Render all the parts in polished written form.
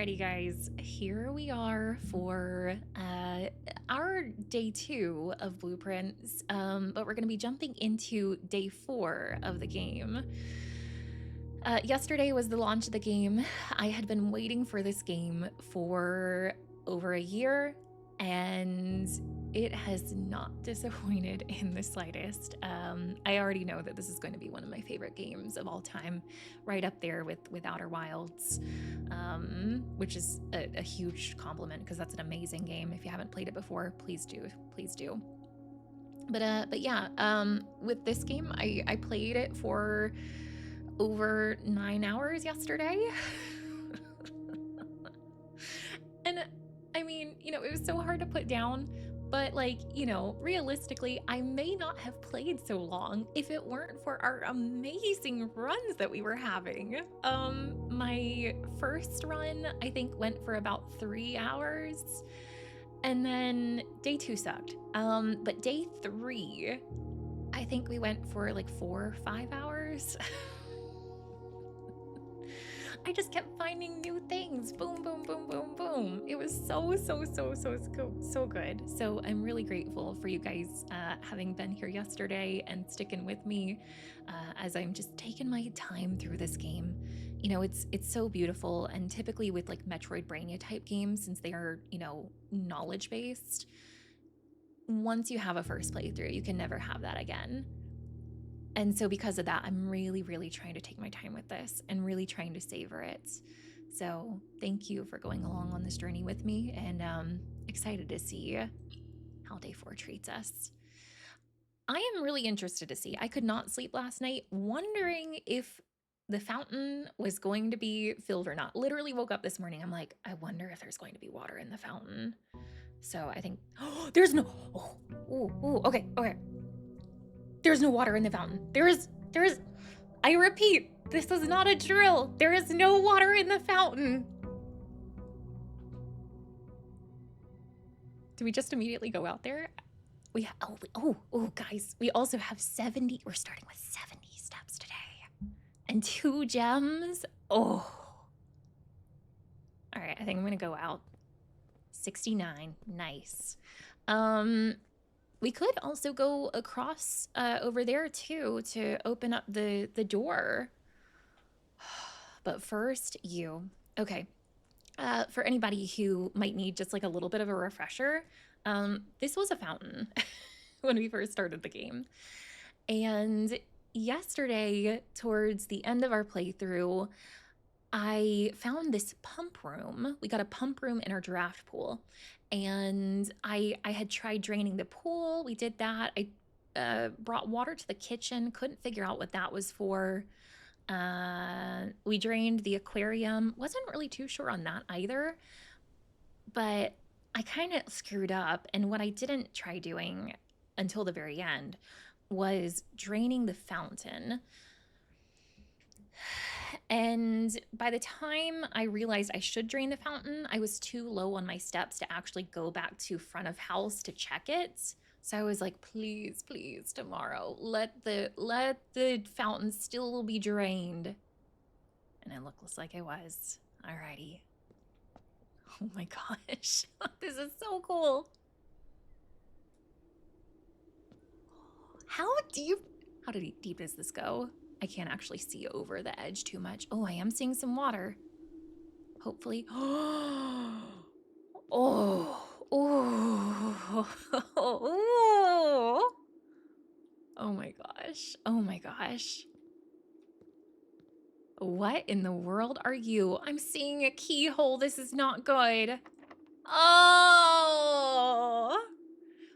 Alrighty, guys, here we are for our day 2 of Blueprince, but we're going to be jumping into day 4 of the game. Yesterday was the launch of the game. I had been waiting for this game for over a year, and it has not disappointed in the slightest. I already know that this is going to be one of my favorite games of all time, right up there with Outer Wilds, which is a huge compliment because that's an amazing game. If you haven't played it before, please do, please do. But yeah, with this game, I played it for over 9 hours yesterday. And I mean, you know, it was so hard to put down, but like, you know, realistically, I may not have played so long if it weren't for our amazing runs that we were having. My first run, I think, went for about 3 hours, and then day 2 sucked. But day 3, I think we went for like 4 or 5 hours. I just kept finding new things. Boom, boom, boom, boom, boom. It was so good. So I'm really grateful for you guys having been here yesterday and sticking with me as I'm just taking my time through this game. You know, it's so beautiful, and typically with like Metroidvania type games, since they are, you know, knowledge based, once you have a first playthrough, you can never have that again. And so because of that, I'm really trying to take my time with this and really trying to savor it. So thank you for going along on this journey with me, and excited to see how day 4 treats us. I am really interested to see. I could not sleep last night wondering if the fountain was going to be filled or not. Literally woke up this morning, I'm like, I wonder if there's going to be water in the fountain. So I think, oh, there's no, okay. There's no water in the fountain. There is, I repeat, this is not a drill. There is no water in the fountain. Do we just immediately go out there? We, guys, we also have 70, we're starting with 70 steps today. And 2 gems. Oh. All right, I think I'm gonna go out. 69, nice. We could also go across over there too to open up the door. But first, you. Okay. For anybody who might need just like a little bit of a refresher, this was a fountain when we first started the game. And yesterday, towards the end of our playthrough, I found this pump room. We got a pump room in our draft pool, and I had tried draining the pool. We did that. I brought water to the kitchen, couldn't figure out what that was for. We drained the aquarium. Wasn't really too sure on that either, but I kind of screwed up, and what I didn't try doing until the very end was draining the fountain. And by the time I realized I should drain the fountain, I was too low on my steps to actually go back to front of house to check it. So I was like, please, tomorrow, let the fountain still be drained. And it looks like it was. Alrighty. Oh my gosh, this is so cool. How deep does this go? I can't actually see over the edge too much. Oh, I am seeing some water. Hopefully. Oh. Oh my gosh. Oh my gosh. What in the world are you? I'm seeing a keyhole. This is not good. Oh.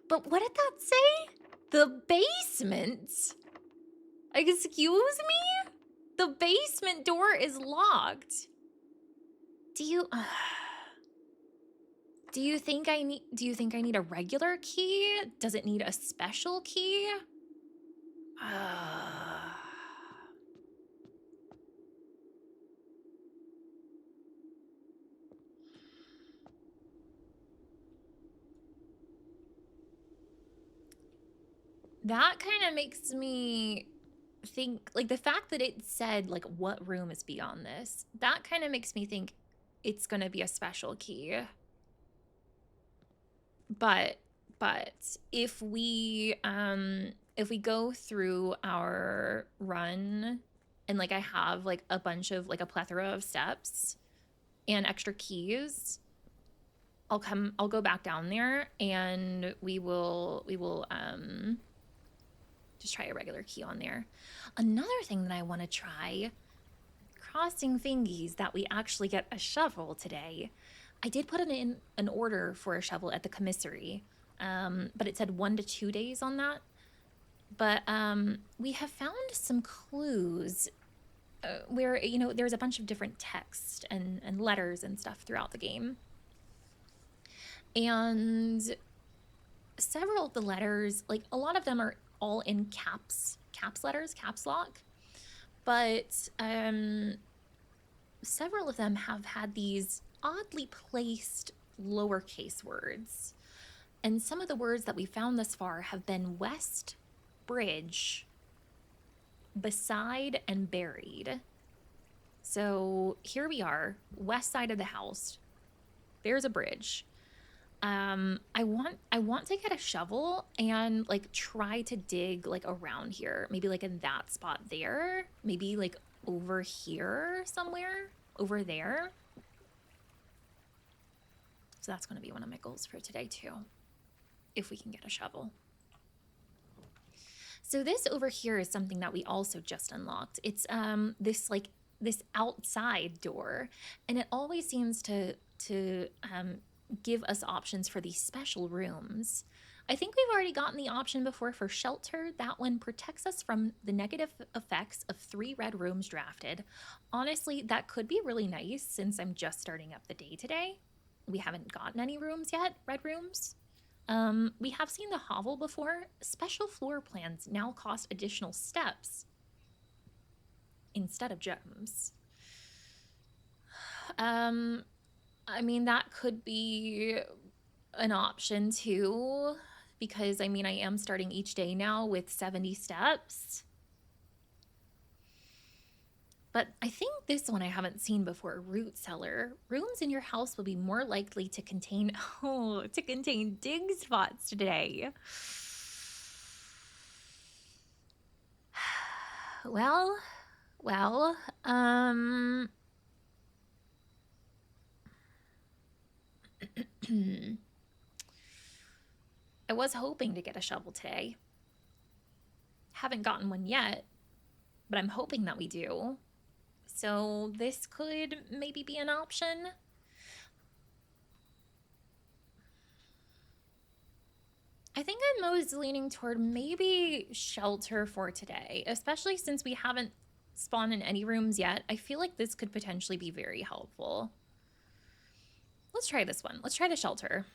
But what did that say? The basement? Excuse me? The basement door is locked. Do you think I need a regular key? Does it need a special key? That kind of makes me think, like, the fact that it said like what room is beyond this, that kind of makes me think it's gonna be a special key. But if we go through our run and like I have like a bunch of like a plethora of steps and extra keys, I'll go back down there and we will just try a regular key on there. Another thing that I want to try, crossing fingies that we actually get a shovel today. I did put in an order for a shovel at the commissary, but it said 1 to 2 days on that. But we have found some clues where, you know, there's a bunch of different text and letters and stuff throughout the game. And several of the letters, like a lot of them are all in caps letters, caps lock. But several of them have had these oddly placed lowercase words. And some of the words that we found thus far have been west, bridge, beside, and buried. So here we are, west side of the house. There's a bridge. I want to get a shovel and like try to dig like around here. Maybe like in that spot there. Maybe like over here somewhere. Over there. So that's going to be one of my goals for today too. If we can get a shovel. So this over here is something that we also just unlocked. It's this outside door, and it always seems to give us options for these special rooms. I think we've already gotten the option before for shelter. That one protects us from the negative effects of 3 red rooms drafted. Honestly, that could be really nice since I'm just starting up the day today. We haven't gotten any rooms yet, red rooms. We have seen the hovel before. Special floor plans now cost additional steps instead of gems. I mean, that could be an option too, because I mean, I am starting each day now with 70 steps. But I think this one I haven't seen before, root cellar. Rooms in your house will be more likely to contain, dig spots today. Well, I was hoping to get a shovel today. Haven't gotten one yet, but I'm hoping that we do. So this could maybe be an option. I think I'm most leaning toward maybe shelter for today, especially since we haven't spawned in any rooms yet. I feel like this could potentially be very helpful. Let's try this one. Let's try the shelter.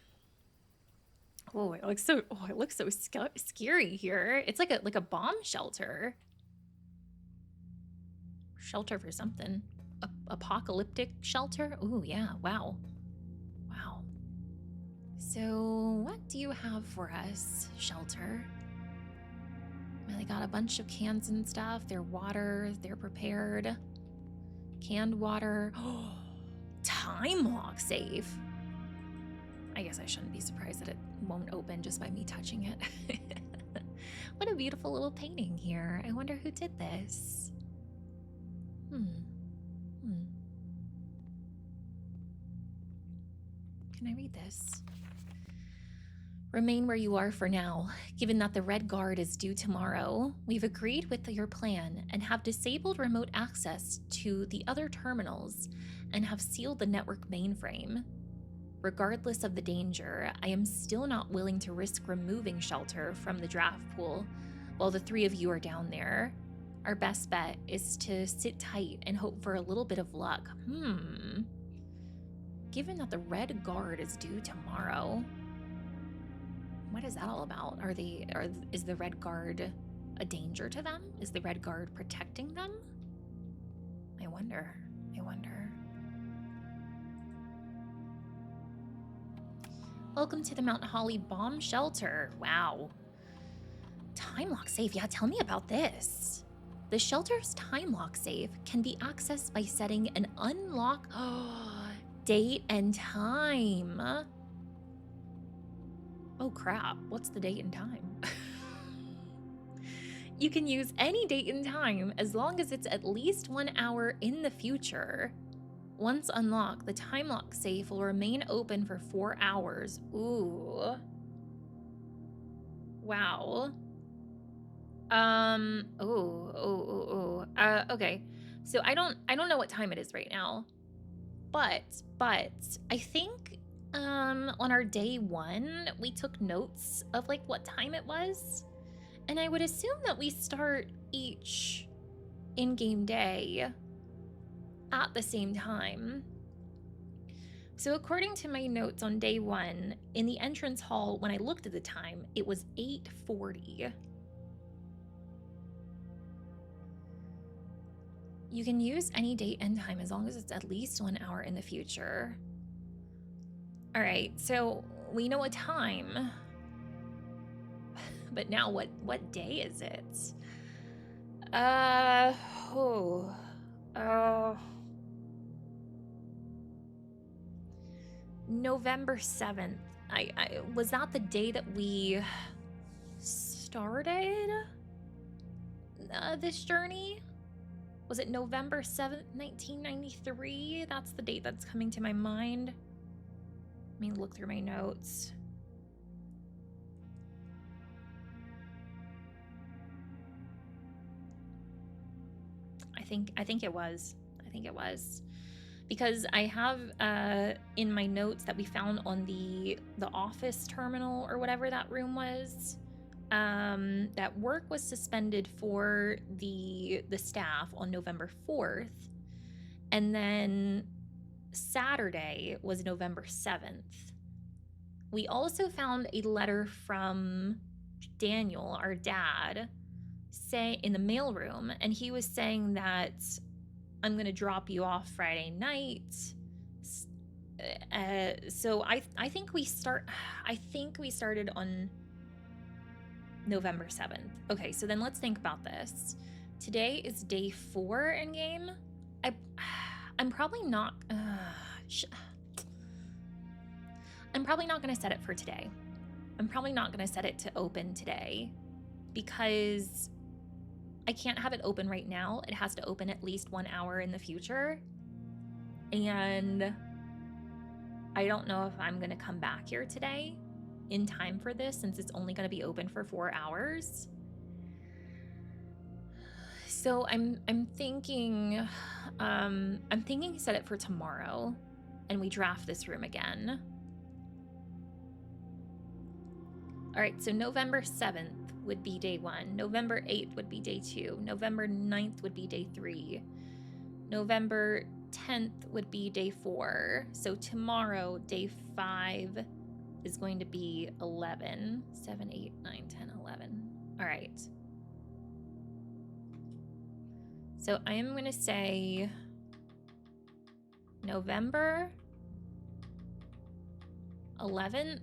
Oh, it looks so scary here. It's like a bomb shelter. Shelter for something. Apocalyptic shelter? Oh, yeah. Wow. So, what do you have for us, shelter? Well, they got a bunch of cans and stuff. They're water. They're prepared. Canned water. Oh, time lock safe. I guess I shouldn't be surprised that it won't open just by me touching it. What a beautiful little painting here. I wonder who did this. Can I read this? Remain where you are for now. Given that the Red Guard is due tomorrow, we've agreed with your plan and have disabled remote access to the other terminals and have sealed the network mainframe. Regardless of the danger, I am still not willing to risk removing shelter from the draft pool while the 3 of you are down there. Our best bet is to sit tight and hope for a little bit of luck. Given that the Red Guard is due tomorrow, what is that all about? Is the Red Guard a danger to them? Is the Red Guard protecting them? I wonder. Welcome to the Mount Holly bomb shelter. Wow. Time lock safe. Yeah, tell me about this. The shelter's time lock safe can be accessed by setting an unlock. Date and time. Oh crap, what's the date and time? You can use any date and time as long as it's at least 1 hour in the future. Once unlocked, the time lock safe will remain open for 4 hours. Ooh. Wow. Okay. So I don't know what time it is right now. But I think on our day 1, we took notes of like what time it was. And I would assume that we start each in-game day at the same time. So according to my notes on day 1, in the entrance hall, when I looked at the time, it was 8:40. You can use any date and time as long as it's at least 1 hour in the future. All right, so we know a time. But now what day is it? November 7th. I was that the day that we started this journey? Was it November 7th, 1993? That's the date that's coming to my mind. Let me look through my notes. I think it was. Because I have in my notes that we found on the office terminal or whatever that room was, that work was suspended for the staff on November 4th, and then Saturday was November 7th. We also found a letter from Daniel, our dad, in the mailroom, and he was saying that I'm gonna drop you off Friday night. So I think we started on November 7th. Okay, so then let's think about this. Today is day 4 in game. I'm probably not gonna set it for today. I'm probably not gonna set it to open today because I can't have it open right now. It has to open at least 1 hour in the future. And I don't know if I'm gonna come back here today in time for this, since it's only gonna be open for 4 hours. So I'm thinking set it for tomorrow and we draft this room again. All right, so November 7th would be day 1. November 8th would be day 2. November 9th would be day 3. November 10th would be day 4. So tomorrow, day 5 is going to be 11. 7, 8, 9, 10, 11. All right. So I am going to say November 11th.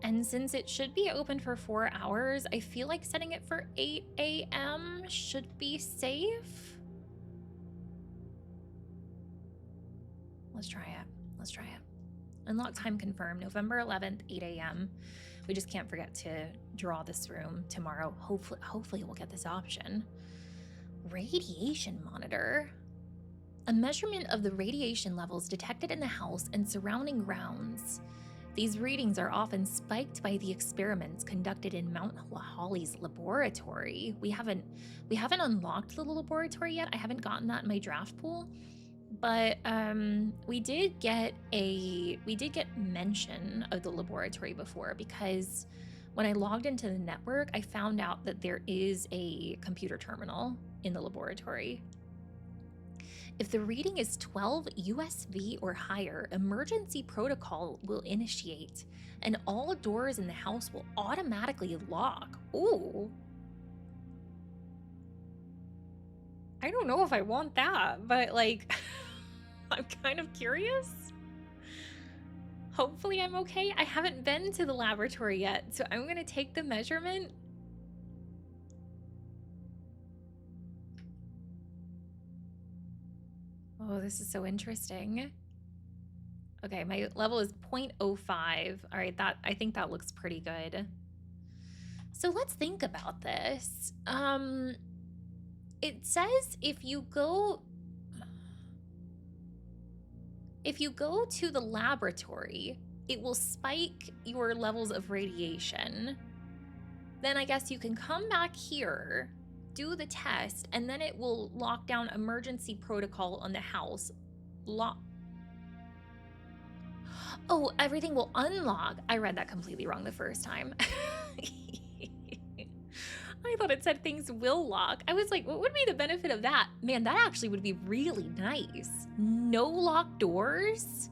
And since it should be open for 4 hours, I feel like setting it for 8 a.m. should be safe. Let's try it. Unlock time confirmed, November 11th, 8 a.m. We just can't forget to draw this room tomorrow. Hopefully we'll get this option. Radiation monitor. A measurement of the radiation levels detected in the house and surrounding grounds. These readings are often spiked by the experiments conducted in Mount Holly's laboratory. We haven't unlocked the laboratory yet. I haven't gotten that in my draft pool, but we did get mention of the laboratory before, because when I logged into the network, I found out that there is a computer terminal in the laboratory. If the reading is 12 USV or higher, emergency protocol will initiate and all doors in the house will automatically lock. Ooh. I don't know if I want that, but like, I'm kind of curious. Hopefully I'm okay. I haven't been to the laboratory yet, so I'm gonna take the measurement. Oh, this is so interesting. Okay, my level is 0.05. All right, I think that looks pretty good. So let's think about this. It says if you go to the laboratory, it will spike your levels of radiation. Then I guess you can come back here, do the test, and then it will lock down emergency protocol on the house. Oh, everything will unlock. I read that completely wrong the first time. I thought it said things will lock. I was like, what would be the benefit of that? Man, that actually would be really nice. No locked doors?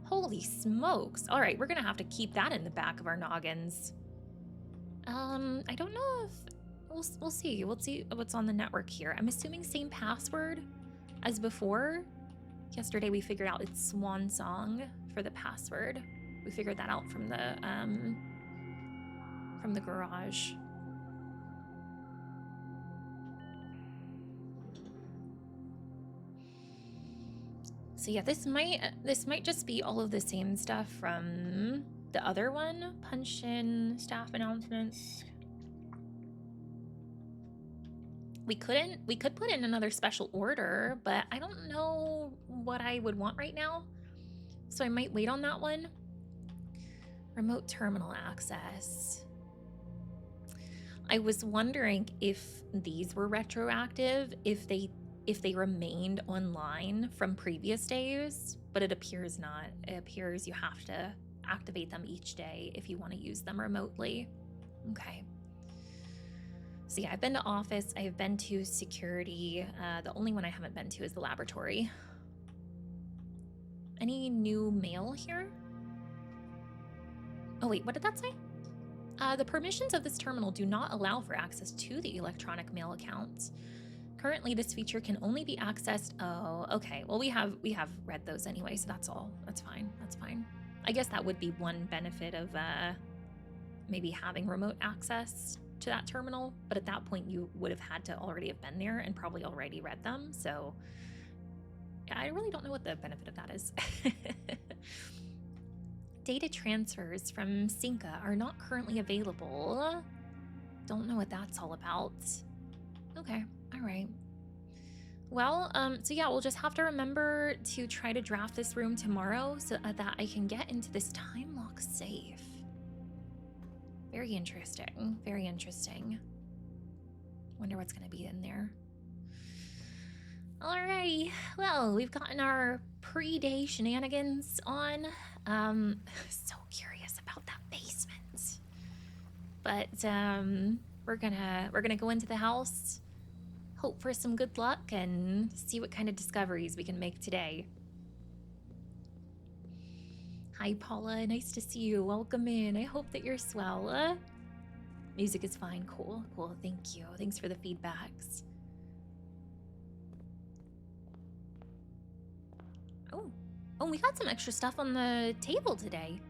Holy smokes. All right, we're gonna have to keep that in the back of our noggins. I don't know if, we'll see. We'll see what's on the network here. I'm assuming same password as before. Yesterday we figured out it's Swan Song for the password. We figured that out from the garage. So yeah, this might just be all of the same stuff from the other one. Punch in, staff announcements. We could put in another special order, but I don't know what I would want right now. So I might wait on that one. Remote terminal access. I was wondering if these were retroactive, if they remained online from previous days, but it appears not. It appears you have to activate them each day if you want to use them remotely. Okay. So yeah, I've been to office, I've been to security. The only one I haven't been to is the laboratory. Any new mail here? Oh wait, what did that say? The permissions of this terminal do not allow for access to the electronic mail accounts. Currently, this feature can only be accessed. Oh, okay. Well, we have read those anyway, so that's all. That's fine. That's fine. I guess that would be one benefit of maybe having remote access to that terminal, but at that point you would have had to already have been there and probably already read them. So yeah, I really don't know what the benefit of that is. Data transfers from Synca are not currently available. Don't know what that's all about. Okay, all right. Well, so yeah, we'll just have to remember to try to draft this room tomorrow so that I can get into this time lock safe. Very interesting, very interesting. Wonder what's gonna be in there. Alrighty, well, we've gotten our pre-day shenanigans on. So curious about that basement. But we're gonna go into the house, hope for some good luck, and see what kind of discoveries we can make today. Hi, Paula. Nice to see you. Welcome in. I hope that you're swell. Music is fine. Cool. Cool. Thank you. Thanks for the feedbacks. Oh, we got some extra stuff on the table today.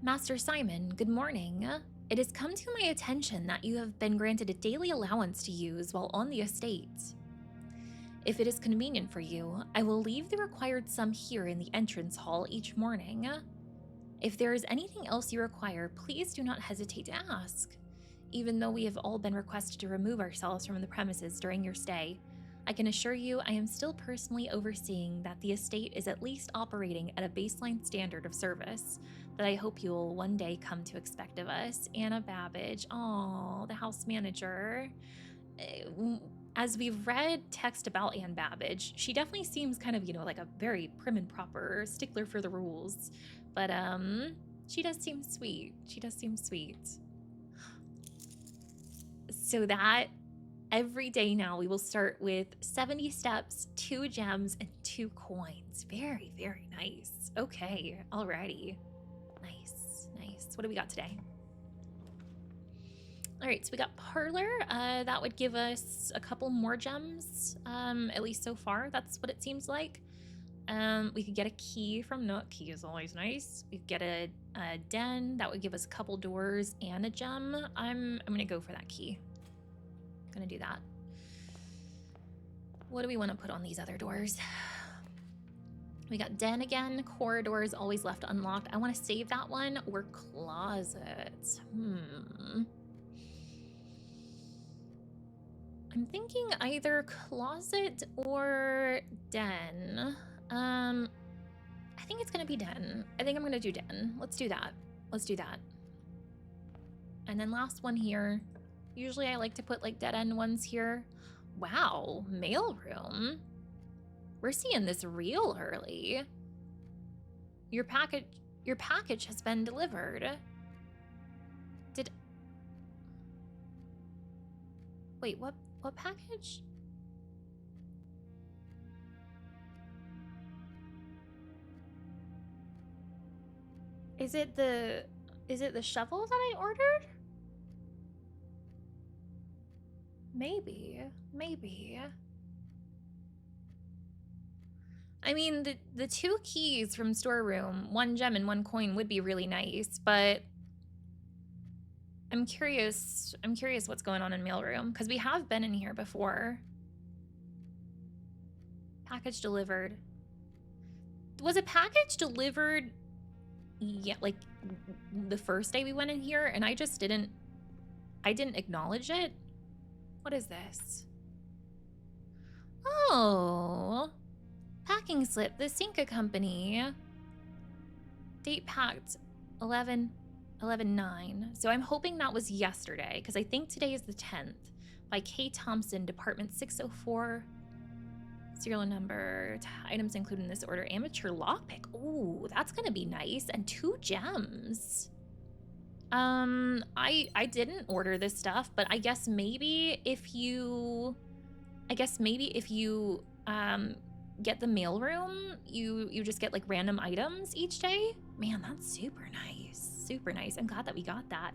Master Simon, good morning. It has come to my attention that you have been granted a daily allowance to use while on the estate. If it is convenient for you, I will leave the required sum here in the entrance hall each morning. If there is anything else you require, please do not hesitate to ask. Even though we have all been requested to remove ourselves from the premises during your stay, I can assure you I am still personally overseeing that the estate is at least operating at a baseline standard of service that I hope you will one day come to expect of us. Anna Babbage, oh, the house manager. As we've read text about Anne Babbage, she definitely seems kind of, like a very prim and proper stickler for the rules. But she does seem sweet. She does seem sweet. So that every day now we will start with 70 steps, 2 gems, and 2 coins. Very, very nice. Okay, alrighty. Nice, nice. What do we got today? All right, so we got Parlor. That would give us a couple more gems, at least so far. That's what it seems like. We could get a key from Nook. Key is always nice. We could get a den. That would give us a couple doors and a gem. I'm gonna go for that key. Gonna do that. What do we want to put on these other doors? We got den again. Corridors always left unlocked. I want to save that one. Or closets. I'm thinking either closet or den. I think it's gonna be den. I think I'm gonna do den. Let's do that. Let's do that. And then last one here. Usually I like to put like dead end ones here. Wow, mailroom. We're seeing this real early. Your package has been delivered. Wait, what package? Is it the shovel that I ordered? Maybe. I mean, the 2 keys from storeroom, 1 gem and 1 coin would be really nice, but I'm curious what's going on in mailroom, because we have been in here before. Package delivered. Was a package delivered, yeah, like the first day we went in here, and I didn't acknowledge it? What is this? Oh, packing slip, the Cinca Company. Date packed 11/9. So I'm hoping that was yesterday, because I think today is the 10th. By K. Thompson, Department 604. Serial number, items included in this order. Amateur lockpick. Ooh, that's gonna be nice. And 2 gems. I didn't order this stuff, but I guess maybe if you get the mailroom, you just get like random items each day. Man, that's super nice. Super nice. I'm glad that we got that.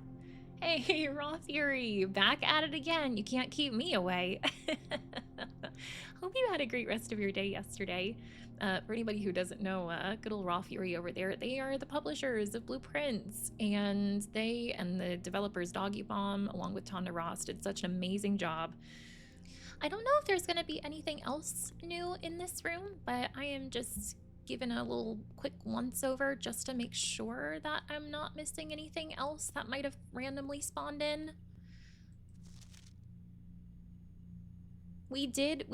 Hey, Raw Fury, back at it again. You can't keep me away. Hope you had a great rest of your day yesterday. For anybody who doesn't know, good old Raw Fury over there, they are the publishers of Blueprince, and they and the developers Doggy Bomb, along with Tonda Ross, did such an amazing job. I don't know if there's going to be anything else new in this room, but I am just giving a little quick once over just to make sure that I'm not missing anything else that might have randomly spawned in. We did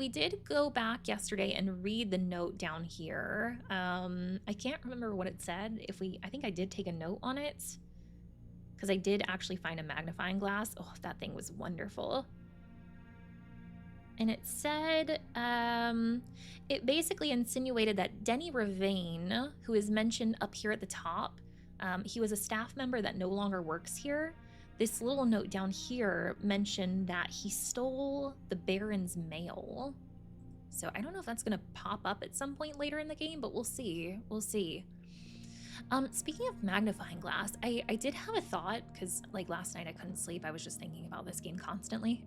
go back yesterday and read the note down here. I can't remember what it said. I think I did take a note on it, because I did actually find a magnifying glass. Oh, that thing was wonderful. And it said, it basically insinuated that Denny Ravane, who is mentioned up here at the top, he was a staff member that no longer works here. This little note down here mentioned that he stole the Baron's mail. So I don't know if that's gonna pop up at some point later in the game, but we'll see. We'll see. Speaking of magnifying glass, I did have a thought, because like last night I couldn't sleep. I was just thinking about this game constantly.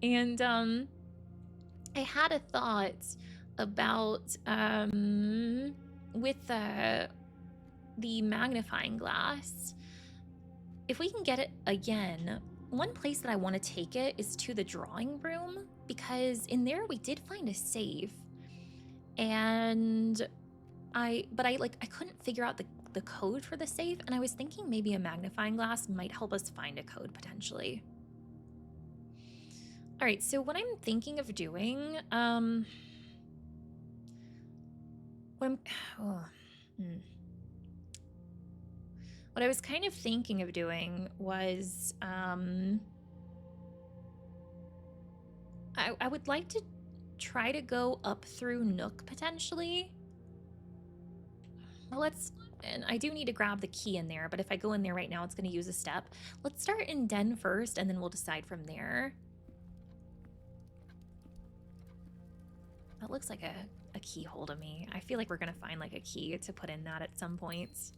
And I had a thought about with the magnifying glass. If we can get it again, one place that I want to take it is to the drawing room, because in there we did find a safe, and I couldn't figure out the code for the safe, and I was thinking maybe a magnifying glass might help us find a code potentially. All right, so what I'm thinking of doing, what I was kind of thinking of doing was, I would like to try to go up through Nook potentially. Well, and I do need to grab the key in there, but if I go in there right now, it's going to use a step. Let's start in Den first, and then we'll decide from there. That looks like a keyhole to me. I feel like we're going to find like a key to put in that at some point.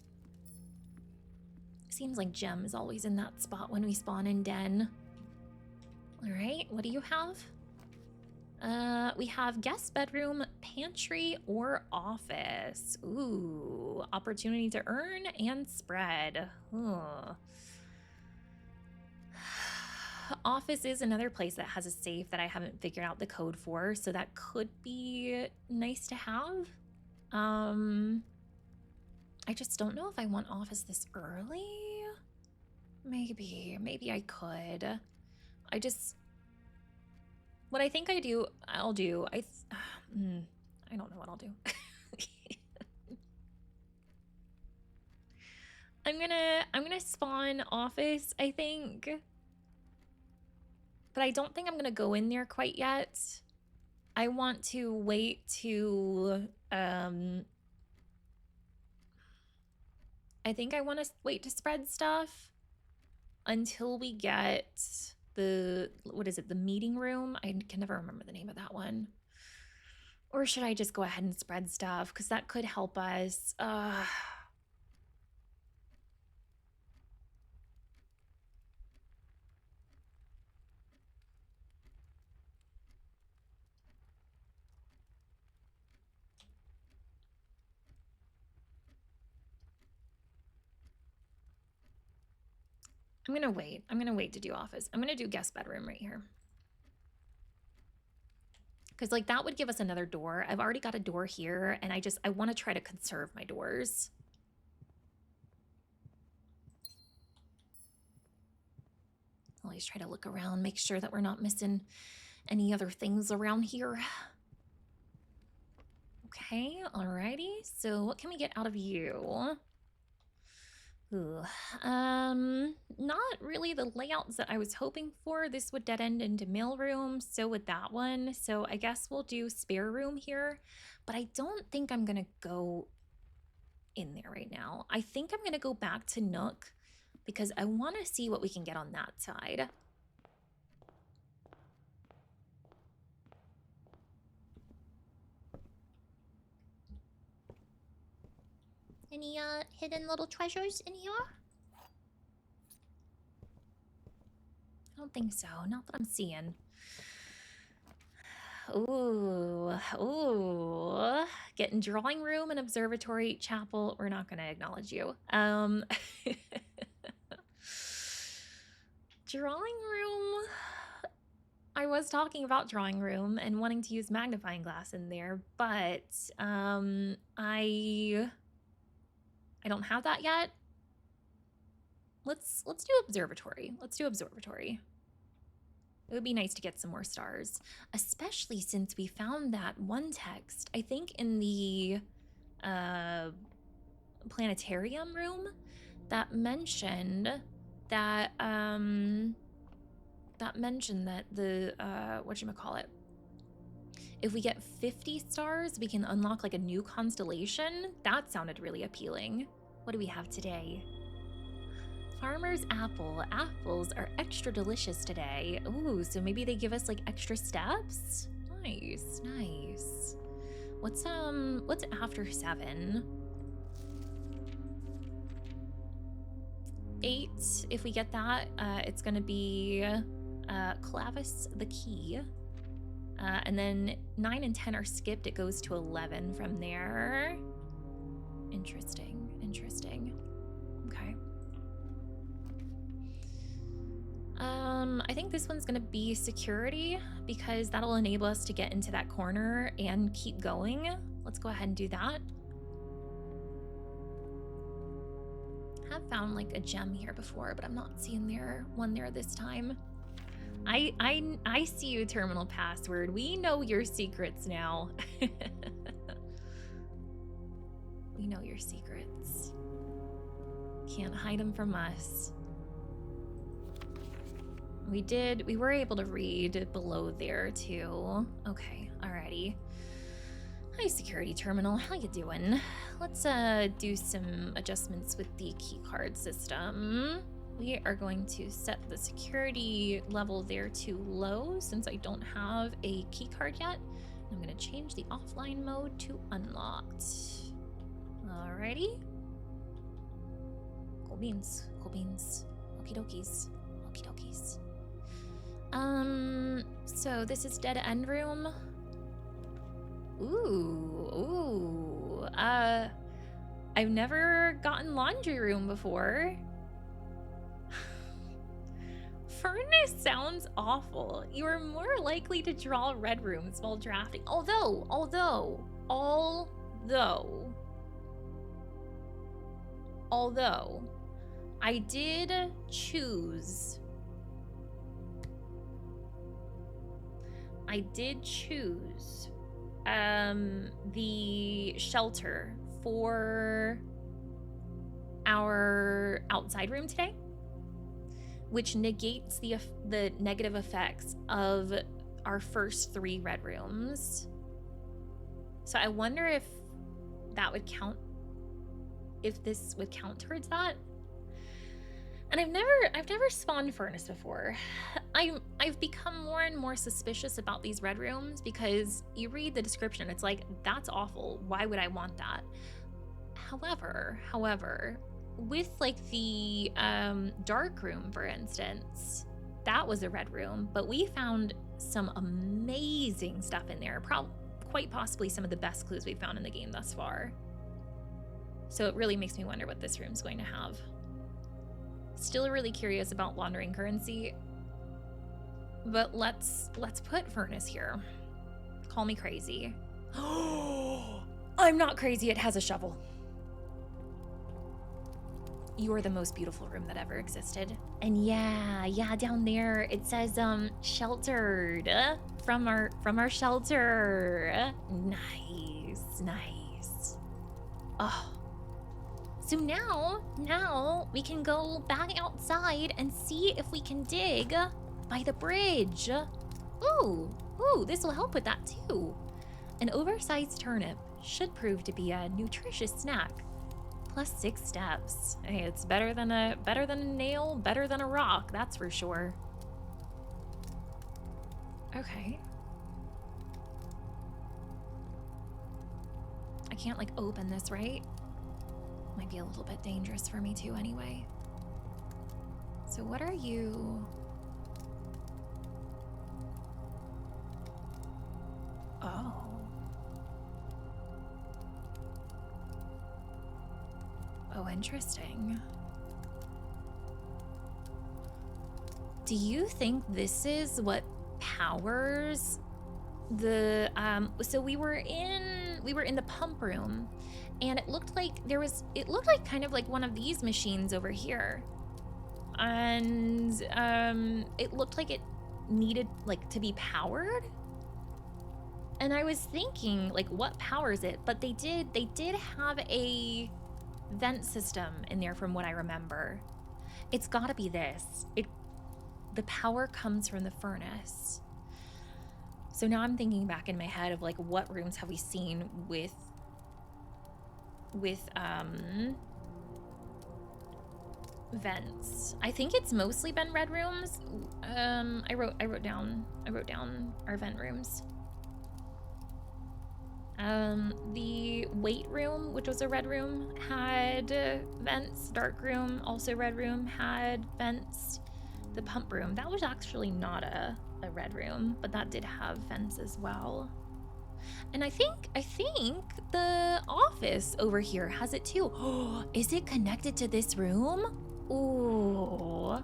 Seems like Gem is always in that spot when we spawn in Den. All right, what do you have? We have guest bedroom, pantry, or office. Ooh, opportunity to earn and spread. Ooh. office is another place that has a safe that I haven't figured out the code for, so that could be nice to have. I just don't know if I want office this early. Maybe I could. What I think I'll do, I don't know what I'll do. I'm gonna spawn office, I think. But I don't think I'm gonna go in there quite yet. I want to wait to, I think I want to wait to spread stuff until we get the, what is it, the meeting room? I can never remember the name of that one. Or should I just go ahead and spread stuff? Because that could help us. I'm gonna wait. I'm gonna wait to do office. I'm gonna do guest bedroom right here. Because like that would give us another door. I've already got a door here, and I want to try to conserve my doors. Always try to look around, make sure that we're not missing any other things around here. Okay, alrighty. So what can we get out of you? Ooh, not really the layouts that I was hoping for. This would dead end into mailroom, so would that one. So I guess we'll do spare room here, but I don't think I'm gonna go in there right now. I think I'm gonna go back to Nook because I want to see what we can get on that side. Any hidden little treasures in here? I don't think so. Not that I'm seeing. Ooh. Getting drawing room and observatory chapel. We're not going to acknowledge you. Drawing room. I was talking about drawing room and wanting to use magnifying glass in there, but I don't have that yet. Let's do observatory. Let's do observatory. It would be nice to get some more stars, especially since we found that one text, I think in the planetarium room, that mentioned that the whatchamacallit, if we get 50 stars, we can unlock like a new constellation. That sounded really appealing. What do we have today? Farmer's apple. Apples are extra delicious today. Ooh, so maybe they give us like extra steps? Nice, nice. What's after 7? 8, if we get that, it's gonna be Clavis the key. And then 9 and 10 are skipped. It goes to 11 from there. Interesting, interesting. Okay. I think this one's gonna be security because that'll enable us to get into that corner and keep going. Let's go ahead and do that. Have found like a gem here before, but I'm not seeing one there this time. I see you, terminal password. We know your secrets now. We know your secrets. Can't hide them from us. We were able to read below there too. Okay, alrighty. Hi, security terminal, how you doing? Let's do some adjustments with the keycard system. We are going to set the security level there to low since I don't have a keycard yet. I'm gonna change the offline mode to unlocked. Alrighty. Cool beans, okie dokies, okie dokies. So this is dead end room. Ooh. I've never gotten laundry room before. furnace sounds awful. You are more likely to draw red rooms while drafting. Although, I did choose the shelter for our outside room today, which negates the negative effects of our first 3 red rooms. So I wonder if that would count, if this would count towards that. And I've never spawned furnace before. I've become more and more suspicious about these red rooms because you read the description, it's like, that's awful. Why would I want that? However, with like the dark room, for instance, that was a red room, but we found some amazing stuff in there. Quite possibly some of the best clues we've found in the game thus far. So it really makes me wonder what this room's going to have. Still really curious about laundering currency, but let's put furnace here. Call me crazy. I'm not crazy, it has a shovel. You are the most beautiful room that ever existed. And yeah, down there it says sheltered from our shelter. Nice. Oh. So now we can go back outside and see if we can dig by the bridge. Ooh, this will help with that too. An oversized turnip should prove to be a nutritious snack. Plus 6 steps. Hey, it's better than a nail, better than a rock, that's for sure. Okay. I can't like open this, right? Might be a little bit dangerous for me too anyway. So what are you? Oh. Oh, interesting. Do you think this is what powers the so we were in the pump room, and it looked like kind of like one of these machines over here, and it looked like it needed like to be powered, and I was thinking like what powers it, but they did have a vent system in there from what I remember. It's gotta be this. The power comes from the furnace. So now I'm thinking back in my head of like what rooms have we seen with vents. I think it's mostly been red rooms. I wrote down our vent rooms. The weight room, which was a red room, had vents. Dark room, also red room, had vents. The pump room, that was actually not a red room, but that did have vents as well. And I think the office over here has it too. Oh, is it connected to this room? Ooh.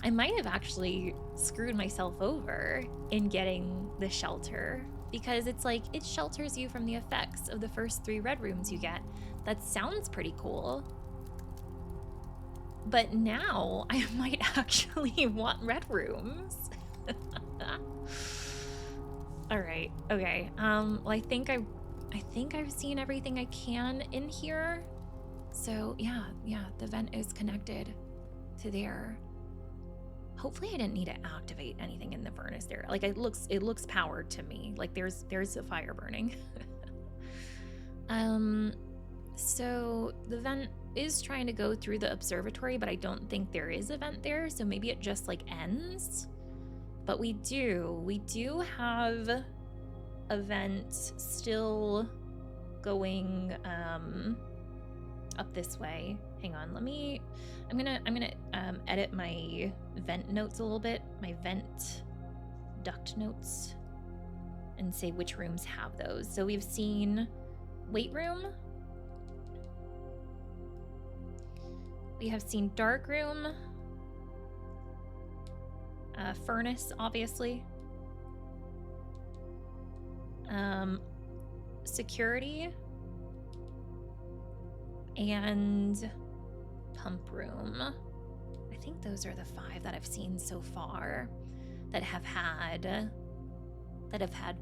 I might have actually screwed myself over in getting the shelter, because it's like it shelters you from the effects of the first 3 red rooms you get. That sounds pretty cool. But now I might actually want red rooms. All right, okay. Well, I think I've seen everything I can in here. So yeah, the vent is connected to there. Hopefully I didn't need to activate anything in the furnace there. Like it looks powered to me. Like there's a fire burning. So the vent is trying to go through the observatory, but I don't think there is a vent there, so maybe it just like ends. But we do have a vent still going up this way. Hang on, I'm gonna edit my vent notes a little bit, my vent duct notes. and say which rooms have those. So we've seen weight room. We have seen dark room. Furnace, obviously. Security. And pump room. I think those are the 5 that I've seen so far that have had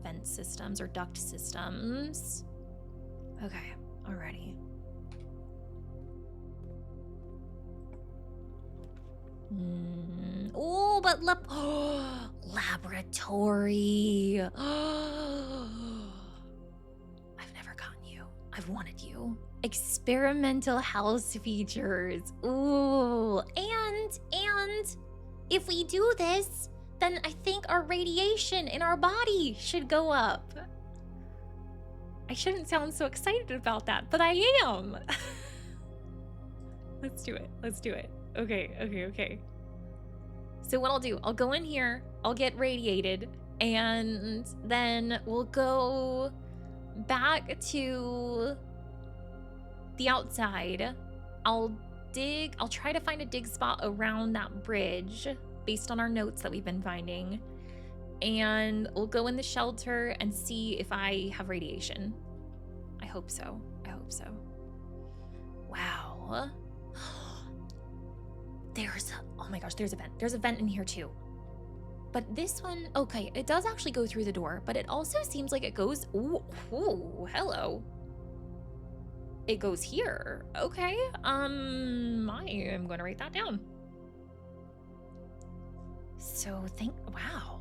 vent systems or duct systems. Okay, alrighty. Oh, but laboratory. I've never gotten you. I've wanted you. Experimental house features. Ooh, and if we do this, then I think our radiation in our body should go up. I shouldn't sound so excited about that, but I am. Let's do it. Let's do it. Okay. So what I'll do, I'll go in here, I'll get radiated, and then we'll go back to the outside. I'll try to find a dig spot around that bridge based on our notes that we've been finding. And we'll go in the shelter and see if I have radiation. I hope so. Wow. Oh my gosh, there's a vent. There's a vent in here too. But this one, okay, it does actually go through the door, but it also seems like it goes, ooh, hello. It goes here. Okay, I am gonna write that down. So wow.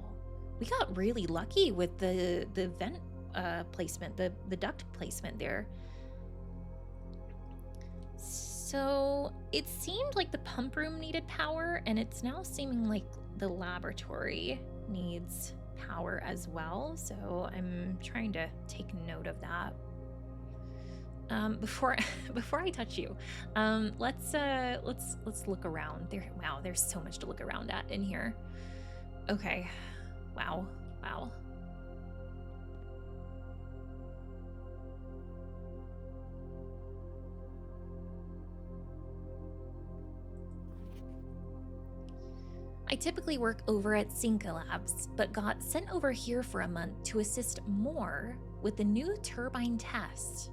We got really lucky with the vent placement, the duct placement there. So it seemed like the pump room needed power, and it's now seeming like the laboratory needs power as well. So I'm trying to take note of that. Before I touch you, let's look around. Wow, there's so much to look around at in here. Okay, wow. I typically work over at Cinca Labs, but got sent over here for a month to assist more with the new turbine test.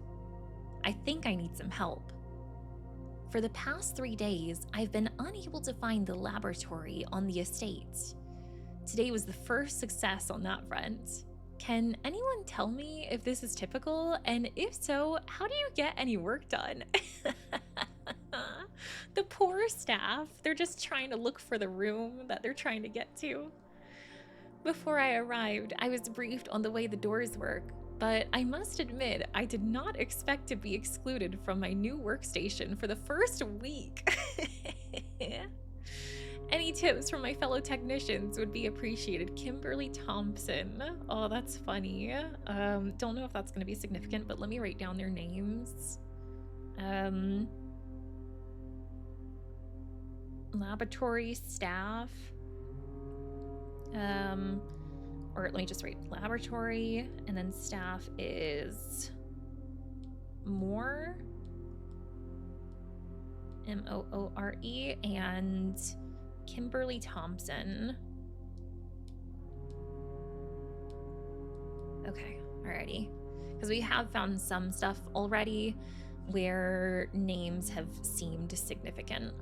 I think I need some help. For the past 3 days, I've been unable to find the laboratory on the estate. Today was the first success on that front. Can anyone tell me if this is typical, and if so, how do you get any work done? The poor staff, they're just trying to look for the room that they're trying to get to. Before I arrived, I was briefed on the way the doors work, but I must admit, I did not expect to be excluded from my new workstation for the first week. Any tips from my fellow technicians would be appreciated. Kimberly Thompson. Oh, that's funny. Don't know if that's going to be significant, but let me write down their names. Laboratory staff. Or let me just write laboratory, and then staff is Moore. Moore, and Kimberly Thompson. Okay, alrighty. Because we have found some stuff already where names have seemed significant.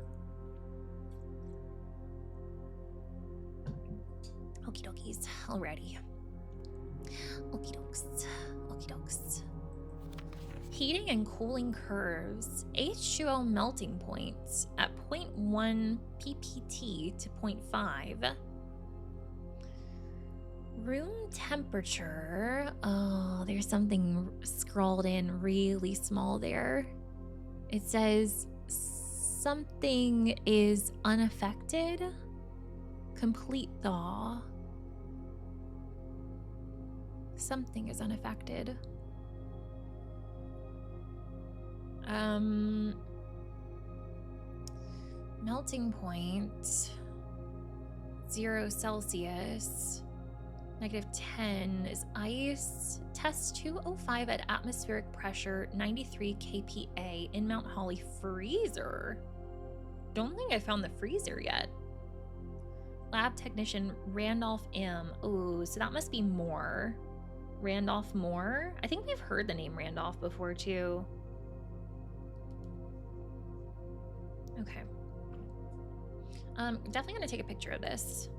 Okie dokies, alrighty. Okie dokes. Heating and cooling curves. H2O melting point at 0.1 ppt to 0.5. Room temperature. Oh, there's something scrawled in really small there. It says something is unaffected. Complete thaw. Something is unaffected. Melting point 0 Celsius. -10 is ice. Test 205 at atmospheric pressure, 93 kPa in Mount Holly freezer. Don't think I found the freezer yet. Lab technician Randolph M. Oh, so that must be Moore. Randolph Moore? I think we've heard the name Randolph before too. Okay. Definitely gonna take a picture of this.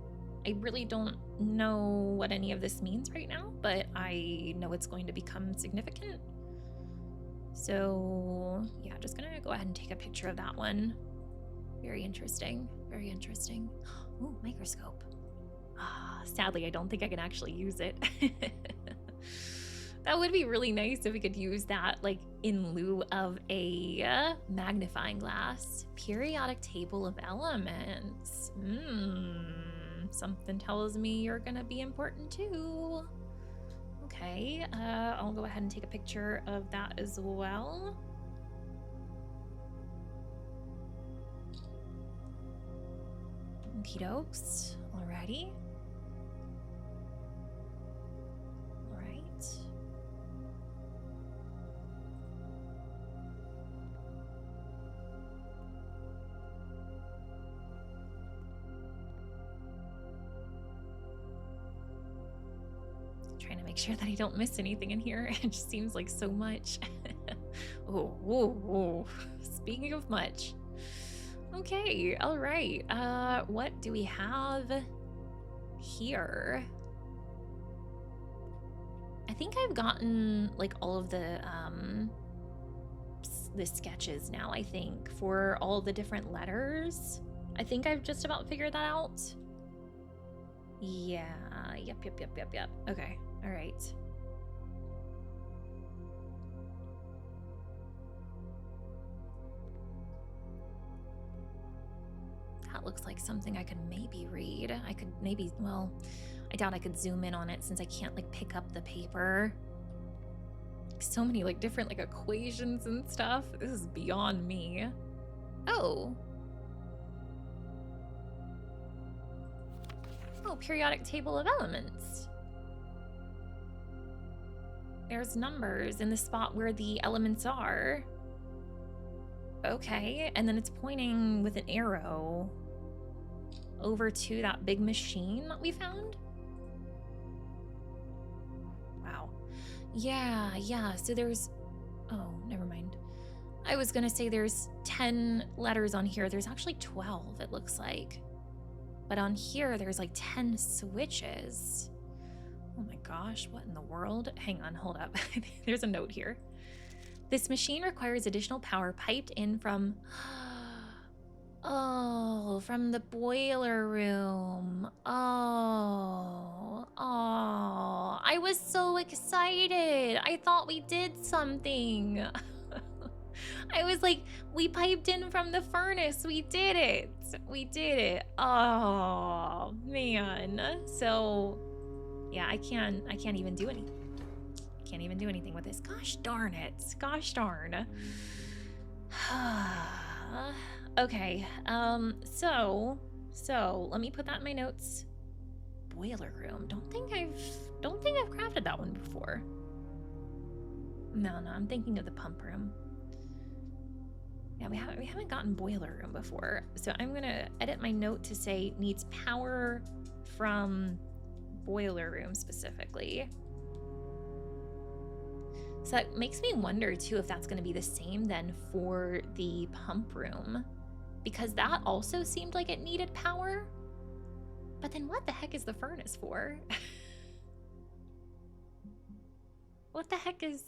I really don't know what any of this means right now, but I know it's going to become significant. So yeah, just gonna go ahead and take a picture of that one. Very interesting, very interesting. Ooh, microscope. Ah, sadly, I don't think I can actually use it. That would be really nice if we could use that like in lieu of a magnifying glass. Periodic table of elements. Something tells me you're gonna be important too. Okay, I'll go ahead and take a picture of that as well. Okie dokes. Alrighty. Alright. Trying to make sure that I don't miss anything in here. It just seems like so much. Oh. Speaking of much. Okay, all right. What do we have here? I think I've gotten like all of the sketches now, I think, for all the different letters. I think I've just about figured that out. Yeah, yep. Okay, all right. That looks like something I could maybe read. I could maybe, well, I doubt I could zoom in on it since I can't like pick up the paper. So many like different like equations and stuff. This is beyond me. Oh, periodic table of elements. There's numbers in the spot where the elements are. Okay, and then it's pointing with an arrow over to that big machine that we found. Wow. Yeah, so there's, oh, never mind. I was gonna say there's 10 letters on here. There's actually 12, it looks like. But on here, there's like 10 switches. Oh my gosh, what in the world? Hang on, hold up. There's a note here. This machine requires additional power piped in from, from the boiler room. Oh, I was so excited. I thought we did something. I was like, we piped in from the furnace. We did it. Oh, man. So, yeah, I can't even do anything. Can't even do anything with this. Gosh darn it. Gosh darn. Okay. So let me put that in my notes. Boiler room. Don't think I've crafted that one before. No, I'm thinking of the pump room. Yeah, we haven't gotten boiler room before. So I'm gonna edit my note to say needs power from boiler room specifically. So that makes me wonder too if that's gonna be the same then for the pump room, because that also seemed like it needed power. But then what the heck is the furnace for? What the heck is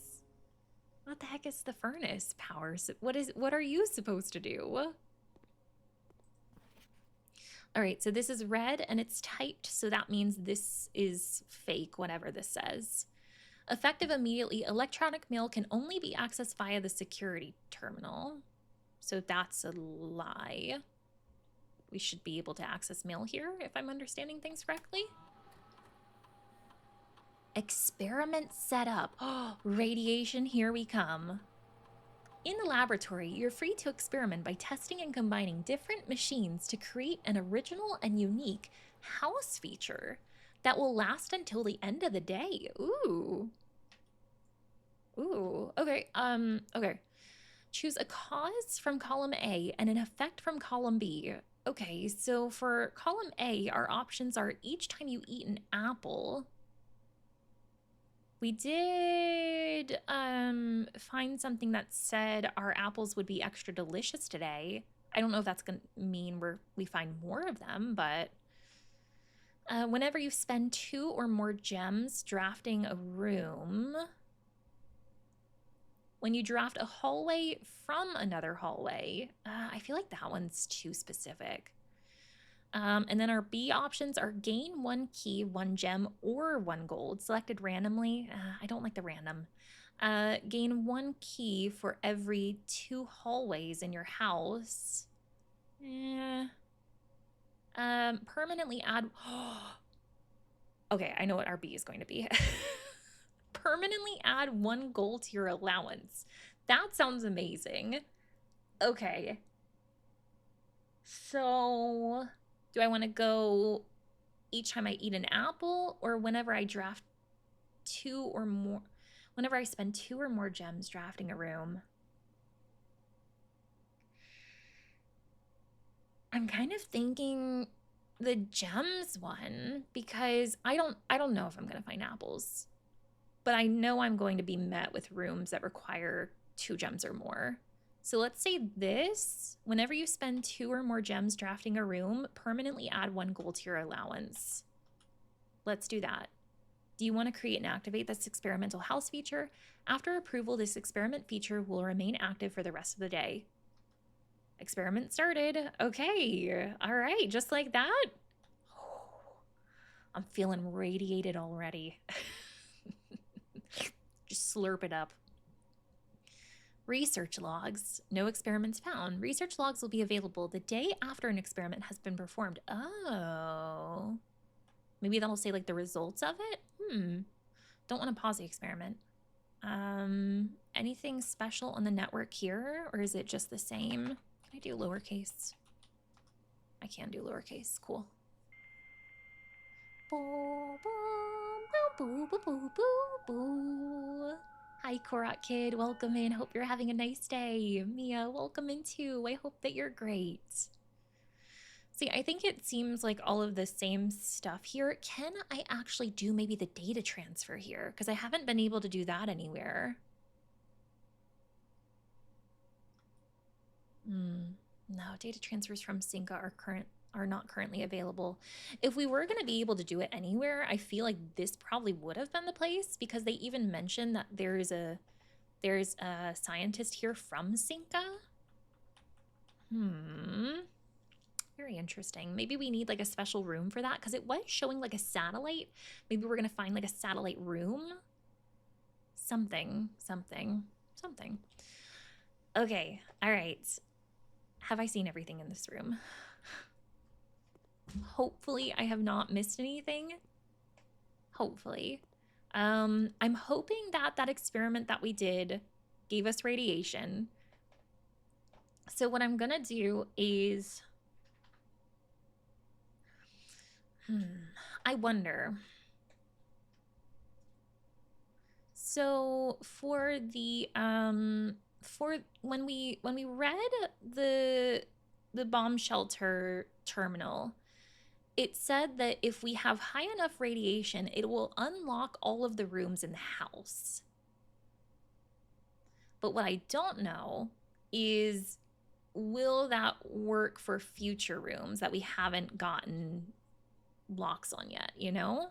the furnace power? What are you supposed to do? All right, so this is red and it's typed, so that means this is fake, whatever this says. Effective immediately, electronic mail can only be accessed via the security terminal. So that's a lie. We should be able to access mail here, if I'm understanding things correctly. Experiment set up. Oh, radiation, here we come. In the laboratory, you're free to experiment by testing and combining different machines to create an original and unique house feature. that will last until the end of the day. Ooh. Ooh. Okay. Okay. Choose a cause from column A and an effect from column B. Okay, so for column A, our options are each time you eat an apple. We did find something that said our apples would be extra delicious today. I don't know if that's going to mean we find more of them, but whenever you spend 2 or more gems drafting a room, when you draft a hallway from another hallway, I feel like that one's too specific. And then our B options are gain 1 key, 1 gem, or 1 gold, selected randomly. I don't like the random. Gain 1 key for every 2 hallways in your house. Permanently add... Okay, I know what our B is going to be. Permanently add 1 gold to your allowance. That sounds amazing. Okay. So, do I want to go each time I eat an apple, or whenever I draft 2 or more, whenever I spend 2 or more gems drafting a room? I'm kind of thinking the gems one, because I don't know if I'm going to find apples. But I know I'm going to be met with rooms that require 2 gems or more. So let's say this, whenever you spend 2 or more gems drafting a room, permanently add 1 gold to your allowance. Let's do that. Do you want to create and activate this experimental house feature? After approval, this experiment feature will remain active for the rest of the day. Experiment started. Okay, all right, just like that. I'm feeling radiated already. Just slurp it up. Research logs. No experiments found. Research logs will be available the day after an experiment has been performed. Oh. Maybe that'll say like the results of it? Don't want to pause the experiment. Anything special on the network here, or is it just the same? Can I do lowercase? I can do lowercase. Cool. Boo, boo, boo, boo, boo, boo, boo. Hi, Korok Kid. Welcome in. Hope you're having a nice day. Mia, welcome in too. I hope that you're great. See, I think it seems like all of the same stuff here. Can I actually do maybe the data transfer here? Because I haven't been able to do that anywhere. No, data transfers from Synca are not currently available. If we were going to be able to do it anywhere, I feel like this probably would have been the place, because they even mentioned that there's a scientist here from Synca. Very interesting. Maybe we need like a special room for that, because it was showing like a satellite. Maybe we're gonna find like a satellite room. Something. Okay, all right. Have I seen everything in this room? Hopefully I have not missed anything. Hopefully. I'm hoping that that experiment that we did gave us radiation. So what I'm gonna do is... I wonder. So for the for when we read the bomb shelter terminal, it said that if we have high enough radiation, it will unlock all of the rooms in the house. But what I don't know is, will that work for future rooms that we haven't gotten locks on yet, you know?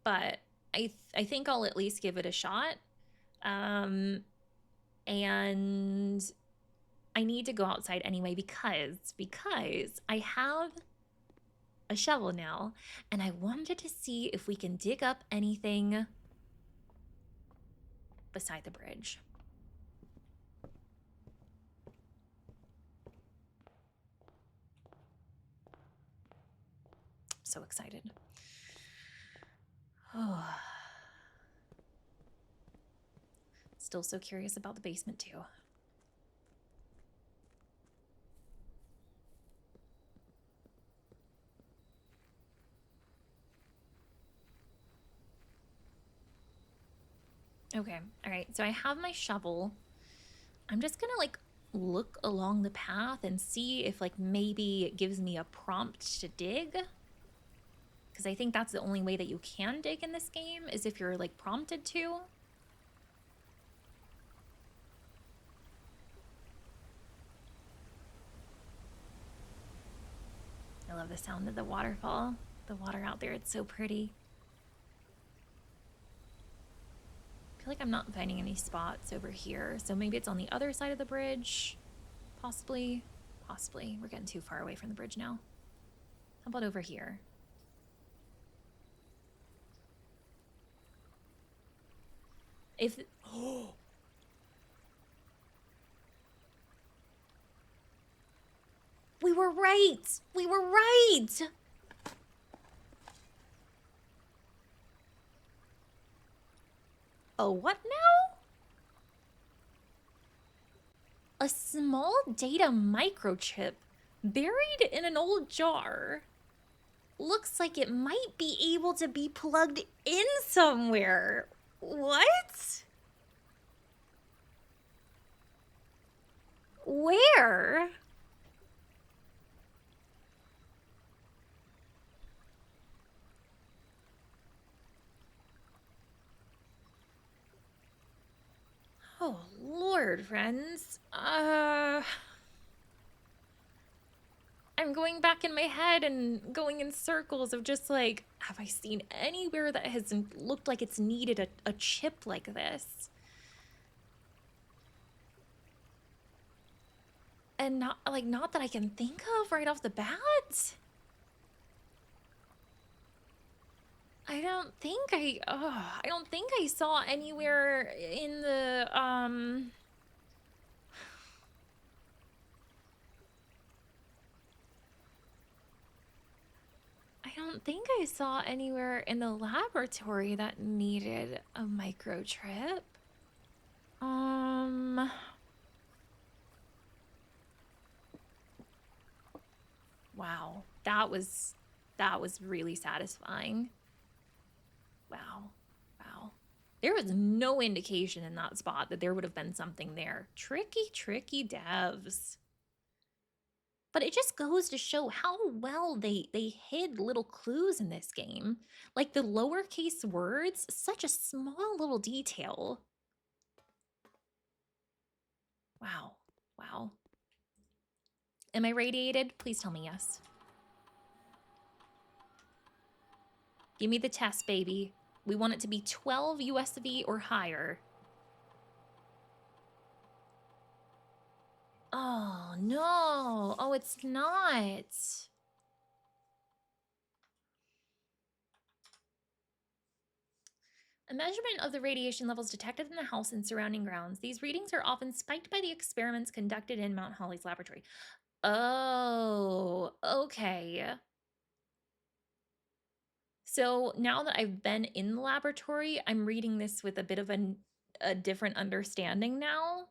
But I think I'll at least give it a shot. And I need to go outside anyway, because I have a shovel now, and I wanted to see if we can dig up anything beside the bridge. So excited. Oh. Still so curious about the basement too. Okay, all right. So I have my shovel. I'm just gonna like look along the path and see if like maybe it gives me a prompt to dig. Because I think that's the only way that you can dig in this game is if you're like prompted to. I love the sound of the waterfall. The water out there, it's so pretty. I feel like I'm not finding any spots over here. So maybe it's on the other side of the bridge. Possibly. Possibly. We're getting too far away from the bridge now. How about over here? If... Oh! We were right! We were right! Oh, what now? A small data microchip buried in an old jar. Looks like it might be able to be plugged in somewhere. What? Where? Oh, Lord, friends. I'm going back in my head and going in circles of just like, have I seen anywhere that has looked like it's needed a chip like this? And not that I can think of right off the bat. I don't think I saw anywhere in the I don't think I saw anywhere in the laboratory that needed a microchip. Wow. That was really satisfying. Wow. Wow. There was no indication in that spot that there would have been something there. Tricky, tricky devs. But it just goes to show how well they hid little clues in this game. Like the lowercase words, such a small little detail. Wow. Wow. Am I radiated? Please tell me yes. Give me the test, baby. We want it to be 12 USV or higher. Oh, no. Oh, it's not. A measurement of the radiation levels detected in the house and surrounding grounds. These readings are often spiked by the experiments conducted in Mount Holly's laboratory. Oh, okay. So now that I've been in the laboratory, I'm reading this with a bit of a different understanding now.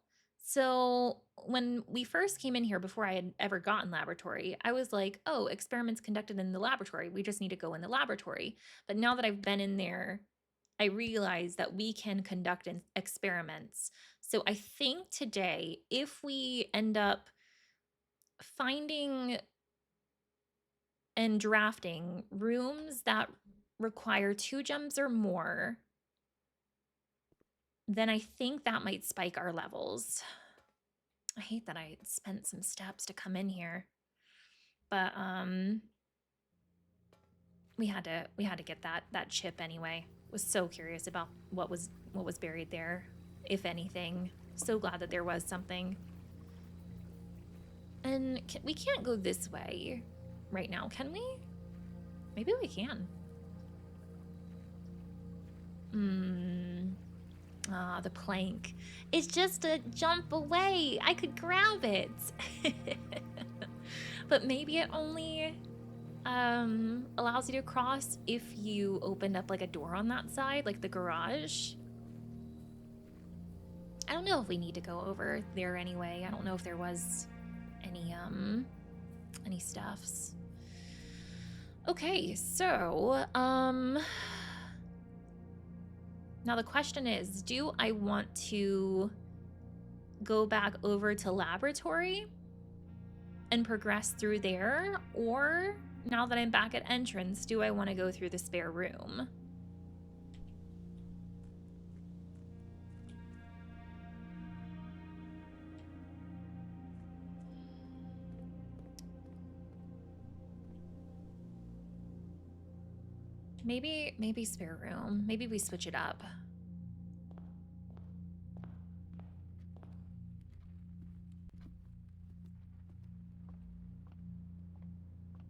So when we first came in here, before I had ever gotten laboratory, I was like, oh, experiments conducted in the laboratory. We just need to go in the laboratory. But now that I've been in there, I realize that we can conduct experiments. So I think today, if we end up finding and drafting rooms that require 2 gems or more, then I think that might spike our levels. I hate that I spent some steps to come in here, but we had to get that chip anyway. Was so curious about what was buried there, if anything. So glad that there was something. And we can't go this way right now, can we? Maybe we can. Ah, the plank. It's just a jump away. I could grab it. But maybe it only allows you to cross if you opened up like a door on that side, like the garage. I don't know if we need to go over there anyway. I don't know if there was any stuffs. Okay, so Now the question is, do I want to go back over to laboratory and progress through there, or now that I'm back at entrance, do I want to go through the spare room? Maybe spare room. Maybe we switch it up.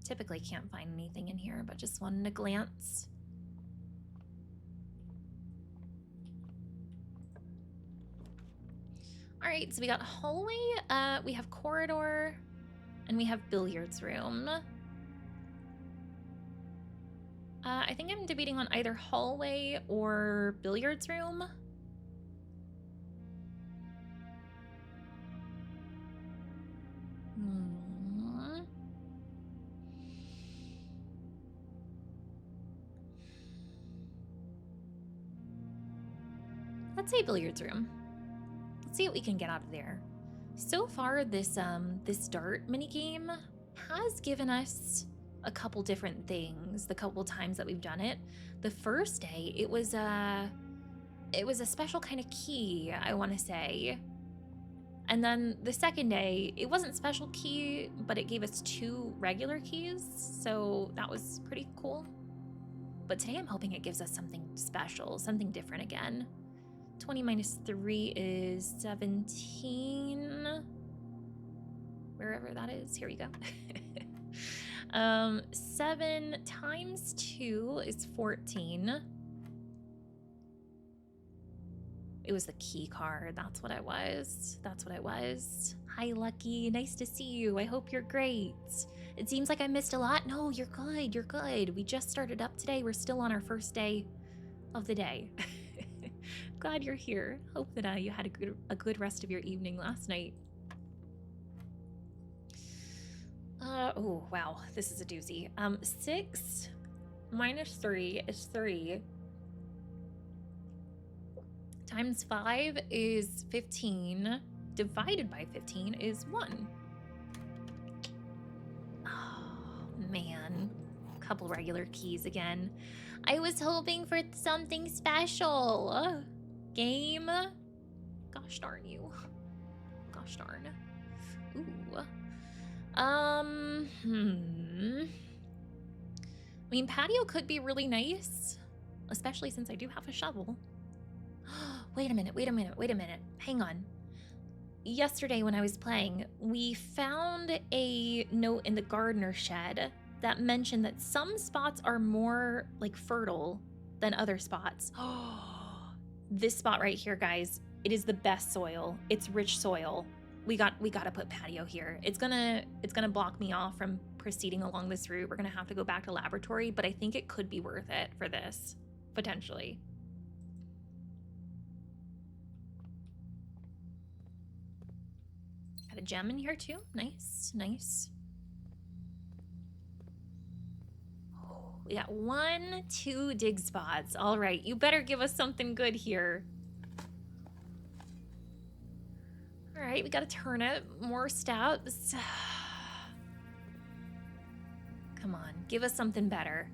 Typically can't find anything in here, but just wanted to glance. All right, so we got hallway, we have corridor, and we have billiards room. I think I'm debating on either hallway or billiards room. Let's say billiards room. Let's see what we can get out of there. So far, this dart minigame has given us a couple different things the couple times that we've done it. The first day, it was a special kind of key, I want to say. And then the second day, it wasn't special key, but it gave us 2 regular keys, so that was pretty cool. But today I'm hoping it gives us something special, something different again. 20 minus 3 is 17. Wherever that is, here we go. 7 times 2 is 14. It was the key card. That's what I was. That's what I was. Hi, Lucky. Nice to see you. I hope you're great. It seems like I missed a lot. No, you're good. You're good. We just started up today. We're still on our first day of the day. Glad you're here. Hope that you had a good rest of your evening last night. Oh, wow. This is a doozy. 6 minus 3 is 3. Times 5 is 15. Divided by 15 is 1. Oh, man. Couple regular keys again. I was hoping for something special. Game. Gosh darn you. Gosh darn. Ooh. I mean, patio could be really nice, especially since I do have a shovel. Wait a minute. Hang on. Yesterday when I was playing, we found a note in the gardener shed that mentioned that some spots are more like fertile than other spots. This spot right here, guys, it is the best soil. It's rich soil. We gotta put patio here. It's gonna block me off from proceeding along this route. We're gonna have to go back to laboratory, but I think it could be worth it for this, potentially. Got a gem in here too. Nice, nice. Oh, we got 1, 2 dig spots. All right, you better give us something good here. All right, we got a turnip, more steps. Come on, give us something better.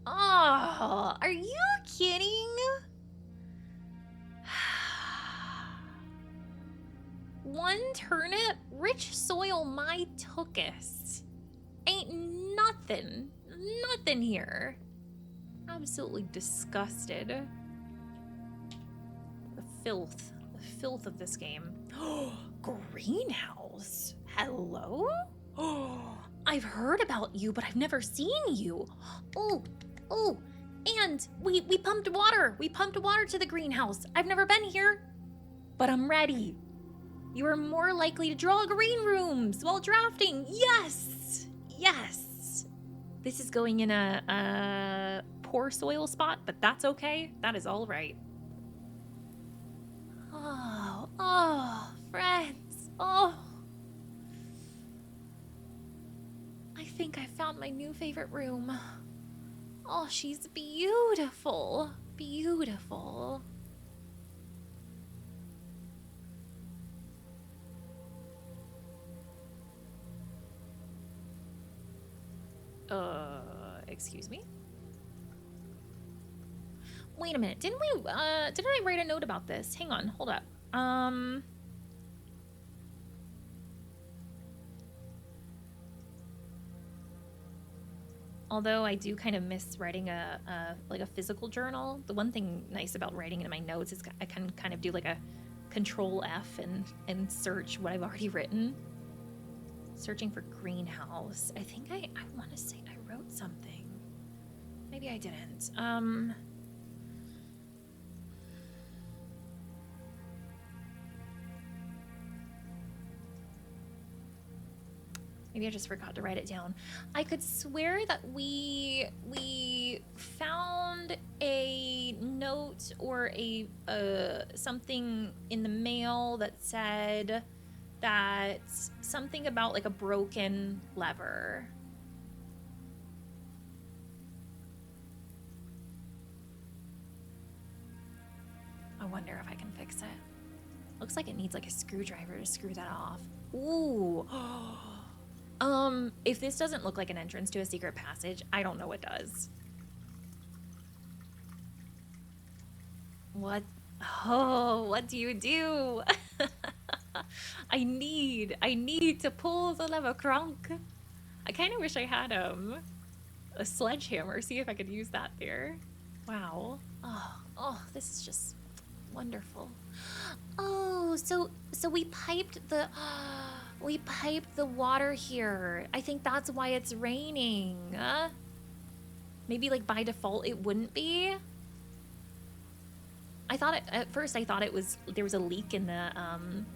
Oh, are you kidding? One turnip, rich soil, my tookus. Ain't nothing here. Absolutely disgusted. The filth of this game. Greenhouse, hello? I've heard about you, but I've never seen you. Oh, and we pumped water. We pumped water to the greenhouse. I've never been here, but I'm ready. You are more likely to draw green rooms while drafting. Yes. This is going in a poor soil spot, but that's okay. That is all right. Oh, friends. Oh. I think I found my new favorite room. Oh, she's beautiful. Beautiful. Excuse me? Wait a minute. Didn't I write a note about this? Hang on, hold up. Although I do kind of miss writing like a physical journal. The one thing nice about writing it in my notes is I can kind of do like a Control F and search what I've already written. Searching for greenhouse. I think I want to say I wrote something. Maybe I didn't. Maybe I just forgot to write it down. I could swear that we found a note or a something in the mail that said that something about like a broken lever. I wonder if I can fix it. Looks like it needs like a screwdriver to screw that off. Ooh. If this doesn't look like an entrance to a secret passage, I don't know what does. What? Oh, what do you do? I need to pull the lever, Kronk. I kind of wish I had a sledgehammer. See if I could use that there. Wow. Oh, this is just wonderful. Oh, so we piped the water here. I think that's why it's raining. Maybe like by default it wouldn't be. At first I thought there was a leak in the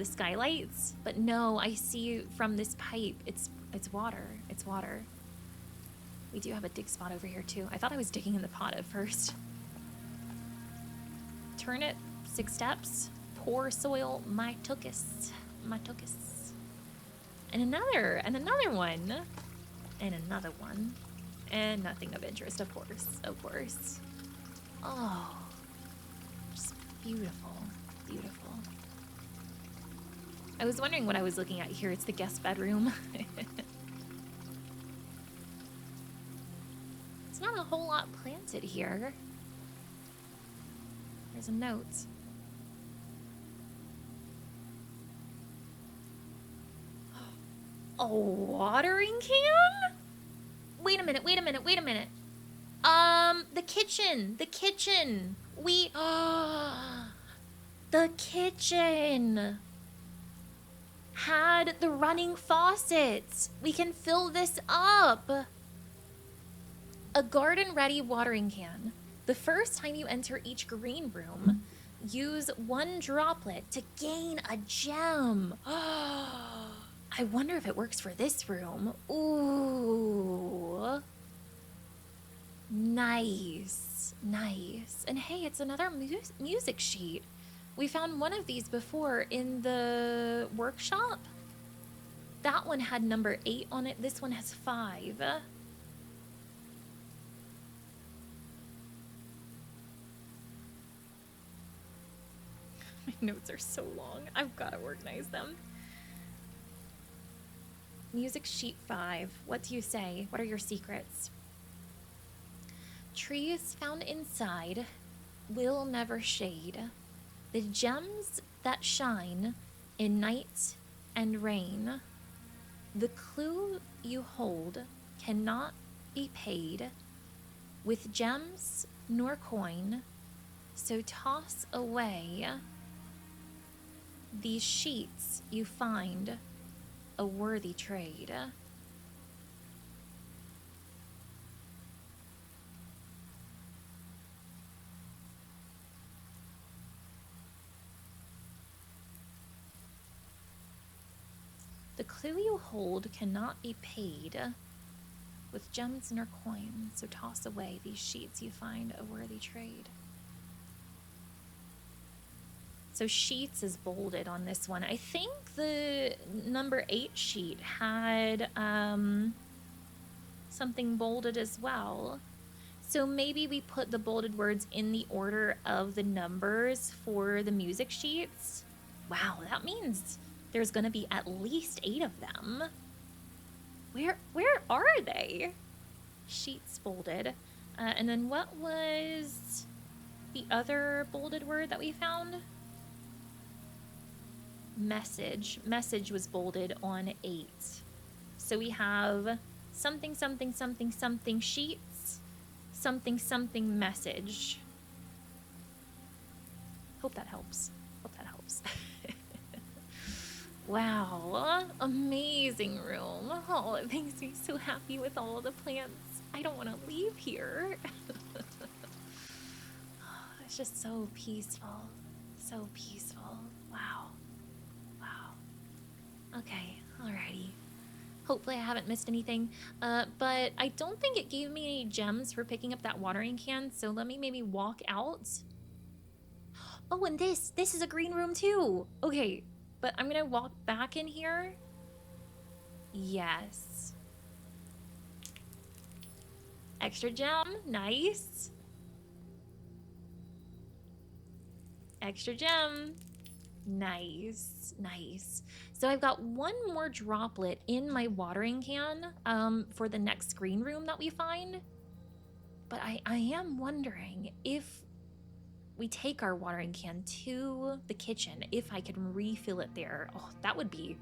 skylights, but no, I see from this pipe it's water. It's water. We do have a dig spot over here too. I thought I was digging in the pot at first. Turn it 6 steps. Pour soil, my tuchus. And another one. And another one. And nothing of interest, of course. Oh. Just beautiful. Beautiful. I was wondering what I was looking at here. It's the guest bedroom. It's not a whole lot planted here. There's a note. A watering can? Wait a minute. The kitchen. The kitchen had the running faucet. We can fill this up. A garden-ready watering can. The first time you enter each green room, use 1 droplet to gain a gem. I wonder if it works for this room. Ooh. Nice. And hey, it's another music sheet. We found one of these before in the workshop. That one had number 8 on it. This one has 5. My notes are so long. I've got to organize them. Music sheet 5. What do you say? What are your secrets? Trees found inside will never shade. The gems that shine in night and rain. The clue you hold cannot be paid with gems nor coin, so toss away these sheets you find a worthy trade. The clue you hold cannot be paid with gems nor coins, so toss away these sheets you find a worthy trade. So sheets is bolded on this one. I think the number 8 sheet had something bolded as well. So maybe we put the bolded words in the order of the numbers for the music sheets. Wow, that means there's gonna be at least 8 of them. Where are they? Sheets bolded. And then what was the other bolded word that we found? Message. Message was bolded on 8. So we have something, something, something, something sheets, something, something message. Hope that helps. Hope that helps. Wow, amazing room. Oh, it makes me so happy with all the plants. I don't want to leave here. It's just so peaceful. So peaceful. Wow. Wow. Okay, alrighty. Hopefully I haven't missed anything. But I don't think it gave me any gems for picking up that watering can, so let me maybe walk out. Oh, and this is a green room too. Okay, but I'm gonna walk back in here. Yes. Extra gem, nice. Extra gem, nice, nice. So I've got one more droplet in my watering can for the next green room that we find. But I am wondering if we take our watering can to the kitchen, if I can refill it there. Oh, that would be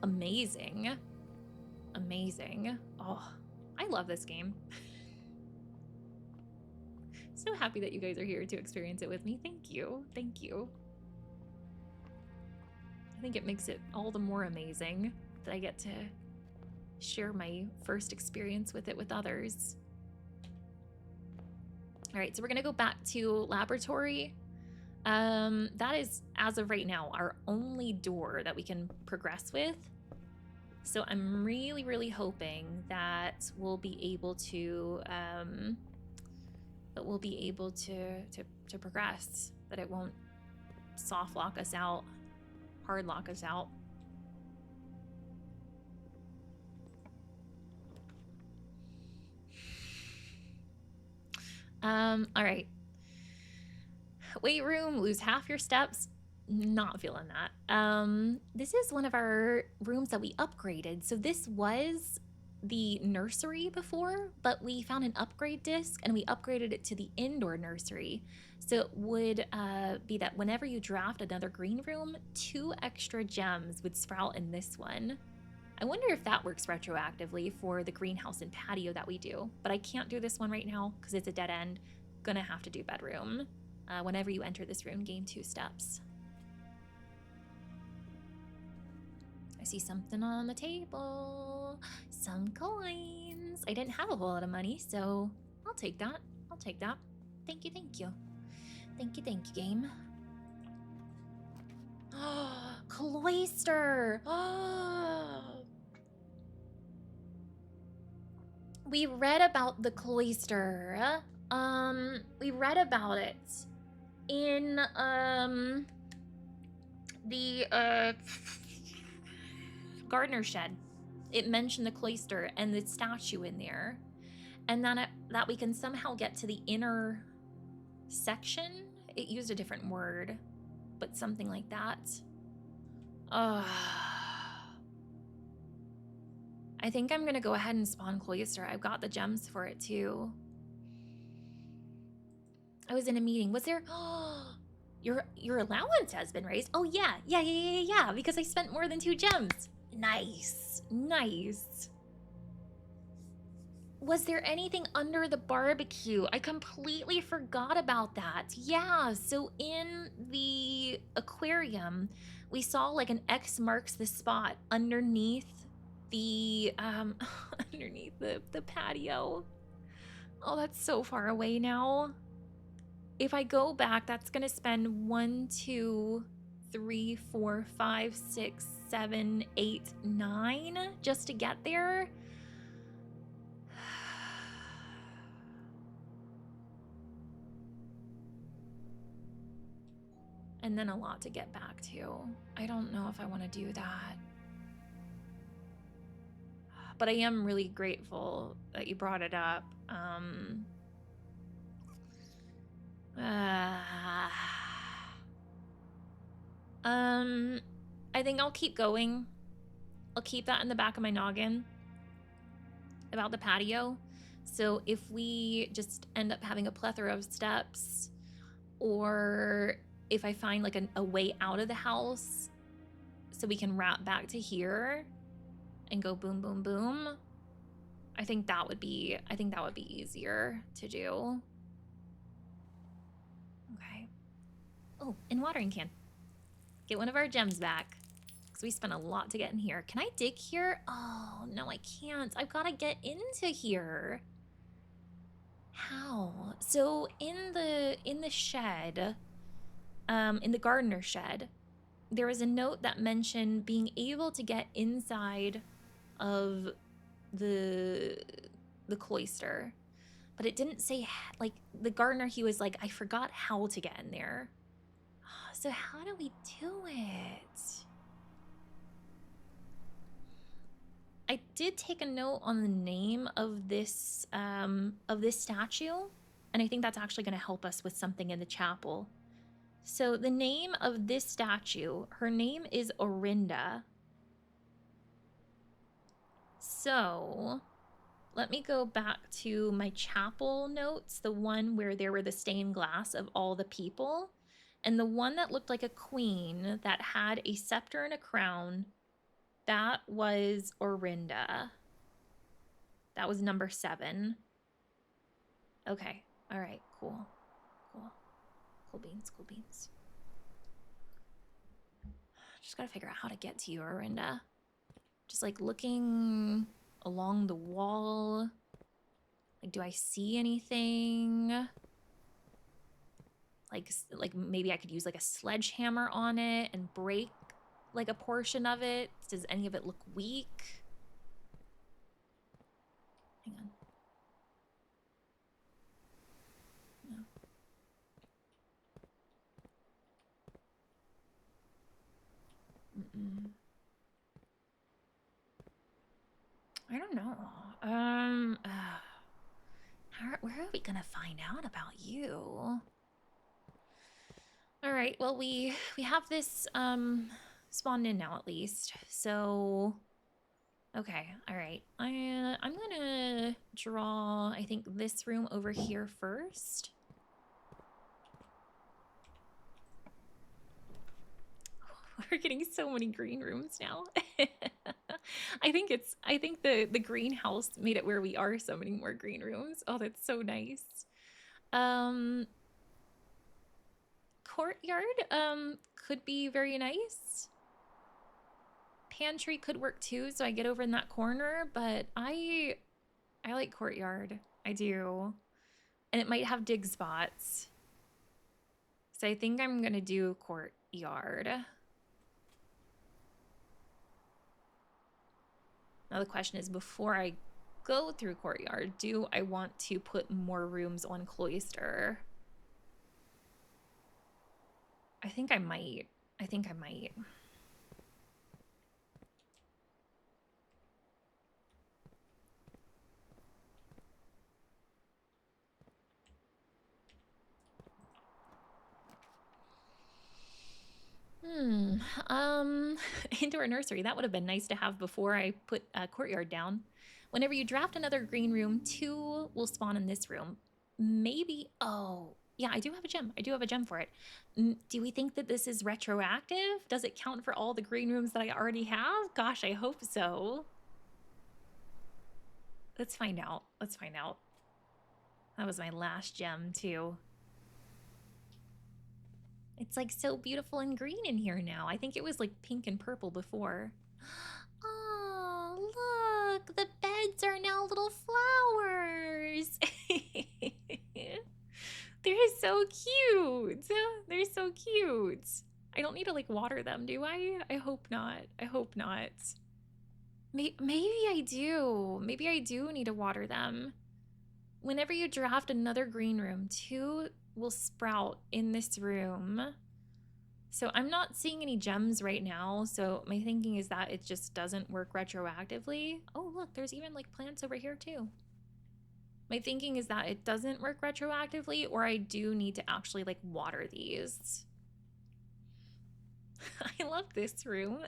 amazing. Amazing. Oh, I love this game. So happy that you guys are here to experience it with me. Thank you. Thank you. I think it makes it all the more amazing that I get to share my first experience with it with others. All right, so we're gonna go back to laboratory. That is, as of right now, our only door that we can progress with. So I'm really, really hoping that we'll be able to, progress. That it won't soft lock us out, hard lock us out. All right. Weight room, lose half your steps. Not feeling that. This is one of our rooms that we upgraded. So this was the nursery before, but we found an upgrade disc and we upgraded it to the indoor nursery. So it would be that whenever you draft another green room, 2 extra gems would sprout in this one. I wonder if that works retroactively for the greenhouse and patio that we do, but I can't do this one right now because it's a dead end. Gonna have to do bedroom. Whenever you enter this room, gain 2 steps. I see something on the table. Some coins. I didn't have a whole lot of money, so I'll take that. I'll take that. Thank you, thank you. Thank you, game. Oh, cloister. Oh. We read about the cloister. We read about it in the gardener shed. It mentioned the cloister and the statue in there, and then that we can somehow get to the inner section. It used a different word, but something like that. I think I'm gonna go ahead and spawn cloister. I've got the gems for it too. I was in a meeting. Was there? Your allowance has been raised. Oh yeah. Because I spent more than 2 gems. Nice. Was there anything under the barbecue? I completely forgot about that. Yeah, so in the aquarium, we saw like an X marks the spot underneath the underneath the patio. Oh, that's so far away now. If I go back, that's gonna spend 1, 2, 3, 4, 5, 6, 7, 8, 9 just to get there. And then a lot to get back to. I don't know if I want to do that. But I am really grateful that you brought it up. I think I'll keep going. I'll keep that in the back of my noggin about the patio. So if we just end up having a plethora of steps, or if I find like a way out of the house so we can wrap back to here and go boom, boom, boom, I think that would be easier to do. Okay. Oh, and watering can. Get one of our gems back, because we spent a lot to get in here. Can I dig here? Oh, no, I can't. I've got to get into here. How? So in the shed, in the gardener shed, there was a note that mentioned being able to get inside of the cloister, but it didn't say, like, the gardener, he was like, I forgot how to get in there. So how do we do it? I did take a note on the name of this statue, and I think that's actually going to help us with something in the chapel. So the name of this statue, her name is Orinda. So let me go back to my chapel notes, the one where there were the stained glass of all the people, and the one that looked like a queen that had a scepter and a crown. That was Orinda. That was number 7. Okay. All right. Cool. Cool. Cool beans. Cool beans. Just gotta figure out how to get to you, Orinda. Just like looking along the wall. Like, do I see anything? Like maybe I could use like a sledgehammer on it and break like a portion of it. Does any of it look weak? Hang on. No. I don't know. Where are we gonna find out about you? All right. Well, we have this spawned in now at least. So okay. All right. I'm gonna draw, I think, this room over here first. We're getting so many green rooms now. I think the greenhouse made it where we are so many more green rooms. Oh, that's so nice. Courtyard could be very nice. Pantry could work too, so I get over in that corner, but I like courtyard. I do. And it might have dig spots. So I think I'm gonna do courtyard. Now the question is, before I go through courtyard, do I want to put more rooms on cloister? I think I might. Indoor nursery. That would have been nice to have before I put a courtyard down. Whenever you draft another green room, 2 will spawn in this room. Maybe, oh, yeah, I do have a gem. I do have a gem for it. Do we think that this is retroactive? Does it count for all the green rooms that I already have? Gosh, I hope so. Let's find out. Let's find out. That was my last gem, too. It's like so beautiful and green in here now. I think it was like pink and purple before. Oh, look, the beds are now little flowers. They're so cute. They're so cute. I don't need to like water them, do I? I hope not. I hope not. Maybe I do. Maybe I do need to water them. Whenever you draft another green room, 2 will sprout in this room. So I'm not seeing any gems right now. So my thinking is that it just doesn't work retroactively. Oh, look, there's even like plants over here too. My thinking is that it doesn't work retroactively, or I do need to actually like water these. I love this room.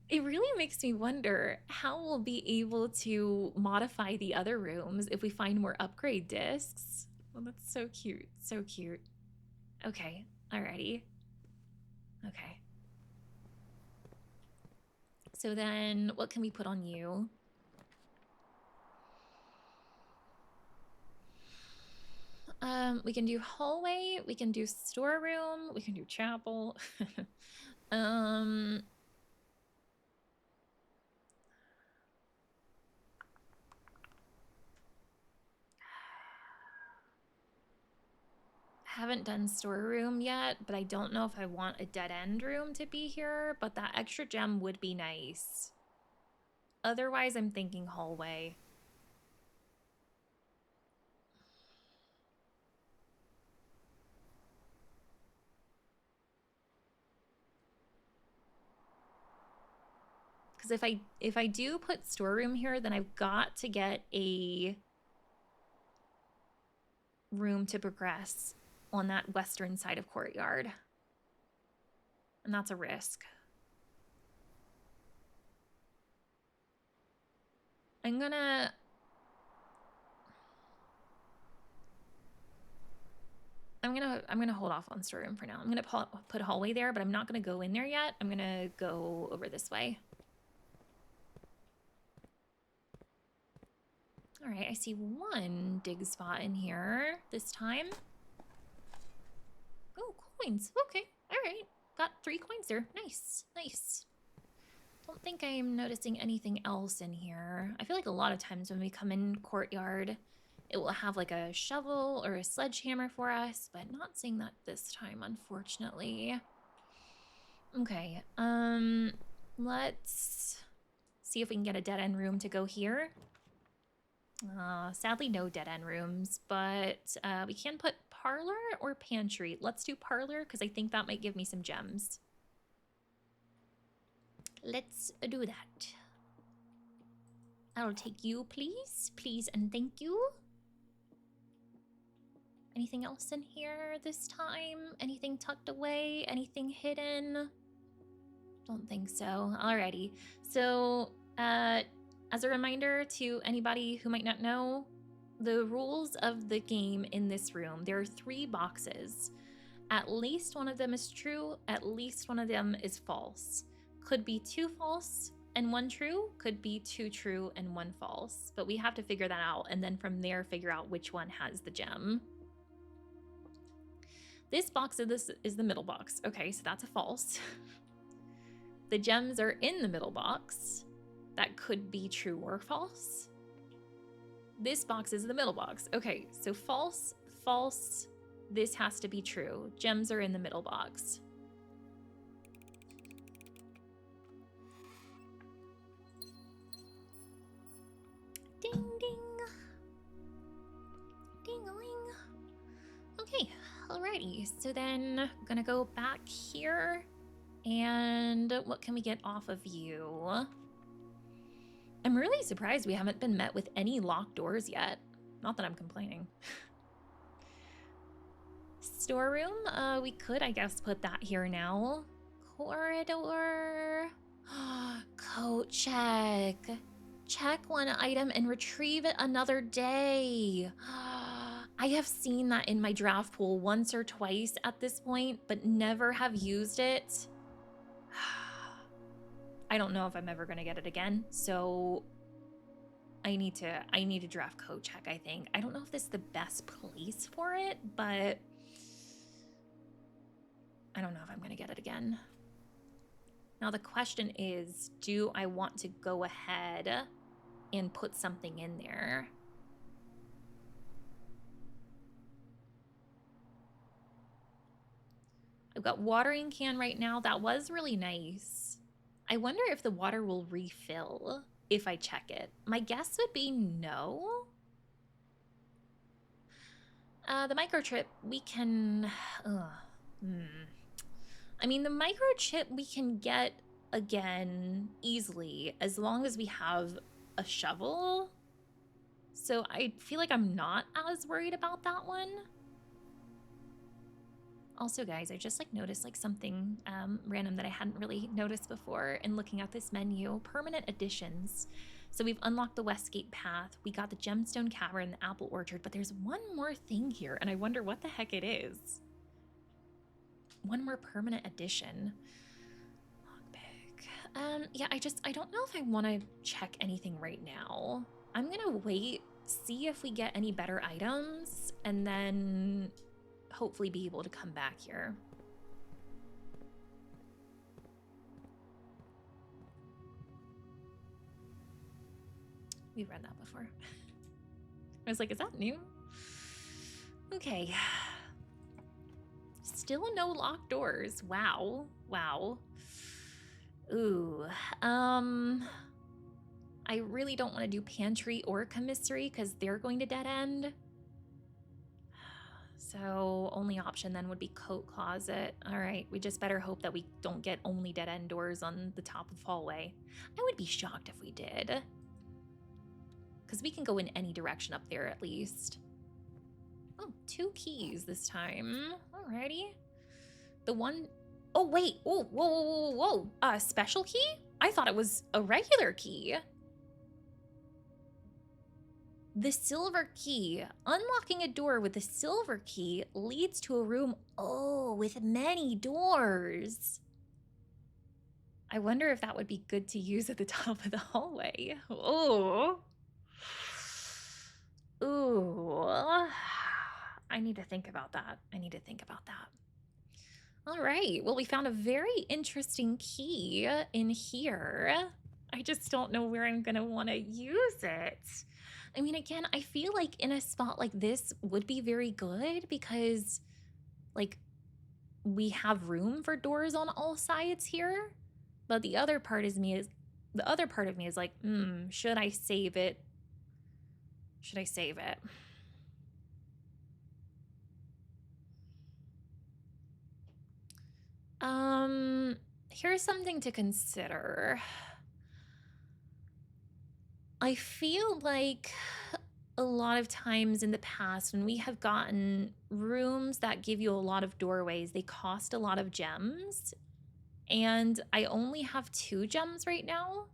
It really makes me wonder how we'll be able to modify the other rooms if we find more upgrade discs. Well, that's so cute. So cute. Okay. Alrighty. Okay. So then what can we put on you? We can do hallway, we can do storeroom, we can do chapel. Haven't done storeroom yet, but I don't know if I want a dead end room to be here, but that extra gem would be nice. Otherwise, I'm thinking hallway. Because if I do put storeroom here, then I've got to get a room to progress on that western side of courtyard. And that's a risk. I'm gonna hold off on storeroom for now. I'm gonna put hallway there, but I'm not gonna go in there yet. I'm gonna go over this way. All right, I see one dig spot in here this time. Oh, coins. Okay, all right. Got 3 coins there. Nice, nice. Don't think I'm noticing anything else in here. I feel like a lot of times when we come in courtyard, it will have like a shovel or a sledgehammer for us, but not seeing that this time, unfortunately. Okay, let's see if we can get a dead end room to go here. Sadly, no dead end rooms, but we can put parlor or pantry. Let's do parlor because I think that might give me some gems. Let's do that. I'll take you, please. Please and thank you. Anything else in here this time? Anything tucked away? Anything hidden? Don't think so. Alrighty. So, as a reminder to anybody who might not know, the rules of the game in this room, there are 3 boxes. At least one of them is true, at least one of them is false. Could be 2 false and 1 true, could be 2 true and 1 false. But we have to figure that out, and then from there figure out which one has the gem. This box is the middle box. Okay, so that's a false. The gems are in the middle box. That could be true or false. This box is the middle box. Okay, so false, false. This has to be true. Gems are in the middle box. Ding, ding. Ding-a-ling. Okay, alrighty. So then I'm gonna go back here. And what can we get off of you? I'm really surprised we haven't been met with any locked doors yet. Not that I'm complaining. Storeroom, we could, I guess, put that here now. Corridor. Coat check. Check 1 item and retrieve it another day. I have seen that in my draft pool once or twice at this point, but never have used it. I don't know if I'm ever gonna get it again, so I need to draft code check, I think. I don't know if this is the best place for it, but I don't know if I'm gonna get it again. Now the question is, do I want to go ahead and put something in there? I've got watering can right now. That was really nice. I wonder if the water will refill if I check it. My guess would be no. The microchip, we can... I mean, the microchip we can get again easily as long as we have a shovel. So I feel like I'm not as worried about that one. Also, guys, I just like noticed like something random that I hadn't really noticed before in looking at this menu. Permanent additions. So we've unlocked the Westgate Path. We got the Gemstone Cavern, the Apple Orchard, but there's one more thing here, and I wonder what the heck it is. One more permanent addition. Lockpick. Yeah, I don't know if I want to check anything right now. I'm gonna wait, see if we get any better items, and then hopefully be able to come back here. We've read that before. I was like, is that new? Okay. Still no locked doors. Wow. Wow. Ooh. I really don't want to do pantry or commissary because they're going to dead end. So only option then would be coat closet. All right, we just better hope that we don't get only dead end doors on the top of the hallway. I would be shocked if we did. Because we can go in any direction up there at least. Oh, 2 keys this time. Alrighty. The one... Oh, wait. Oh, whoa, whoa, whoa, whoa. A special key? I thought it was a regular key. The silver key. Unlocking a door with the silver key leads to a room, with many doors. I wonder if that would be good to use at the top of the hallway. Oh. Ooh. I need to think about that. All right. Well, we found a very interesting key in here. I just don't know where I'm going to want to use it. I mean, again, I feel like in a spot like this would be very good because, like, we have room for doors on all sides here. But the other part of me is like, should I save it? Should I save it? Here's something to consider. I feel like a lot of times in the past when we have gotten rooms that give you a lot of doorways, they cost a lot of gems. And I only have 2 gems right now.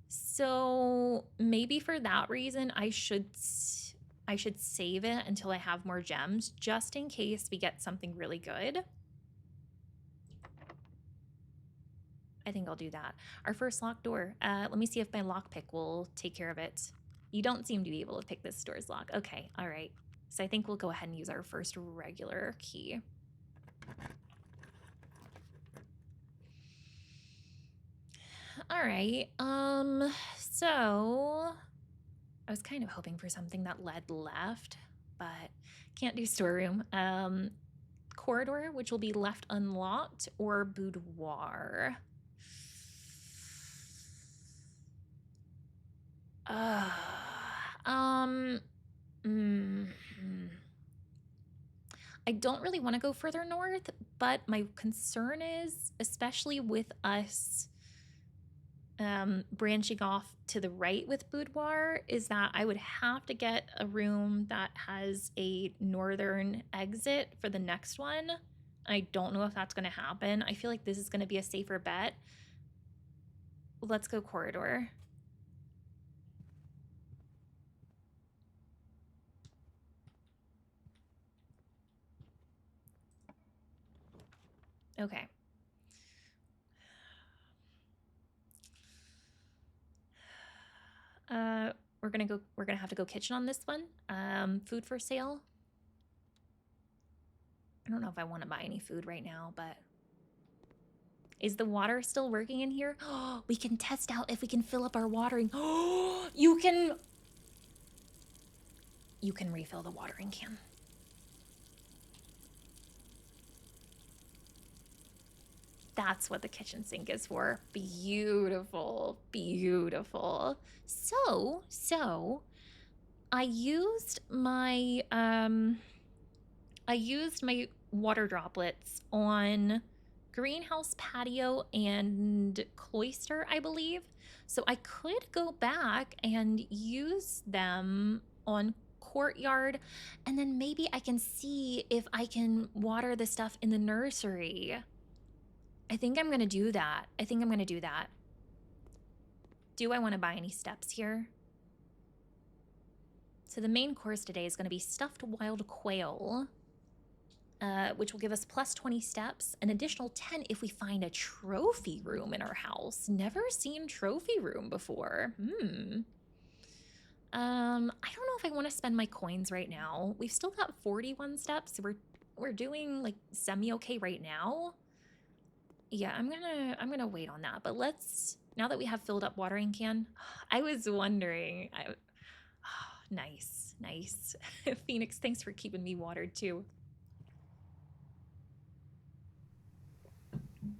So maybe for that reason, I should save it until I have more gems, just in case we get something really good. I think I'll do that. Our first locked door. Let me see if my lockpick will take care of it. You don't seem to be able to pick this door's lock. Okay, all right. So I think we'll go ahead and use our first regular key. All right, so I was kind of hoping for something that led left, but can't do storeroom. Corridor, which will be left unlocked, or boudoir. I don't really want to go further north, but my concern is, especially with us branching off to the right with boudoir, is that I would have to get a room that has a northern exit for the next one. I don't know if that's going to happen. I feel like this is going to be a safer bet. Let's go corridor. Okay. We're gonna have to go kitchen on this one. Food for sale. I don't know if I want to buy any food right now, but is the water still working in here? Oh, we can test out if we can fill up our watering. Oh, you can refill the watering can. That's what the kitchen sink is for. Beautiful, beautiful. So I used my water droplets on greenhouse, patio, and cloister, I believe. So I could go back and use them on courtyard, and then maybe I can see if I can water the stuff in the nursery. I think I'm gonna do that. I think I'm gonna do that. Do I want to buy any steps here? So the main course today is going to be stuffed wild quail, which will give us plus 20 steps, an additional 10 if we find a trophy room in our house. Never seen trophy room before. I don't know if I want to spend my coins right now. We've still got 41 steps. So we're doing like semi-okay right now. Yeah, I'm gonna wait on that. But let's, now that we have filled up watering can, I was wondering. Nice, nice. Phoenix, thanks for keeping me watered too.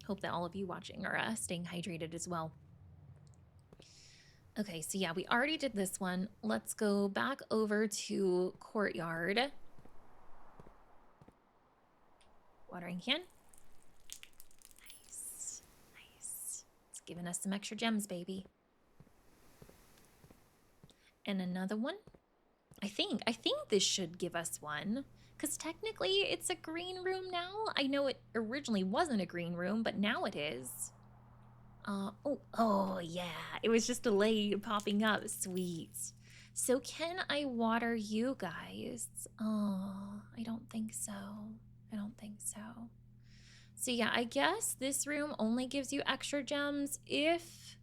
Hope that all of you watching are staying hydrated as well. Okay, so yeah, we already did this one. Let's go back over to courtyard. Watering can. Nice, nice. It's giving us some extra gems, baby. And another one. I think this should give us one, because technically it's a green room now. I know it originally wasn't a green room, but now it is. Oh yeah, it was just delayed popping up. Sweet. So can I water you guys? Oh, I don't think so. I don't think so. So yeah, I guess this room only gives you extra gems if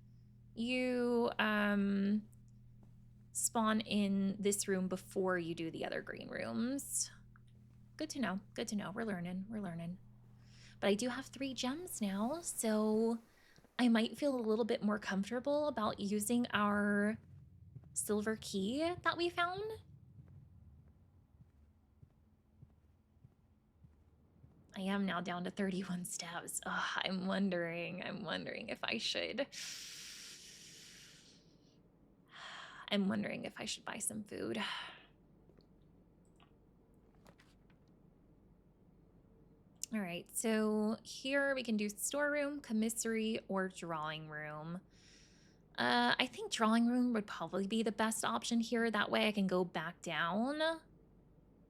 you spawn in this room before you do the other green rooms. Good to know. Good to know. We're learning. We're learning. But I do have 3 gems now, so I might feel a little bit more comfortable about using our silver key that we found. I am now down to 31 steps. Ugh, I'm wondering if I should. I'm wondering if I should buy some food. All right, so here we can do storeroom, commissary, or drawing room. I think drawing room would probably be the best option here. That way I can go back down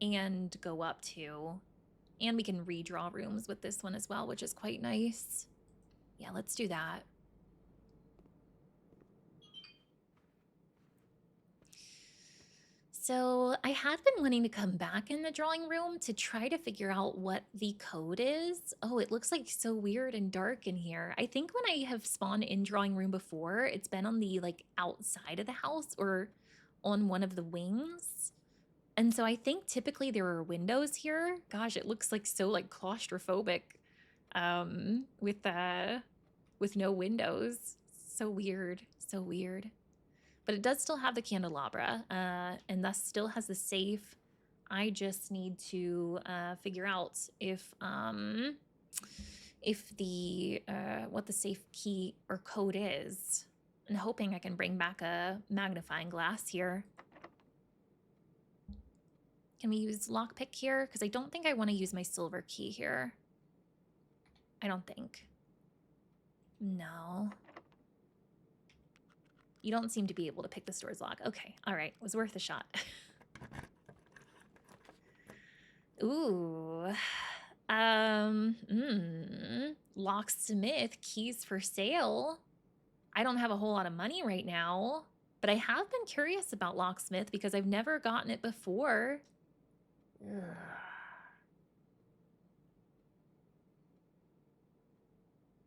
and go up too. And we can redraw rooms with this one as well, which is quite nice. Yeah, let's do that. So I have been wanting to come back in the drawing room to try to figure out what the code is. Oh, it looks like so weird and dark in here. I think when I have spawned in drawing room before, it's been on the like outside of the house or on one of the wings. And so I think typically there are windows here. Gosh, it looks like so like claustrophobic with no windows. So weird, so weird. But it does still have the candelabra, and thus still has the safe. I just need to figure out if the what the safe key or code is, and hoping I can bring back a magnifying glass here. Can we use lockpick here? Because I don't think I want to use my silver key here. I don't think. No. You don't seem to be able to pick the store's lock. Okay, all right, was worth a shot. Ooh, locksmith, keys for sale. I don't have a whole lot of money right now, but I have been curious about locksmith because I've never gotten it before. Ugh.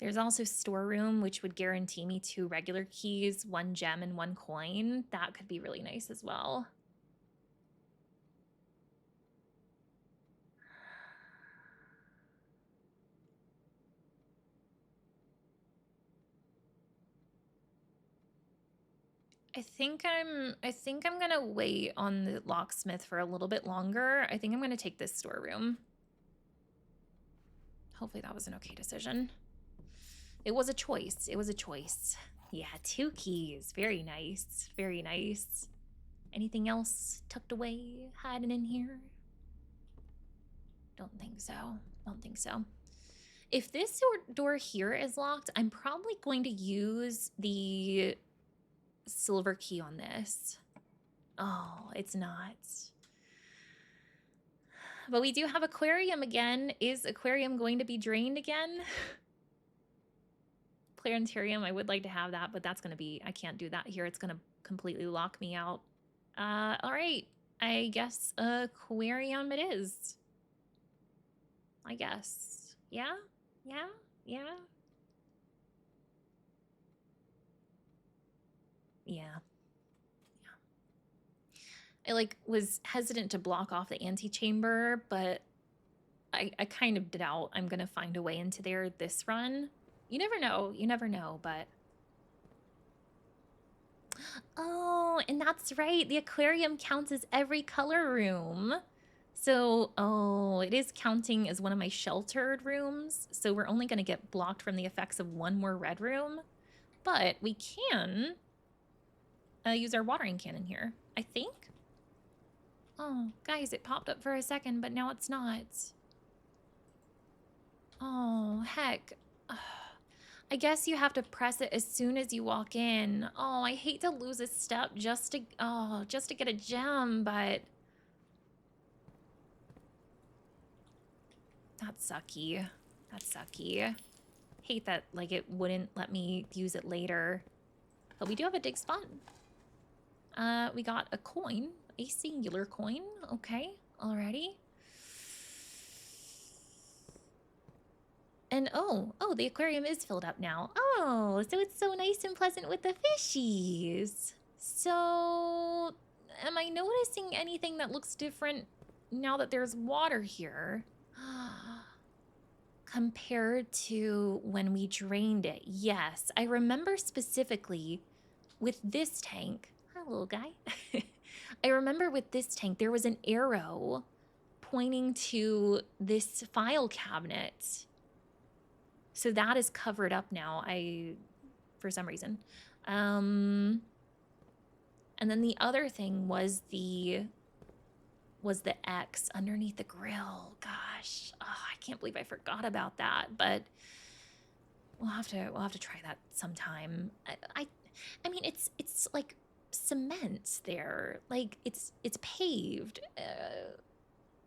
There's also storeroom, which would guarantee me 2 regular keys, 1 gem, and 1 coin. That could be really nice as well. I think I'm gonna wait on the locksmith for a little bit longer. I think I'm gonna take this storeroom. Hopefully that was an okay decision. It was a choice. It was a choice. Yeah, 2 keys. Very nice. Very nice. Anything else tucked away, hiding in here? Don't think so. Don't think so. If this door here is locked, I'm probably going to use the silver key on this. Oh, it's not. But we do have aquarium again. Is aquarium going to be drained again? Planetarium, I would like to have that, but that's going to be, I can't do that here. It's going to completely lock me out. All right. I guess aquarium it is. I guess. Yeah? Yeah? Yeah? Yeah. I like was hesitant to block off the antechamber, but I kind of doubt I'm gonna find a way into there this run. You never know, but oh, and that's right, the aquarium counts as every color room. So, oh, it is counting as one of my sheltered rooms, so we're only gonna get blocked from the effects of one more red room, but we can use our watering can in here, I think. Oh, guys, it popped up for a second, but now it's not. Oh, heck. I guess you have to press it as soon as you walk in. Oh, I hate to lose a step just to get a gem, but that's sucky. That's sucky. Hate that, like, it wouldn't let me use it later. But we do have a dig spot. We got a coin, a singular coin. Okay, alrighty. And oh, the aquarium is filled up now. Oh, so it's so nice and pleasant with the fishies. So, am I noticing anything that looks different now that there's water here? Compared to when we drained it? Yes, I remember specifically with this tank. Hi, little guy. I remember with this tank, there was an arrow pointing to this file cabinet. So that is covered up now, for some reason. And then the other thing was the X underneath the grill. Gosh, oh, I can't believe I forgot about that. But we'll have to try that sometime. I mean, it's like cement there. Like it's paved.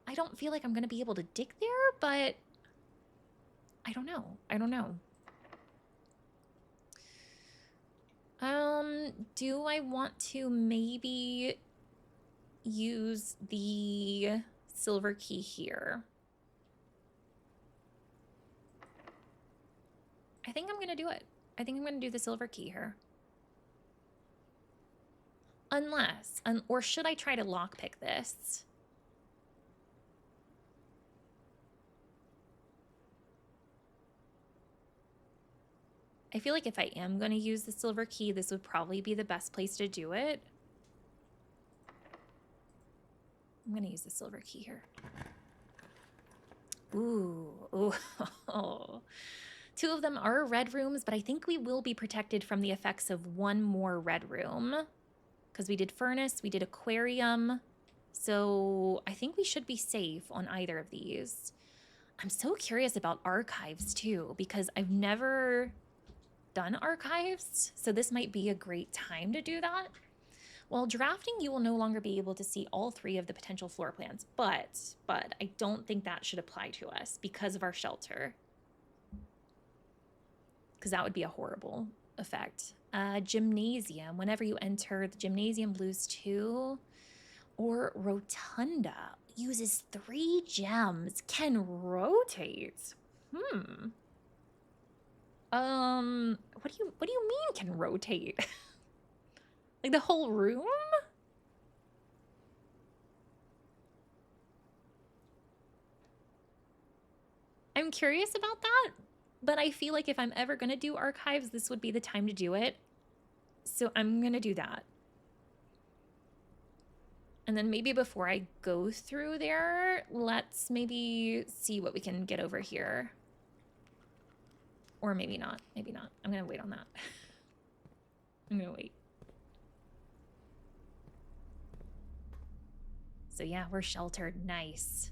I don't feel like I'm gonna be able to dig there, but I don't know. Do I want to maybe use the silver key here? I think I'm gonna do it. I think I'm gonna do the silver key here. Unless, or should I try to lockpick this? I feel like if I am going to use the silver key, this would probably be the best place to do it. I'm going to use the silver key here. Ooh. Two of them are red rooms, but I think we will be protected from the effects of one more red room. Because we did furnace, we did aquarium. So I think we should be safe on either of these. I'm so curious about archives too, because I've never done archives, so this might be a great time to do that. While drafting, you will no longer be able to see all three of the potential floor plans, but I don't think that should apply to us because of our shelter. Because that would be a horrible effect. Gymnasium, whenever you enter the gymnasium, lose 2. Or rotunda, uses 3 gems, can rotate. What do you mean can rotate? Like the whole room? I'm curious about that, but I feel like if I'm ever gonna do archives, this would be the time to do it. So I'm gonna do that. And then maybe before I go through there, let's maybe see what we can get over here. Or maybe not. I'm gonna wait on that. I'm gonna wait. So yeah, we're sheltered. Nice.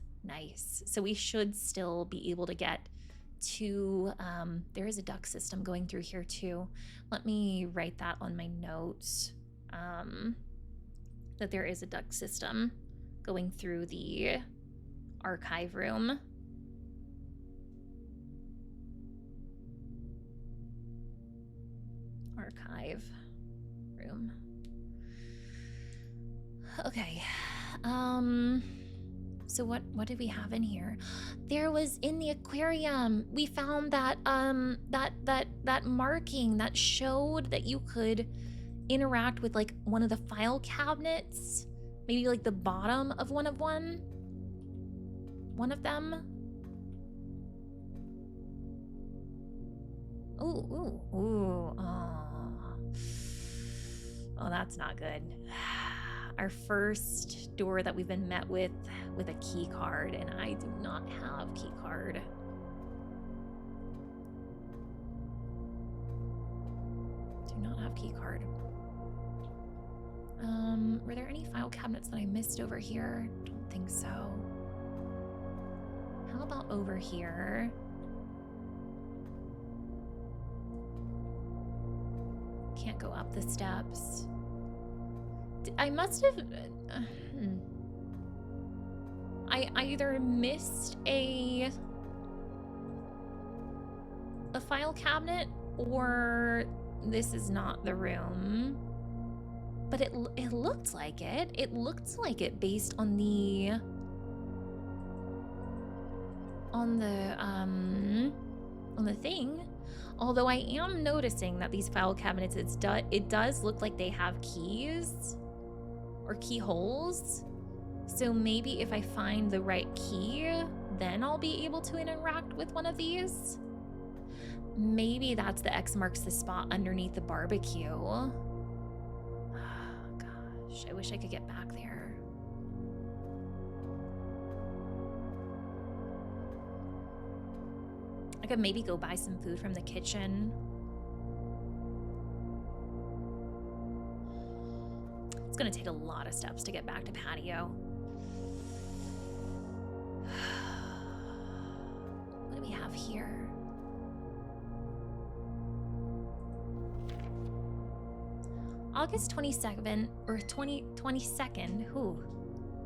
So we should still be able to get to, there is a duct system going through here too. Let me write that on my notes. that there is a duct system going through the archive room. Archive room. Okay. So what did we have in here? There was in the aquarium, we found that that marking that showed that you could interact with like one of the file cabinets, maybe like the bottom of one of them. Ooh. Oh, that's not good. Our first door that we've been met with a key card, and I do not have key card. Do not have key card. Were there any file cabinets that I missed over here? Don't think so. How about over here? Can't go up the steps. I must have... I either missed a file cabinet, or this is not the room. But it looked like it. It looked like it based on the thing. Although I am noticing that these file cabinets, it does look like they have keys or keyholes. So maybe if I find the right key, then I'll be able to interact with one of these. Maybe that's the X marks the spot underneath the barbecue. Oh, gosh, I wish I could get back there. I could maybe go buy some food from the kitchen. It's gonna take a lot of steps to get back to patio. What do we have here? August 22nd,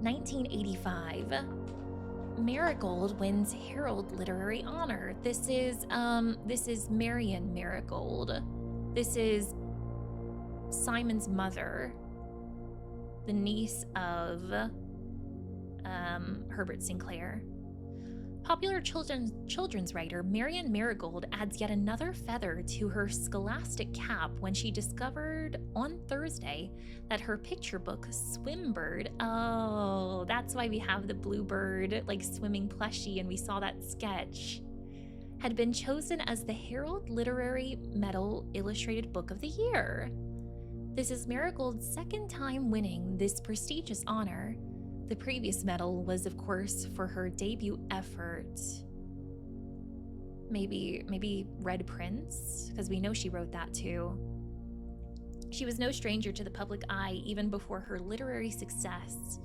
1985. Marigold wins Herald Literary Honor. This is Marion Marigold. This is Simon's mother, the niece of Herbert Sinclair. Popular children's writer Marion Marigold adds yet another feather to her scholastic cap when she discovered on Thursday that her picture book, Swimbird, oh, that's why we have the bluebird, like swimming plushie, and we saw that sketch, had been chosen as the Herald Literary Medal Illustrated Book of the Year. This is Marigold's second time winning this prestigious honor. The previous medal was, of course, for her debut effort. Maybe WadePrince, because we know she wrote that too. She was no stranger to the public eye even before her literary success.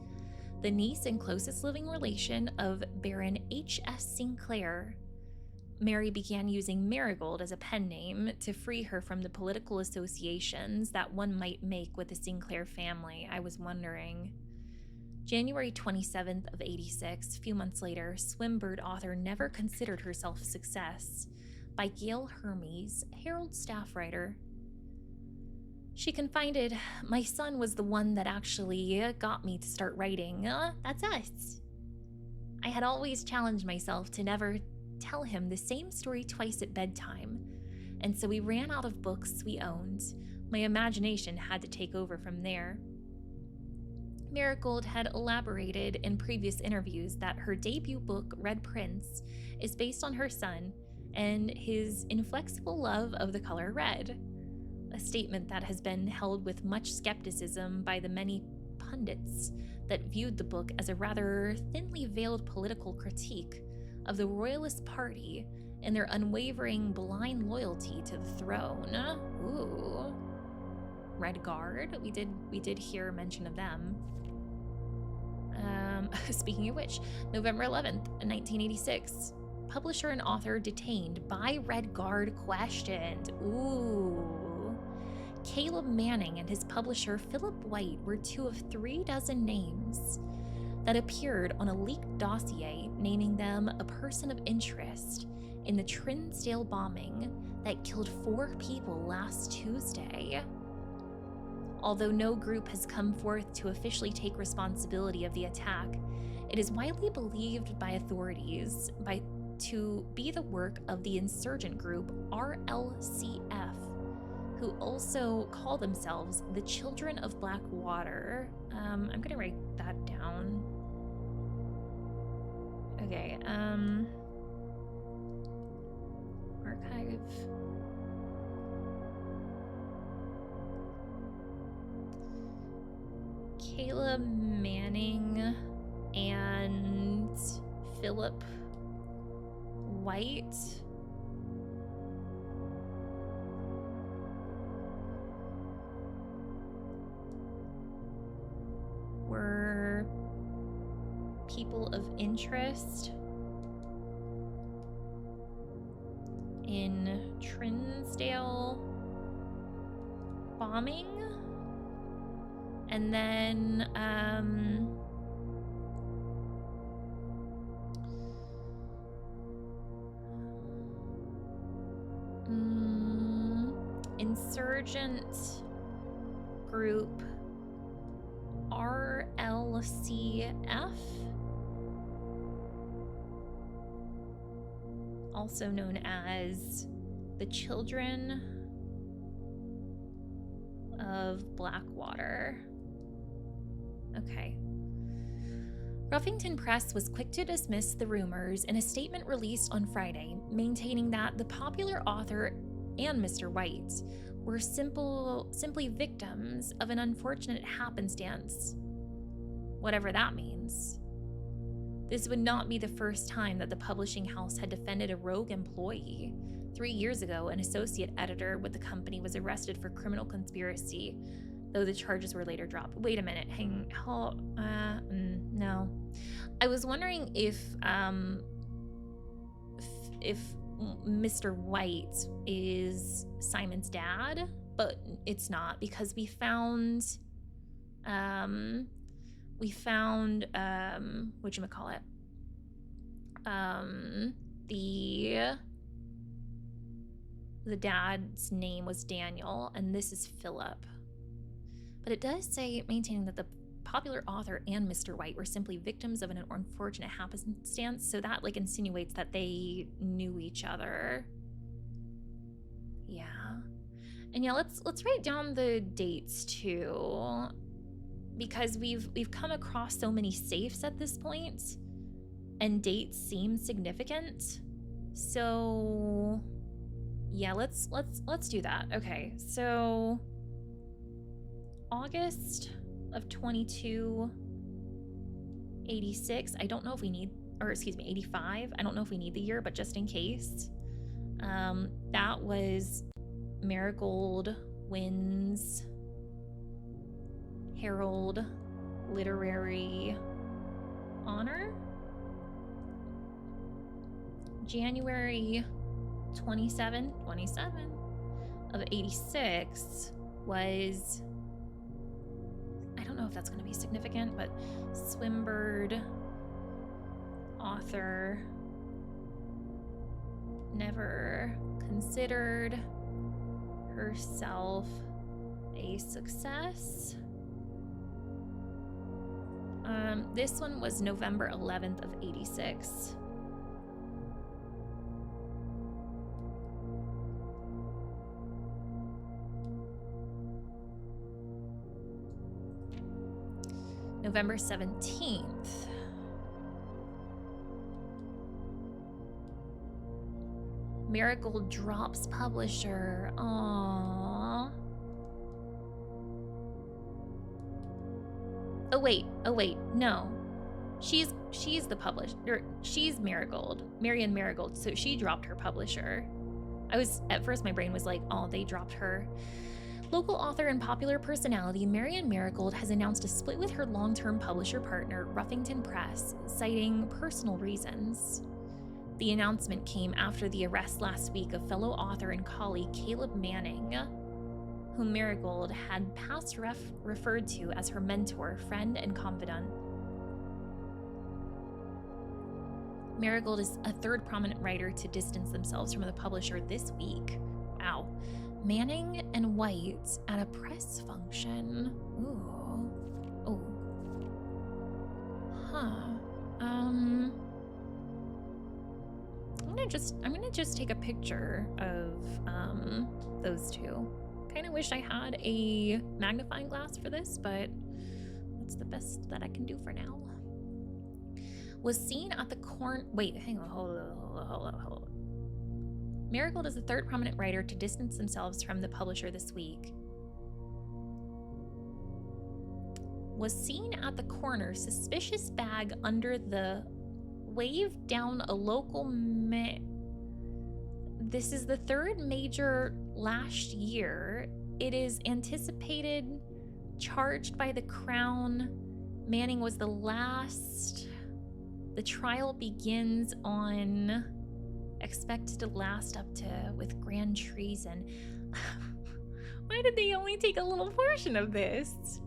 The niece and closest living relation of Baron H.S. Sinclair, Mary began using Marigold as a pen name to free her from the political associations that one might make with the Sinclair family. I was wondering. January 27th of 86, a few months later, Swimbird author never considered herself a success, by Gail Hermes, Herald staff writer. She confided, "My son was the one that actually got me to start writing. That's us." I had always challenged myself to never tell him the same story twice at bedtime, and so we ran out of books we owned. My imagination had to take over from there. Marigold had elaborated in previous interviews that her debut book, WadePrince, is based on her son and his inflexible love of the color red, a statement that has been held with much skepticism by the many pundits that viewed the book as a rather thinly veiled political critique of the Royalist Party and their unwavering blind loyalty to the throne. Ooh. Red Guard, we did hear mention of them. Speaking of which, November 11th, 1986, publisher and author detained by Red Guard questioned. Ooh. Caleb Manning and his publisher Philip White were 2 of 3 dozen names that appeared on a leaked dossier naming them a person of interest in the Trinsdale bombing that killed 4 people last Tuesday. Although no group has come forth to officially take responsibility of the attack, it is widely believed by authorities to be the work of the insurgent group RLCF, who also call themselves the Children of Blackwater. I'm gonna write that down. Okay, archive. Caleb Manning and Philip White were people of interest in Trinsdale bombing, and then insurgent group RLCF, also known as the Children of Blackwater. Okay. Ruffington Press was quick to dismiss the rumors in a statement released on Friday, maintaining that the popular author and Mr. White were simply victims of an unfortunate happenstance, whatever that means. This would not be the first time that the publishing house had defended a rogue employee. 3 years ago, an associate editor with the company was arrested for criminal conspiracy, though the charges were later dropped. Wait a minute, no. I was wondering if Mr. White is Simon's dad, but it's not, because we found whatchamacallit, the dad's name was Daniel, and this is Philip. But it does say, maintaining that the popular author and Mr. White were simply victims of an unfortunate happenstance, so that like insinuates that they knew each other. Yeah. And yeah, let's write down the dates too, because we've come across so many safes at this point, and dates seem significant. So yeah, let's do that. Okay, so August of 2286. I don't know if we need, or excuse me, 85. I don't know if we need the year, but just in case. That was Marigold wins Herald Literary Honor. January 27 of 86 was, I don't know if that's going to be significant, but Swinburne author never considered herself a success. This one was November 11th of 86. November 17th. Marigold drops publisher. Aww. Oh wait, no. She's the publisher. She's Marigold. Marian Marigold. So she dropped her publisher. At first my brain was like, oh, they dropped her. Local author and popular personality Marian Marigold has announced a split with her long-term publisher partner, Ruffington Press, citing personal reasons. The announcement came after the arrest last week of fellow author and colleague Caleb Manning, whom Marigold had past referred to as her mentor, friend, and confidant. Marigold is a third prominent writer to distance themselves from the publisher this week. Wow. Manning and White at a press function. Ooh. Oh. Huh. I'm gonna just take a picture of those two. Kind of wish I had a magnifying glass for this, but that's the best that I can do for now. Was seen at the Wait, hang on, hold on. Marigold is the third prominent writer to distance themselves from the publisher this week. Was seen at the corner, suspicious bag under the wave down a local This is the third major last year. It is anticipated charged by the Crown. Manning was the last. The trial begins on, expected to last up to, with grand treason. Why did they only take a little portion of this?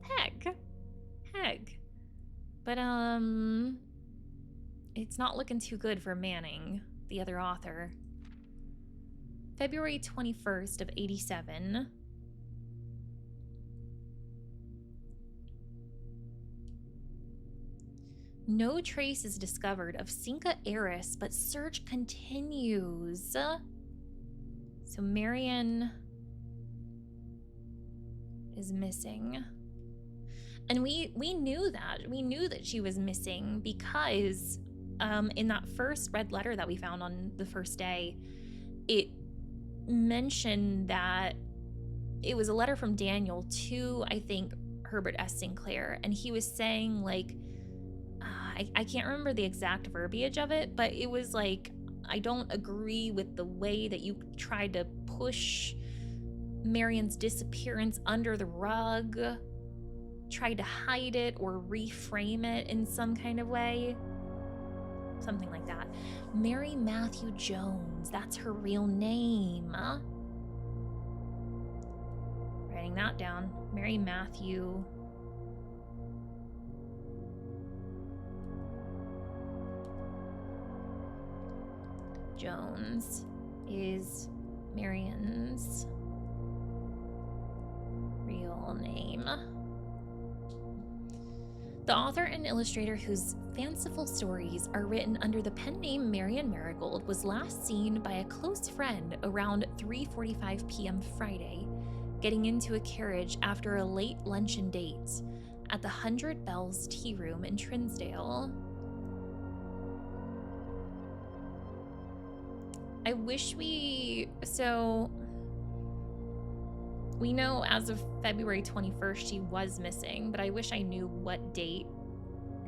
Heck. But, it's not looking too good for Manning, the other author. February 21st of 87. No trace is discovered of Cinca heiress, but search continues. So Marion is missing. And we knew that. We knew that she was missing because in that first red letter that we found on the first day, it mentioned that it was a letter from Daniel to, I think, Herbert S. Sinclair. And he was saying, like, I can't remember the exact verbiage of it, but it was like, I don't agree with the way that you tried to push Marion's disappearance under the rug, tried to hide it or reframe it in some kind of way. Something like that. Mary Matthew Jones, that's her real name. Writing that down. Mary Matthew Jones is Marion's real name. The author and illustrator whose fanciful stories are written under the pen name Marion Marigold was last seen by a close friend around 3:45 p.m. Friday, getting into a carriage after a late luncheon date at the 100 Bells Tea Room in Trinsdale. I wish we know as of February 21st she was missing, but I wish I knew what date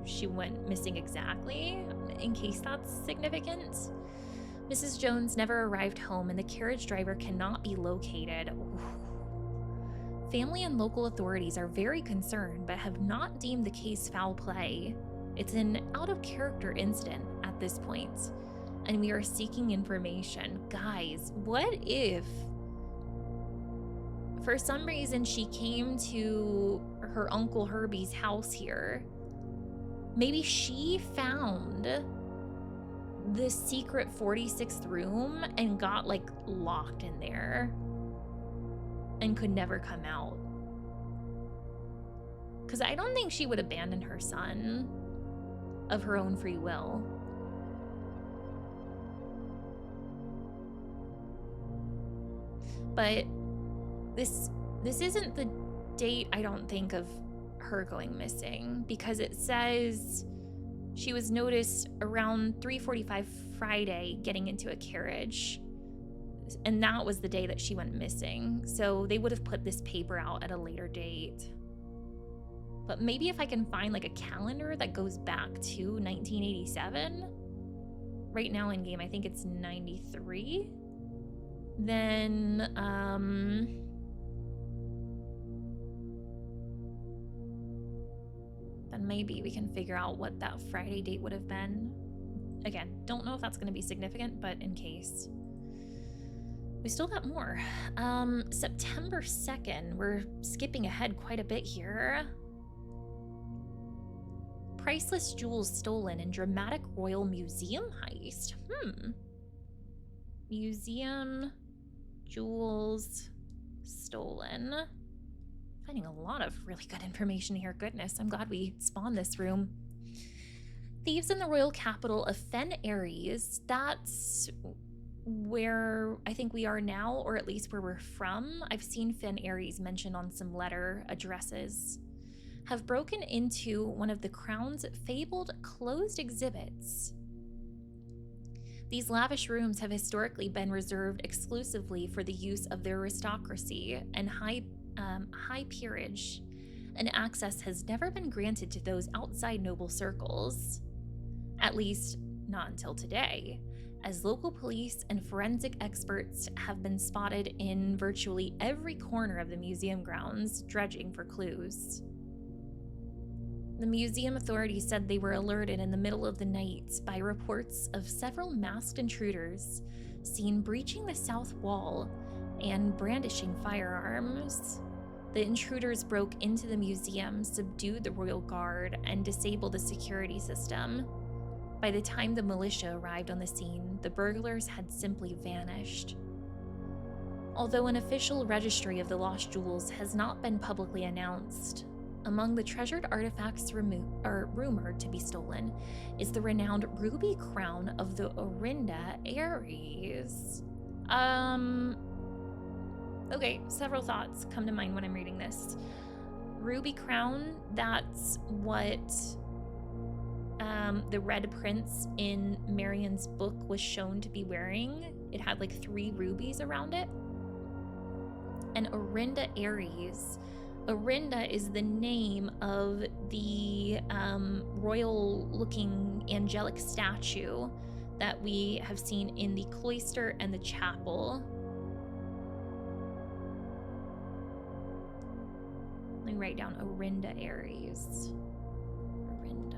she went missing exactly, in case that's significant. Mrs. Jones never arrived home and the carriage driver cannot be located. Ooh. Family and local authorities are very concerned, but have not deemed the case foul play. It's an out-of-character incident at this point, and we are seeking information. Guys, what if for some reason she came to her Uncle Herbie's house here? Maybe she found the secret 46th room and got like locked in there and could never come out. Because I don't think she would abandon her son of her own free will. But this isn't the date, I don't think, of her going missing, because it says she was noticed around 3:45 Friday getting into a carriage, and that was the day that she went missing. So they would have put this paper out at a later date. But maybe if I can find like a calendar that goes back to 1987, right now in game I think it's 93, then maybe we can figure out what that Friday date would have been. Again, don't know if that's going to be significant, but in case. We still got more. September 2nd. We're skipping ahead quite a bit here. Priceless jewels stolen in dramatic royal museum heist. Museum jewels stolen. Finding a lot of really good information here. Goodness, I'm glad we spawned this room. Thieves in the royal capital of Fen Ares. That's where I think we are now, or at least where we're from. I've seen Fen Ares mentioned on some letter addresses. Have broken into one of the crown's fabled closed exhibits. These lavish rooms have historically been reserved exclusively for the use of the aristocracy and high peerage, and access has never been granted to those outside noble circles. At least, not until today, as local police and forensic experts have been spotted in virtually every corner of the museum grounds, dredging for clues. The museum authorities said they were alerted in the middle of the night by reports of several masked intruders seen breaching the south wall and brandishing firearms. The intruders broke into the museum, subdued the royal guard, and disabled the security system. By the time the militia arrived on the scene, the burglars had simply vanished. Although an official registry of the lost jewels has not been publicly announced, among the treasured artifacts rumored to be stolen is the renowned ruby crown of the Orinda Ares. Okay, several thoughts come to mind when I'm reading this. Ruby crown, that's what the Red Prince in Marion's book was shown to be wearing. It had like 3 rubies around it. And Orinda Ares. Orinda is the name of the royal-looking angelic statue that we have seen in the cloister and the chapel. Let me write down Orinda Ares. Orinda.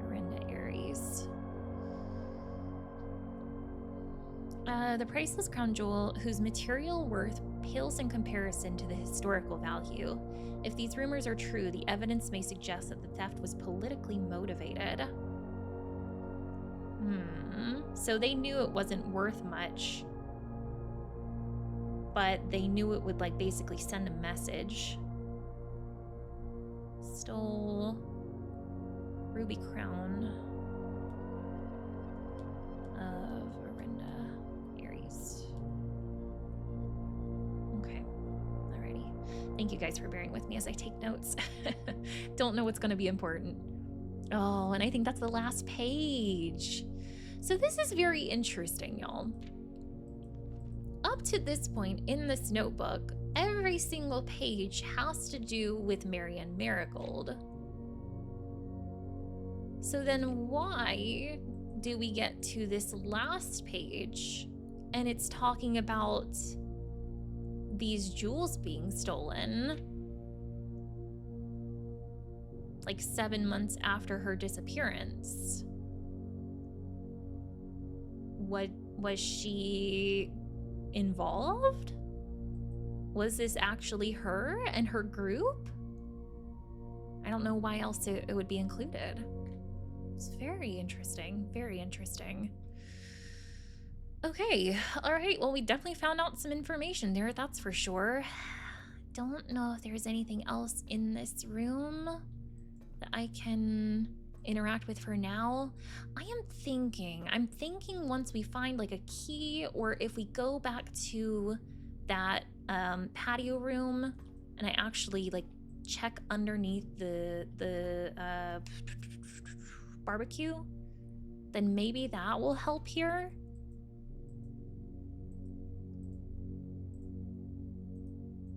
Orinda Ares. The priceless crown jewel, whose material worth pales in comparison to the historical value. If these rumors are true, the evidence may suggest that the theft was politically motivated. So they knew it wasn't worth much, but they knew it would like basically send a message. Stole ruby crown of Orinda Ares. Okay, alrighty. Thank you guys for bearing with me as I take notes. Don't know what's going to be important. Oh, and I think that's the last page. So this is very interesting, y'all. Up to this point in this notebook, every single page has to do with Marion Marigold. So then why do we get to this last page and it's talking about these jewels being stolen like 7 months after her disappearance? Was she involved? Was this actually her and her group? I don't know why else it would be included. It's very interesting, very interesting. Okay, all right, well, we definitely found out some information there, that's for sure. Don't know if there's anything else in this room that I can interact with for now. I'm thinking once we find like a key, or if we go back to that patio room and I actually like check underneath the barbecue, then maybe that will help here.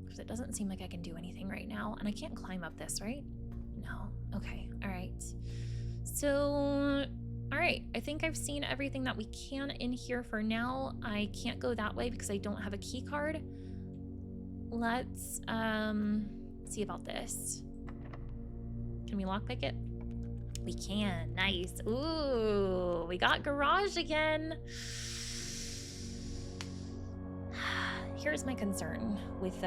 Because it doesn't seem like I can do anything right now, and I can't climb up this, right? No. Okay, all right. So, all right, I think I've seen everything that we can in here for now. I can't go that way because I don't have a key card. Let's see about this. Can we lockpick it? We can. Nice. Ooh, we got garage again. Here's my concern with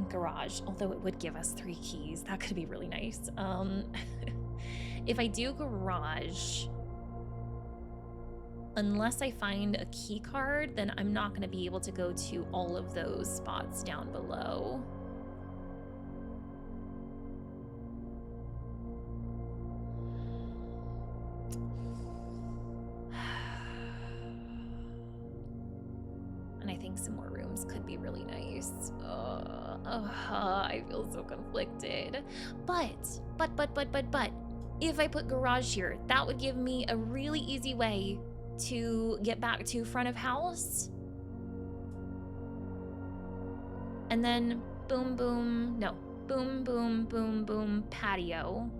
garage, although it would give us 3 keys. That could be really nice. If I do garage, unless I find a key card, then I'm not going to be able to go to all of those spots down below. And I think some more rooms could be really nice. I feel so conflicted. But, if I put garage here, that would give me a really easy way to get back to front of house. And then boom, boom, no, boom, boom, boom, boom, patio.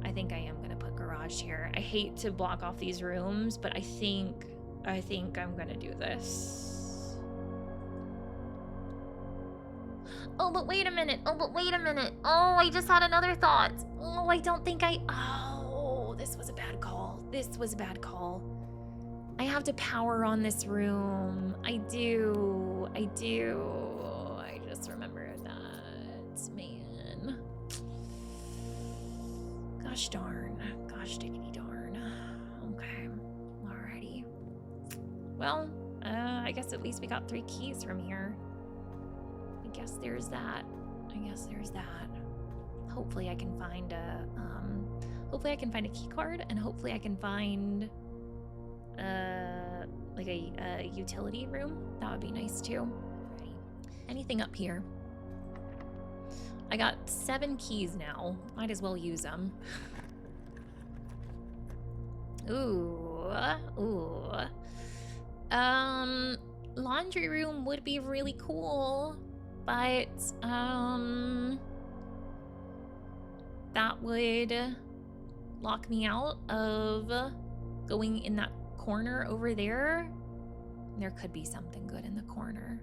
I think I am gonna put garage here. I hate to block off these rooms, but I think I'm gonna do this. Oh, but wait a minute. Oh, I just had another thought. Oh, I don't think oh, this was a bad call. I have to power on this room. I do. I just remembered that, man. Gosh darn. Gosh diggity darn. Okay. Alrighty. Well, I guess at least we got 3 keys from here. I guess there's that. Hopefully I can find a key card, and hopefully I can find like a utility room. That would be nice too. Right. Anything up here? I got 7 keys now. Might as well use them. Ooh. Laundry room would be really cool, but that would lock me out of going in that corner over there. There could be something good in the corner,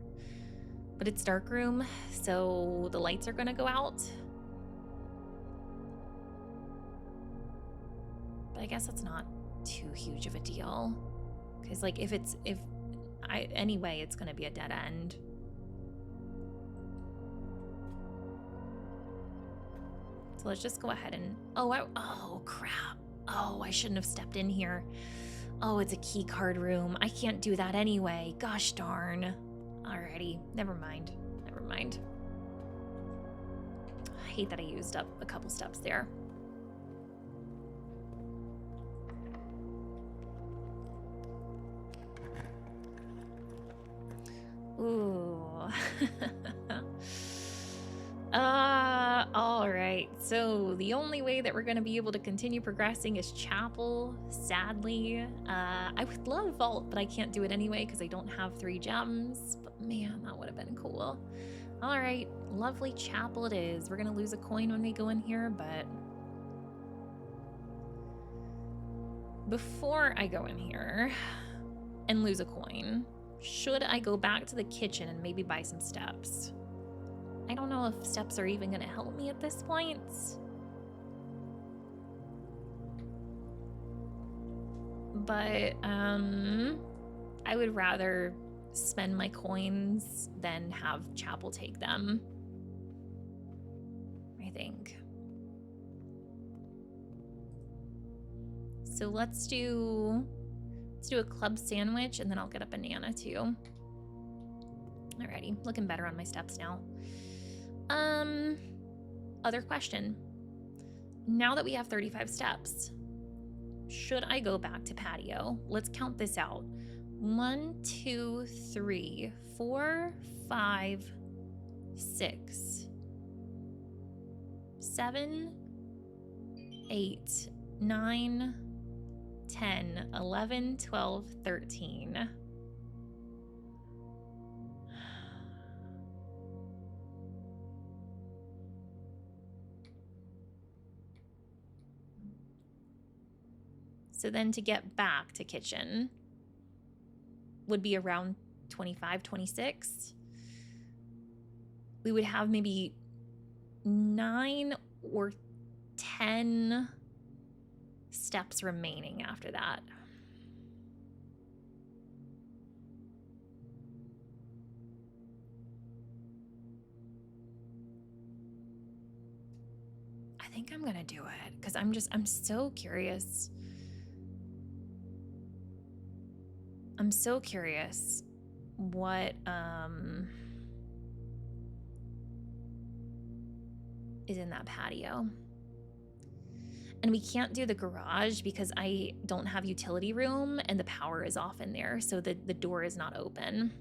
but it's dark room, so the lights are gonna go out. But I guess that's not too huge of a deal, because like anyway, it's gonna be a dead end. So let's just go ahead and oh crap. Oh, I shouldn't have stepped in here. Oh, it's a key card room. I can't do that anyway. Gosh darn. Alrighty, never mind. I hate that I used up a couple steps there. Ooh. All right. So the only way that we're going to be able to continue progressing is chapel, sadly. I would love vault, but I can't do it anyway because I don't have 3 gems. But man, that would have been cool. All right. Lovely chapel it is. We're going to lose a coin when we go in here, but before I go in here and lose a coin, should I go back to the kitchen and maybe buy some steps? I don't know if steps are even gonna help me at this point. But I would rather spend my coins than have chapel take them, I think. So let's do a club sandwich, and then I'll get a banana too. Alrighty, looking better on my steps now. Other question. Now that we have 35 steps, should I go back to patio? Let's count this out. 1, 2, 3, 4, 5, 6, 7, 8, 9, 10, 11, 12, 13. So then to get back to kitchen would be around 25, 26. We would have maybe 9 or 10 steps remaining after that. I think I'm gonna do it because I'm so curious. I'm so curious what is in that patio. And we can't do the garage because I don't have utility room and the power is off in there, so the door is not open.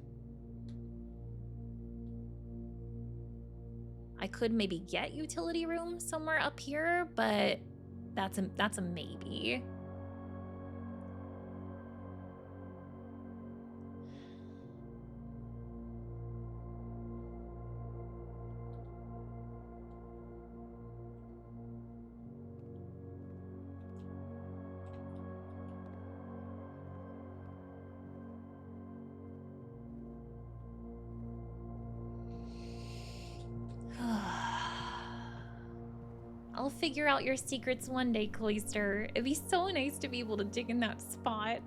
I could maybe get utility room somewhere up here, but that's a maybe. I'll figure out your secrets one day, Cloister. It'd be so nice to be able to dig in that spot.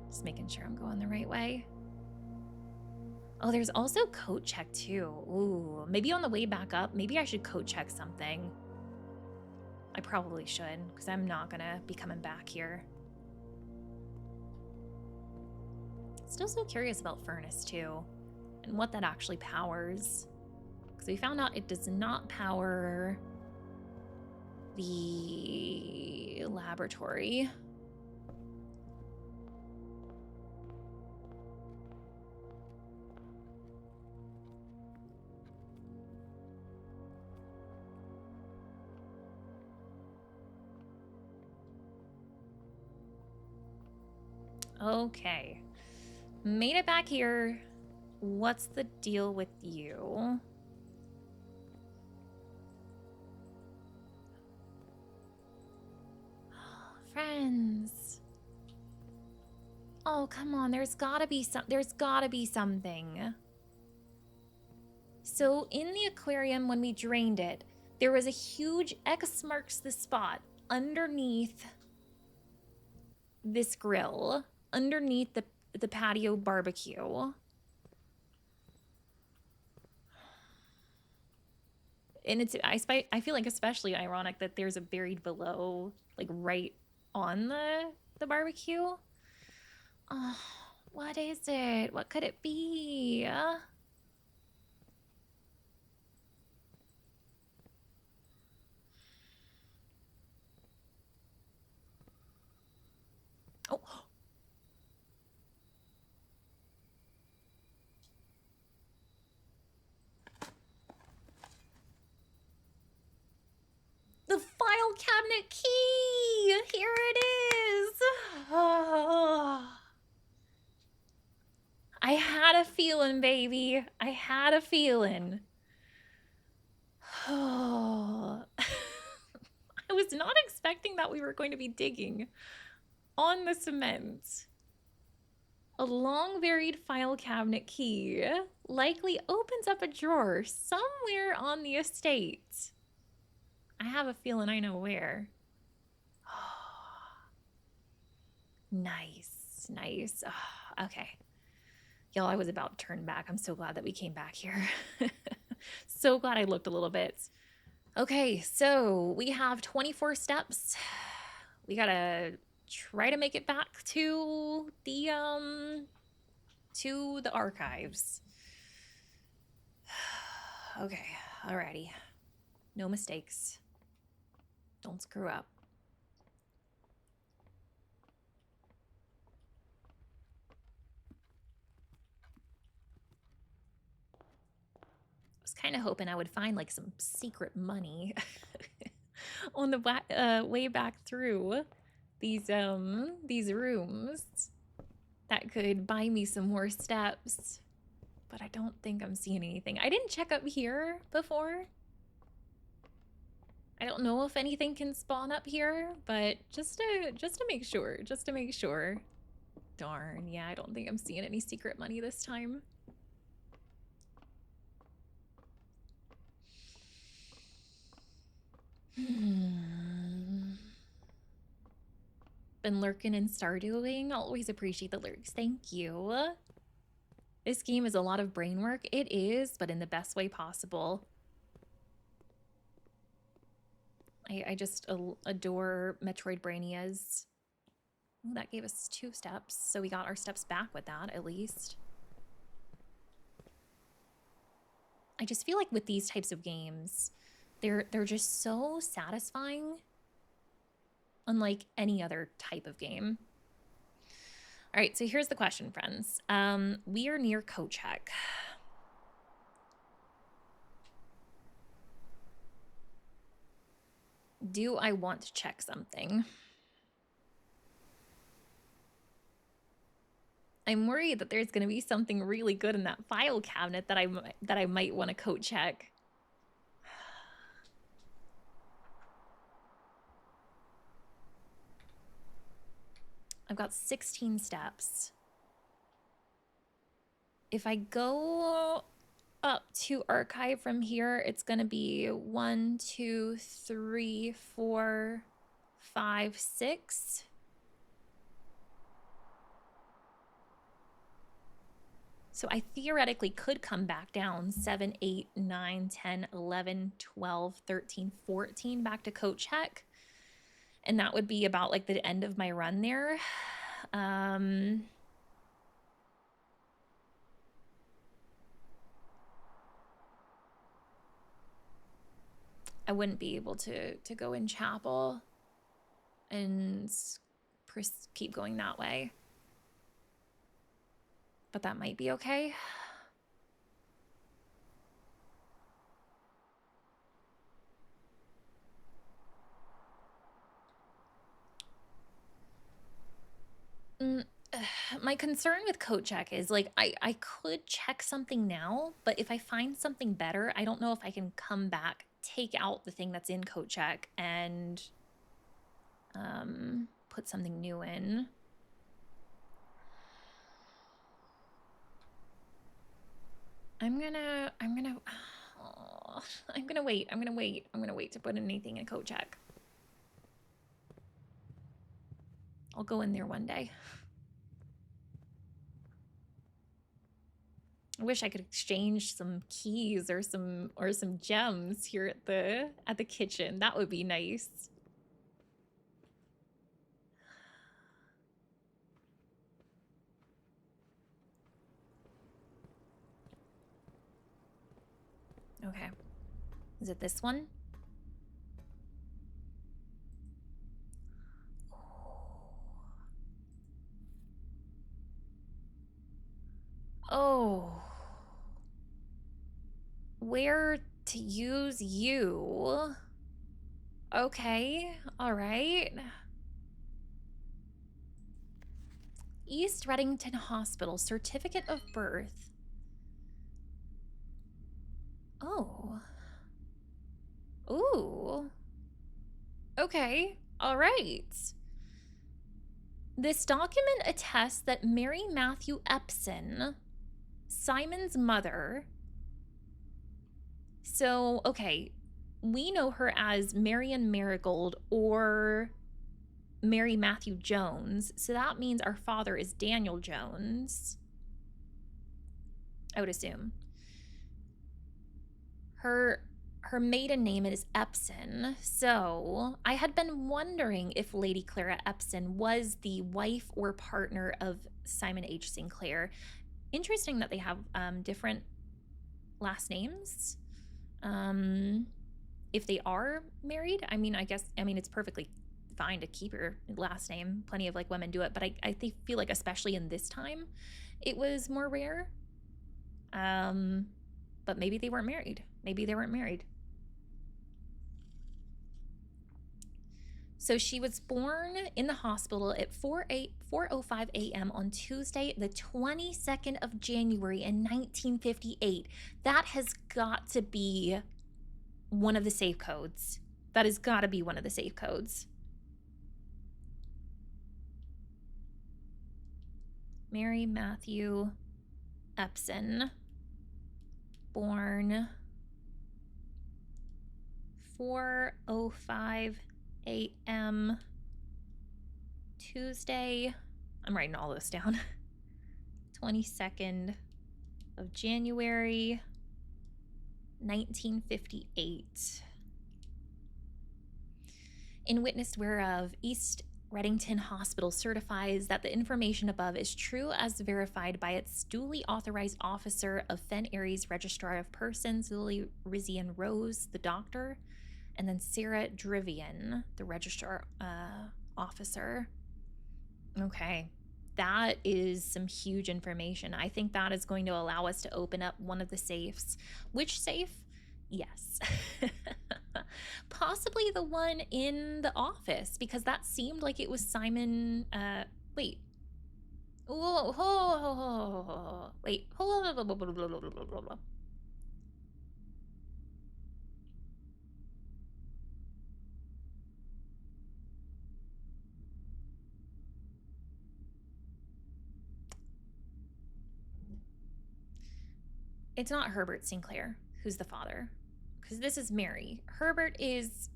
Just making sure I'm going the right way. Oh, there's also coat check too. Ooh, maybe on the way back up, maybe I should coat check something. I probably should, because I'm not gonna be coming back here. Still so curious about Furnace too, and what that actually powers. Because we found out it does not power the laboratory. Okay. Made it back here. What's the deal with you? Friends. Oh, come on. There's gotta be something. So in the aquarium, when we drained it, there was a huge X marks the spot underneath this grill, underneath the patio barbecue. And I feel like especially ironic that there's a buried below, like right on the barbecue. Oh, what is it? What could it be? Oh. The file cabinet key! Here it is! Oh. I had a feeling, baby. I had a feeling. Oh. I was not expecting that we were going to be digging on the cement. A long buried file cabinet key likely opens up a drawer somewhere on the estate. I have a feeling I know where. Nice, nice. Oh, okay. Y'all, I was about to turn back. I'm so glad that we came back here. So glad I looked a little bit. Okay, so we have 24 steps. We gotta try to make it back to the archives. Okay, alrighty. No mistakes. Don't screw up. I was kind of hoping I would find like some secret money on the way back through these rooms that could buy me some more steps, but I don't think I'm seeing anything. I didn't check up here before. I don't know if anything can spawn up here, but just to make sure. Darn, yeah, I don't think I'm seeing any secret money this time. Been lurking and Stardewing. Always appreciate the lurks. Thank you. This game is a lot of brain work. It is, but in the best way possible. I just adore Metroid Brainias. Ooh, that gave us 2 steps, so we got our steps back with that, at least. I just feel like with these types of games, they're just so satisfying, unlike any other type of game. All right, so here's the question, friends. We are near Kochek. Do I want to check something? I'm worried that there's going to be something really good in that file cabinet that I might want to code check. I've got 16 steps. If I go up to archive from here, it's going to be 1, 2, 3, 4, 5, 6. So I theoretically could come back down 7, 8, 9, 10, 11, 12, 13, 14 back to coach check. And that would be about like the end of my run there. I wouldn't be able to go in chapel and keep going that way. But that might be okay. My concern with code check is like I could check something now, but if I find something better, I don't know if I can come back, take out the thing that's in code check, and put something new in. I'm gonna wait. I'm gonna wait to put anything in code check. I'll go in there one day. I wish I could exchange some keys or some gems here at the kitchen. That would be nice. Okay. Is it this one? Oh. Where to use you? Okay, all right. East Reddington Hospital, certificate of birth. Oh. Ooh. Okay, all right. This document attests that Mary Matthew Epson, Simon's mother. So, okay, we know her as Marion Marigold or Mary Matthew Jones. So that means our father is Daniel Jones, I would assume. Her maiden name is Epson. So I had been wondering if Lady Clara Epson was the wife or partner of Simon H. Sinclair. Interesting that they have different last names. If they are married, I mean, it's perfectly fine to keep your last name. Plenty of like women do it, but I feel like especially in this time, it was more rare. But maybe they weren't married. Maybe they weren't married. So she was born in the hospital at 4:05 a.m. on Tuesday, the 22nd of January in 1958. That has got to be one of the safe codes. That has got to be one of the safe codes. Mary Matthew Epson, born 4:05 a.m. Tuesday. I'm writing all this down. 22nd of January, 1958. In witness whereof, East Reddington Hospital certifies that the information above is true as verified by its duly authorized officer of Fen Aries Registrar of Persons, Lily Rizian Rose, the doctor, and then Sarah Drivian, the registrar officer. Okay, that is some huge information. I think that is going to allow us to open up one of the safes. Which safe? Yes. Possibly the one in the office, because that seemed like it was Simon. Wait. Whoa, wait. Hold on. It's not Herbert Sinclair who's the father, because this is Mary. Herbert is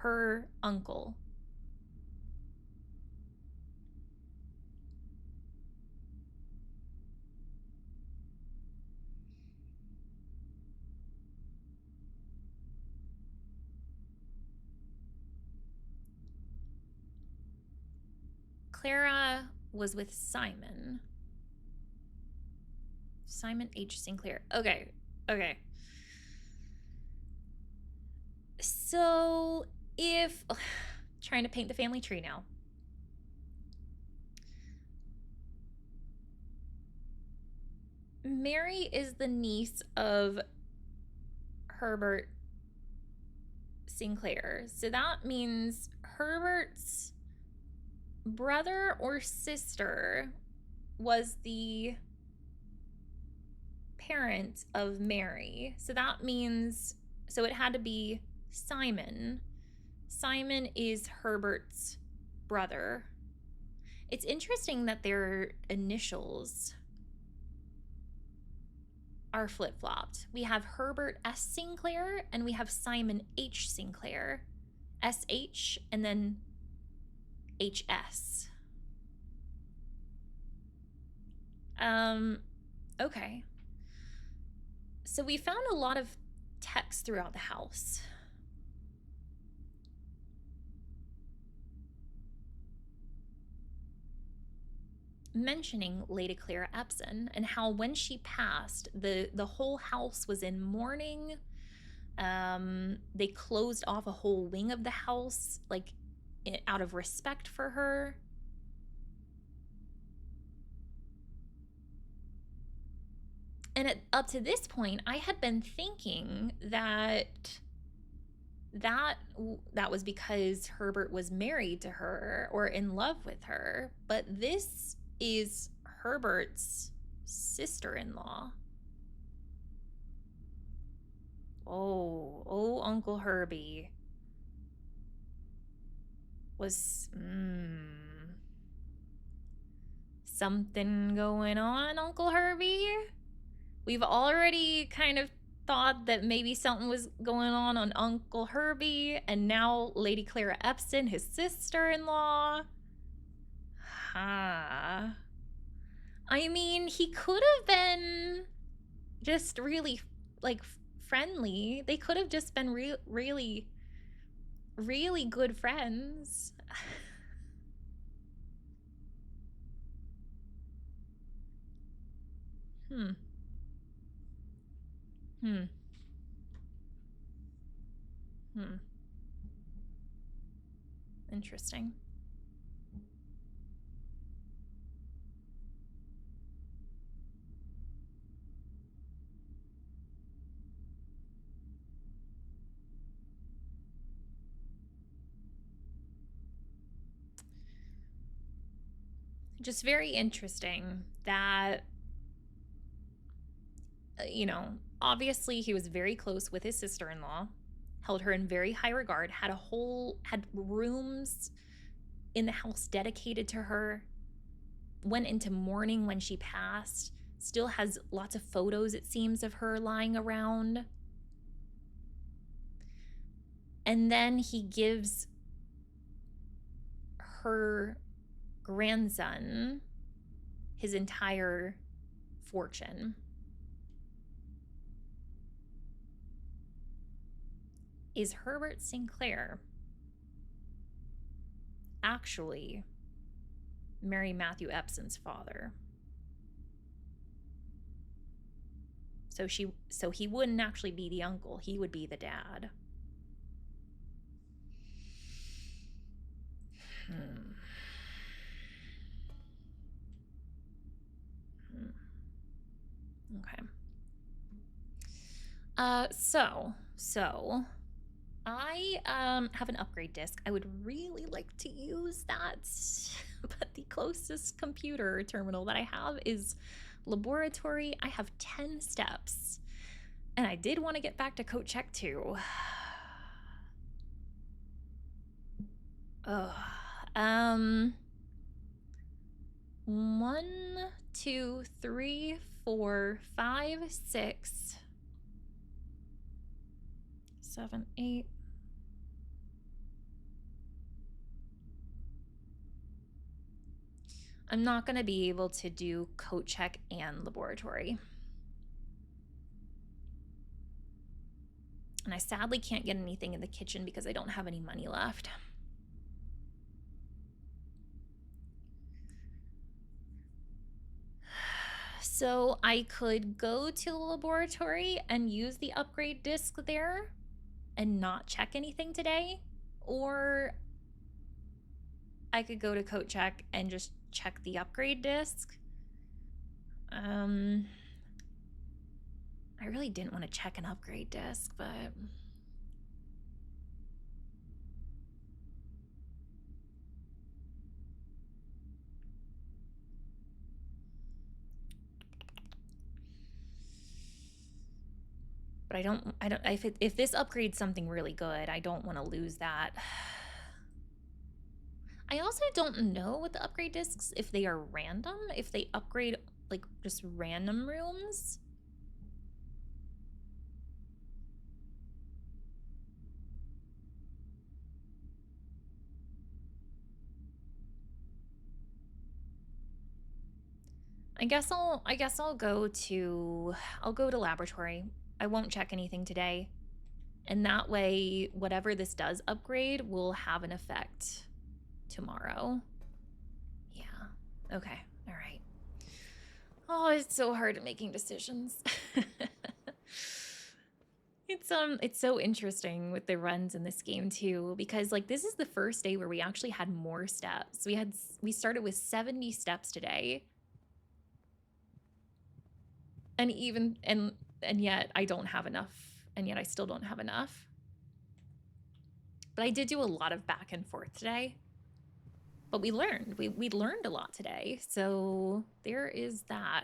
her uncle. Clara was with Simon. Simon H. Sinclair. Okay. So if trying to paint the family tree now. Mary is the niece of Herbert Sinclair. So that means Herbert's brother or sister was the parent of Mary. So that means, so it had to be Simon. Simon is Herbert's brother. It's interesting that their initials are flip-flopped. We have Herbert S. Sinclair and we have Simon H. Sinclair. SH and then HS. Okay. So we found a lot of text throughout the house. Mentioning Lady Clara Epson and how when she passed, the whole house was in mourning. They closed off a whole wing of the house, like out of respect for her. And up to this point, I had been thinking that was because Herbert was married to her or in love with her, but this is Herbert's sister-in-law. Oh, Uncle Herbie was something going on, Uncle Herbie? We've already kind of thought that maybe something was going on Uncle Herbie, and now Lady Clara Epson, his sister-in-law. I mean, he could have been just really, like, friendly. They could have just been really, really good friends. Interesting. Just very interesting that, you know, obviously he was very close with his sister-in-law, held her in very high regard, had rooms in the house dedicated to her, went into mourning when she passed, still has lots of photos, it seems, of her lying around. And then he gives her grandson his entire fortune. Is Herbert Sinclair actually Mary Matthew Epson's father? So he wouldn't actually be the uncle, he would be the dad. Okay. So I have an upgrade disk. I would really like to use that, but the closest computer terminal that I have is laboratory. I have 10 steps, and I did want to get back to code check too. Ugh. 1, 2, 3, 4, 5, 6, 7, 8. I'm not going to be able to do code check and laboratory. And I sadly can't get anything in the kitchen because I don't have any money left. So I could go to the laboratory and use the upgrade disk there and not check anything today, or I could go to code check and just check the upgrade disk. I really didn't want to check an upgrade disk, but I don't if this upgrades something really good, I don't want to lose that. I also don't know with the upgrade discs if they are random, if they upgrade like just random rooms. I guess I'll go to laboratory. I won't check anything today. And that way, whatever this does upgrade will have an effect tomorrow. Yeah. Okay. All right. Oh, it's so hard at making decisions. It's so interesting with the runs in this game too, because like this is the first day where we actually had more steps. We started with 70 steps today. And yet I don't have enough, and yet I still don't have enough. But I did do a lot of back and forth today. But we learned. We learned a lot today. So there is that.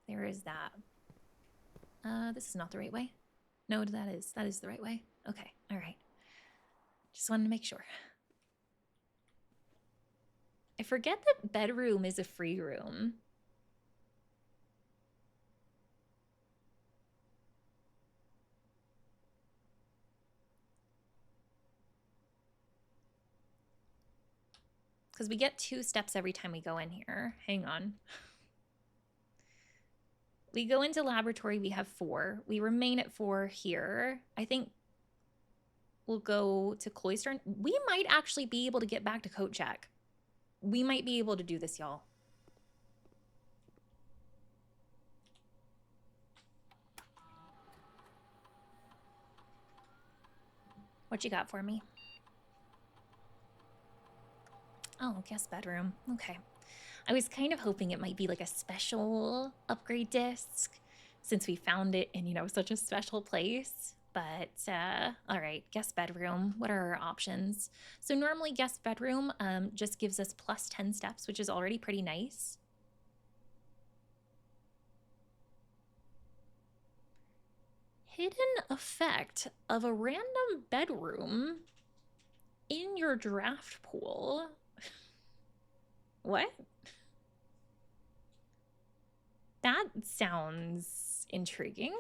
There is that. This is not the right way. No, that is the right way. Okay, all right. Just wanted to make sure. I forget that bedroom is a free room. Because we get 2 steps every time we go in here. Hang on. We go into laboratory, we have 4. We remain at 4 here. I think we'll go to Cloister. We might actually be able to get back to coat check. We might be able to do this, y'all. What you got for me? Oh, guest bedroom. Okay. I was kind of hoping it might be like a special upgrade disc since we found it in, you know, such a special place. But, all right, guest bedroom. What are our options? So normally guest bedroom just gives us plus 10 steps, which is already pretty nice. Hidden effect of a random bedroom in your draft pool. What? That sounds intriguing.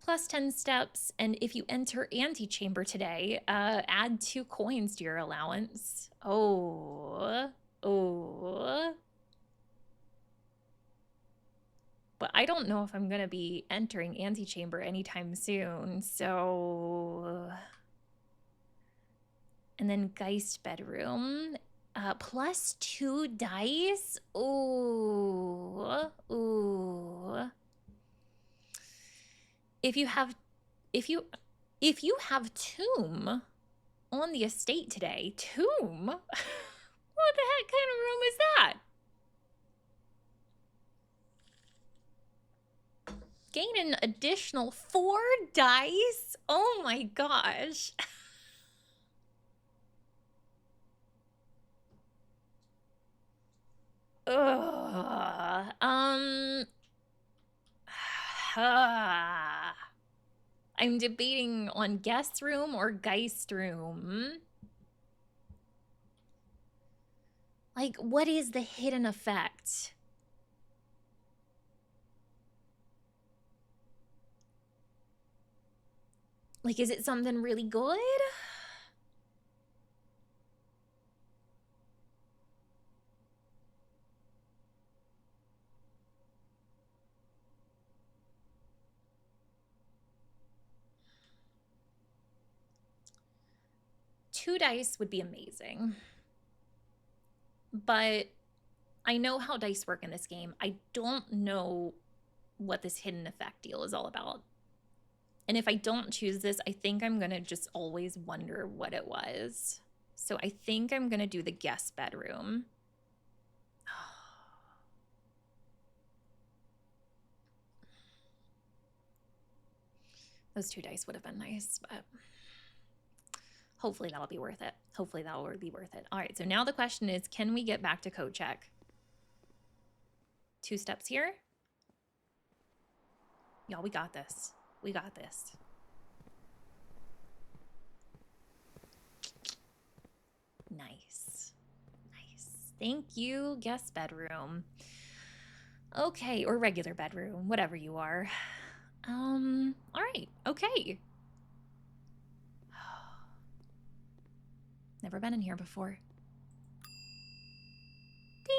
plus 10 steps, and if you enter antechamber today, add 2 coins to your allowance. Oh. But I don't know if I'm gonna be entering antechamber anytime soon, so... And then Geist bedroom. Plus 2 dice. Ooh. If you have tomb on the estate today, tomb? What the heck kind of room is that? Gain an additional 4 dice? Oh my gosh. I'm debating on guest room or Geist room. Like, what is the hidden effect? Like, is it something really good? Two dice would be amazing. But I know how dice work in this game. I don't know what this hidden effect deal is all about. And if I don't choose this, I think I'm going to just always wonder what it was. So I think I'm going to do the guest bedroom. Those 2 dice would have been nice, but hopefully that'll be worth it. Hopefully that will be worth it. All right, so now the question is, can we get back to code check? 2 steps here. Y'all, we got this. We got this. Nice. Nice. Thank you, guest bedroom. Okay, or regular bedroom, whatever you are. All right, okay. Never been in here before. Ding!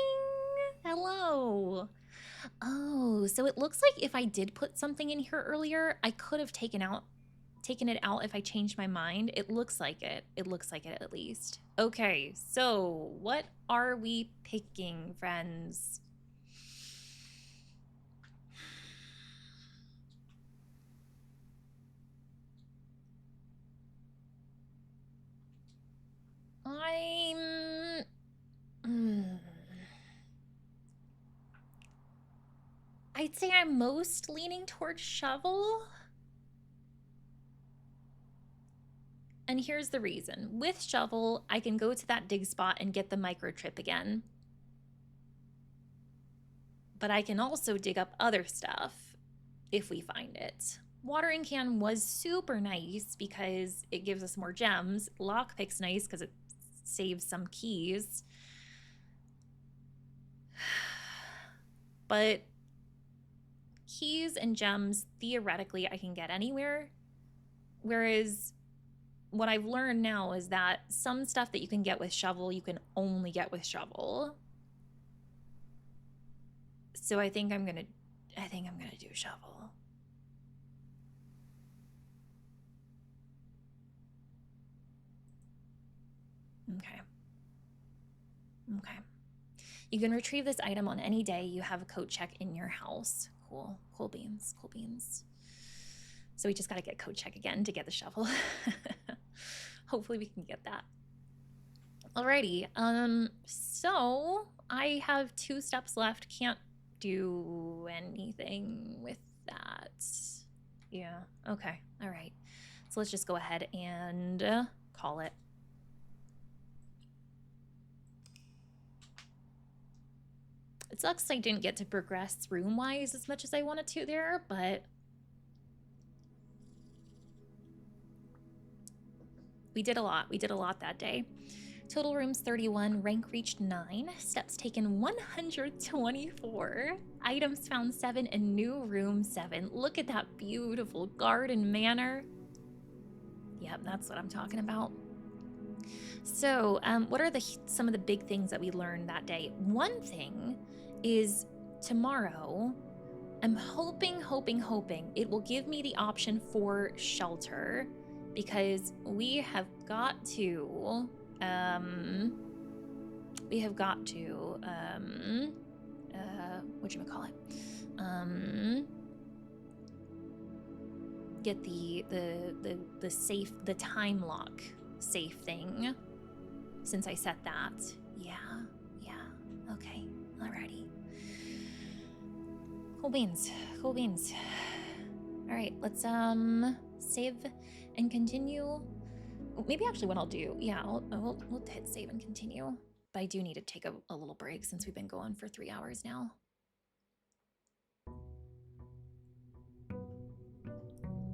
Hello. Oh, so it looks like if I did put something in here earlier, I could have taken it out if I changed my mind. It looks like it. It looks like it at least. Okay, so what are we picking, friends? I'd say I'm most leaning towards shovel. And here's the reason. With shovel, I can go to that dig spot and get the microchip again. But I can also dig up other stuff if we find it. Watering can was super nice because it gives us more gems. Lockpick's nice because it saves some keys. But keys and gems, theoretically, I can get anywhere. Whereas what I've learned now is that some stuff that you can get with shovel, you can only get with shovel. So I think I'm gonna do shovel. Okay. Okay. You can retrieve this item on any day you have a code check in your house. Cool. Cool beans. Cool beans. So we just gotta get code check again to get the shovel. Hopefully we can get that. Alrighty. So I have 2 steps left. Can't do anything with that. Yeah. Okay. All right. So let's just go ahead and call it. It sucks I didn't get to progress room-wise as much as I wanted to there, but we did a lot. We did a lot that day. Total rooms 31, rank reached 9, steps taken 124, items found 7, and new room 7. Look at that beautiful garden manor. Yep, that's what I'm talking about. So, what are some of the big things that we learned that day? One thing is tomorrow, I'm hoping it will give me the option for shelter, because we have got to, whatchamacallit, get the safe, the time lock safe thing, since I set that. Yeah, okay, alrighty. Cool beans. All right, let's save and continue. Maybe actually what I'll do, yeah, we'll hit save and continue. But I do need to take a little break since we've been going for 3 hours now.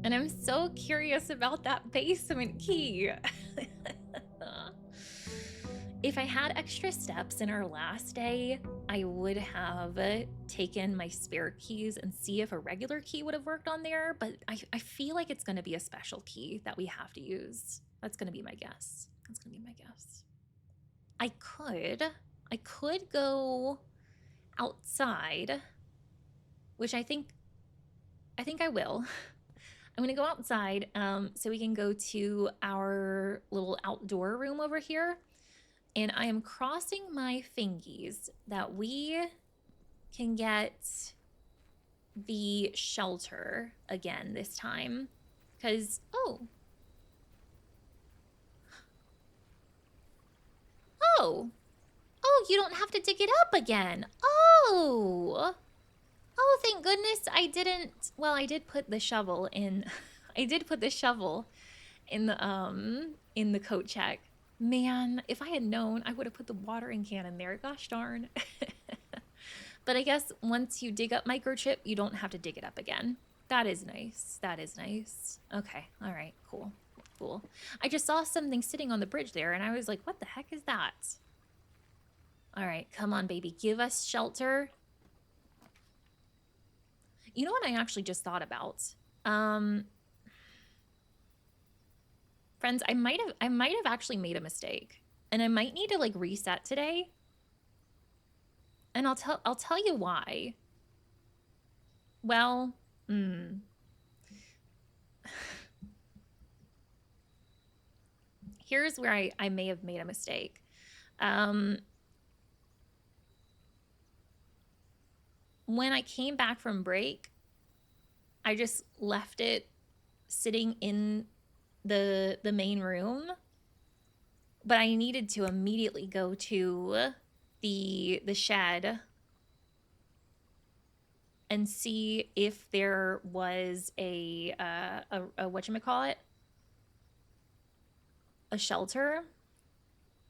And I'm so curious about that basement key. If I had extra steps in our last day, I would have taken my spare keys and see if a regular key would have worked on there, but I feel like it's gonna be a special key that we have to use. That's gonna be my guess. I could go outside, which I think I will. I'm gonna go outside so we can go to our little outdoor room over here. And I am crossing my fingies that we can get the shelter again this time. Because, oh, you don't have to dig it up again. Oh, thank goodness I didn't. Well, I did put the shovel in. I did put the shovel in the coat check. Man, if I had known, I would have put the watering can in there. Gosh darn. But I guess once you dig up microchip, you don't have to dig it up again. That is nice. Okay, all right, cool. I just saw something sitting on the bridge there, and I was like, what the heck is that? All right, come on, baby. Give us shelter. You know what I actually just thought about? Friends, I might have actually made a mistake, and I might need to like reset today. And I'll tell you why. Well, here's where I may have made a mistake. When I came back from break, I just left it sitting in the main room, but I needed to immediately go to the shed and see if there was a whatchamacallit, a shelter,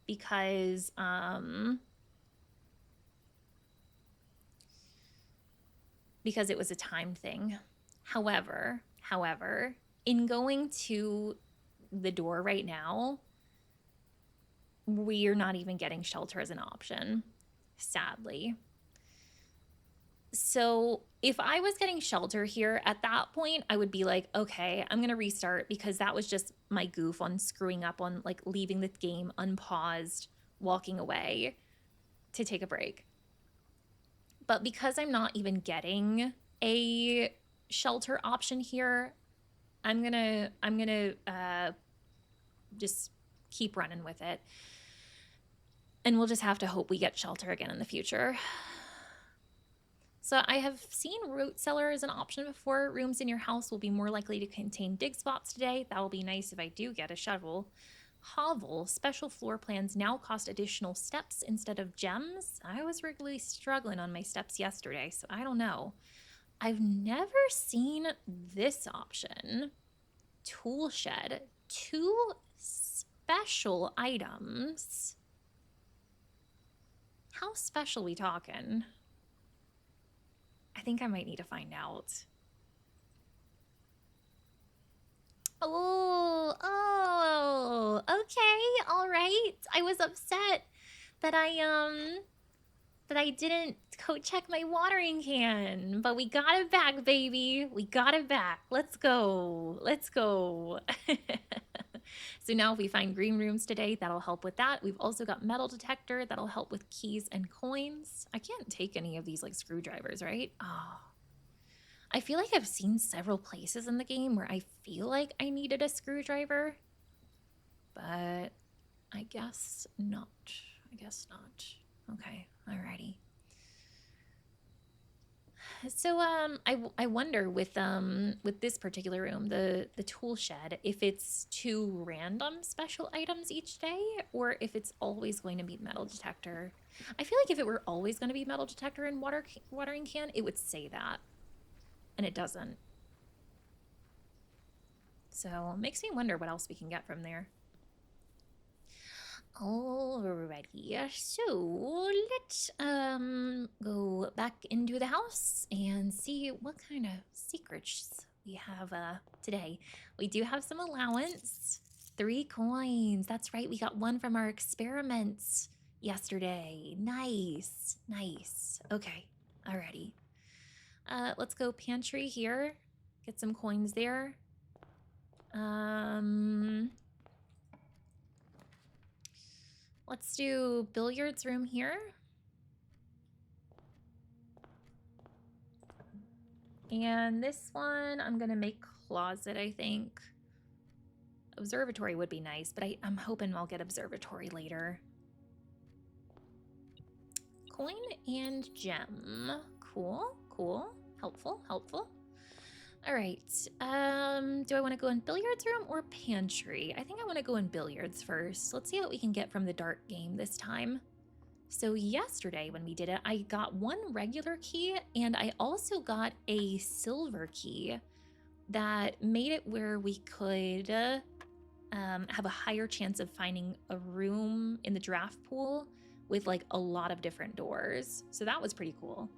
because it was a time thing. However, in going to the door right now, we're not even getting shelter as an option, sadly. So if I was getting shelter here at that point, I would be like, okay, I'm gonna restart, because that was just my goof on screwing up on like leaving the game unpaused, walking away to take a break. But because I'm not even getting a shelter option here, I'm gonna just keep running with it. And we'll just have to hope we get shelter again in the future. So I have seen root cellar as an option before. Rooms in your house will be more likely to contain dig spots today. That will be nice if I do get a shovel. Hovel, special floor plans now cost additional steps instead of gems. I was really struggling on my steps yesterday, so I don't know. I've never seen this option. Tool shed, 2 special items. How special we talking? I think I might need to find out. Oh, okay, all right. I was upset that I didn't check my watering can, but we got it back, baby. We got it back. Let's go. Let's go. So now if we find green rooms today, that'll help with that. We've also got metal detector that'll help with keys and coins. I can't take any of these like screwdrivers, right? Oh. I feel like I've seen several places in the game where I feel like I needed a screwdriver, but I guess not. I guess not. Okay, alrighty. So I wonder with this particular room, the tool shed, if it's 2 random special items each day or if it's always going to be metal detector. I feel like if it were always going to be metal detector and watering can, it would say that. And it doesn't. So, makes me wonder what else we can get from there. Alrighty, so let's go back into the house and see what kind of secrets we have today. We do have some allowance. 3 coins. That's right, we got 1 from our experiments yesterday. Nice, nice. Okay, alrighty. Let's go pantry here. Get some coins there. Let's do billiards room here. And this one, I'm gonna make closet, I think. Observatory would be nice, but I'm hoping I'll get observatory later. Coin and gem. Cool, cool. Helpful, helpful. All right, do I want to go in billiards room or pantry? I think I want to go in billiards first. Let's see what we can get from the dart game this time. So yesterday when we did it, I got 1 regular key and I also got a silver key that made it where we could have a higher chance of finding a room in the draft pool with like a lot of different doors. So that was pretty cool.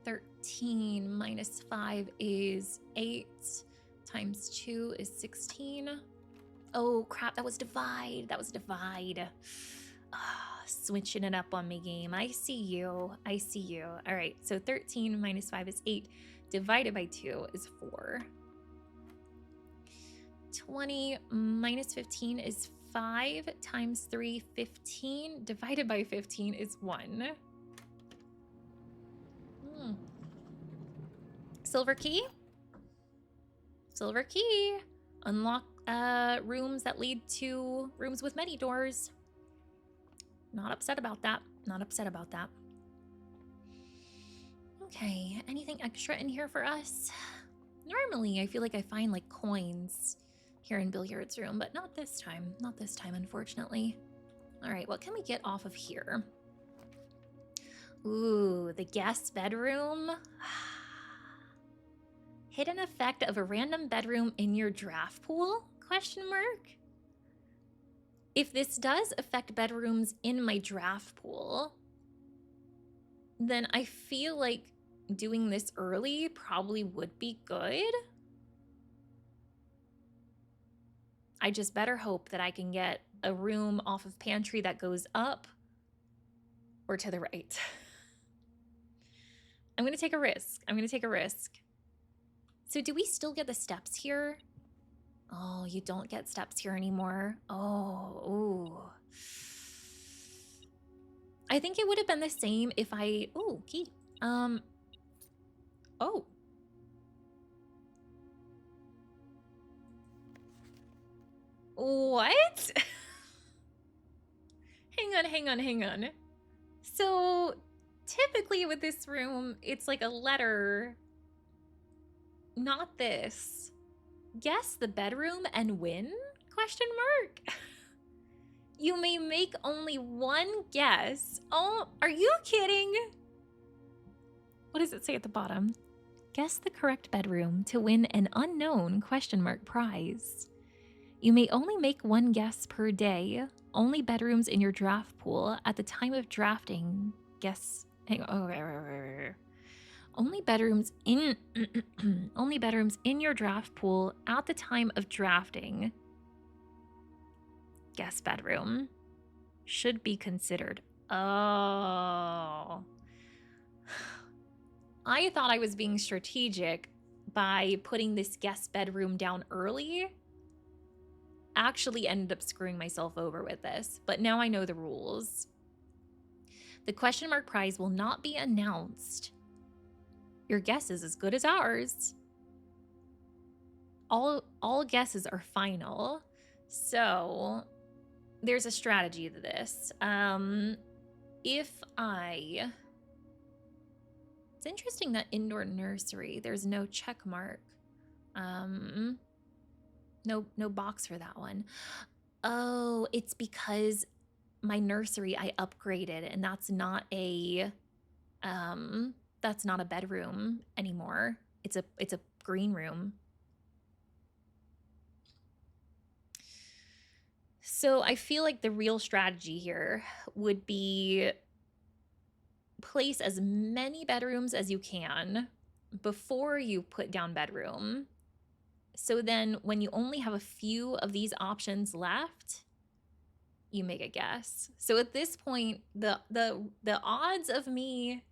13 minus 5 is 8 times 2 is 16. Oh crap, that was divide. That was divide. Switching it up on me, game. I see you. I see you. All right, so 13 minus 5 is 8. Divided by 2 is 4. 20 minus 15 is 5 times 3, 15. Divided by 15 is 1. Silver key. Silver key. Unlock rooms that lead to rooms with many doors. Not upset about that. Not upset about that. Okay, anything extra in here for us? Normally, I feel like I find like coins here in billiards room, but not this time. Not this time, unfortunately. All right, what can we get off of here? Ooh, the guest bedroom. Hidden effect of a random bedroom in your draft pool? Question mark. If this does affect bedrooms in my draft pool, then I feel like doing this early probably would be good. I just better hope that I can get a room off of pantry that goes up or to the right. I'm gonna take a risk. I'm gonna take a risk. So do we still get the steps here? Oh, you don't get steps here anymore. Oh, ooh. I think it would have been the same if I, ooh, key. Oh. What? hang on. So typically with this room, it's like a letter. Not this. Guess the bedroom and win? Question mark. You may make only 1 guess. Oh, are you kidding? What does it say at the bottom? Guess the correct bedroom to win an unknown question mark prize. You may only make 1 guess per day. Only bedrooms in your draft pool at the time of drafting. Guess. Hang on. Only bedrooms in only bedrooms in your draft pool at the time of drafting. Guest bedroom should be considered. Oh. I thought I was being strategic by putting this guest bedroom down early. Actually ended up screwing myself over with this, but now I know the rules. The question mark prize will not be announced. Your guess is as good as ours. All guesses are final. So there's a strategy to this. It's interesting that indoor nursery, there's no check mark. No box for that one. Oh, it's because my nursery I upgraded, and that's not a bedroom anymore. It's a green room. So I feel like the real strategy here would be place as many bedrooms as you can before you put down bedroom. So then when you only have a few of these options left, you make a guess. So at this point, the odds of me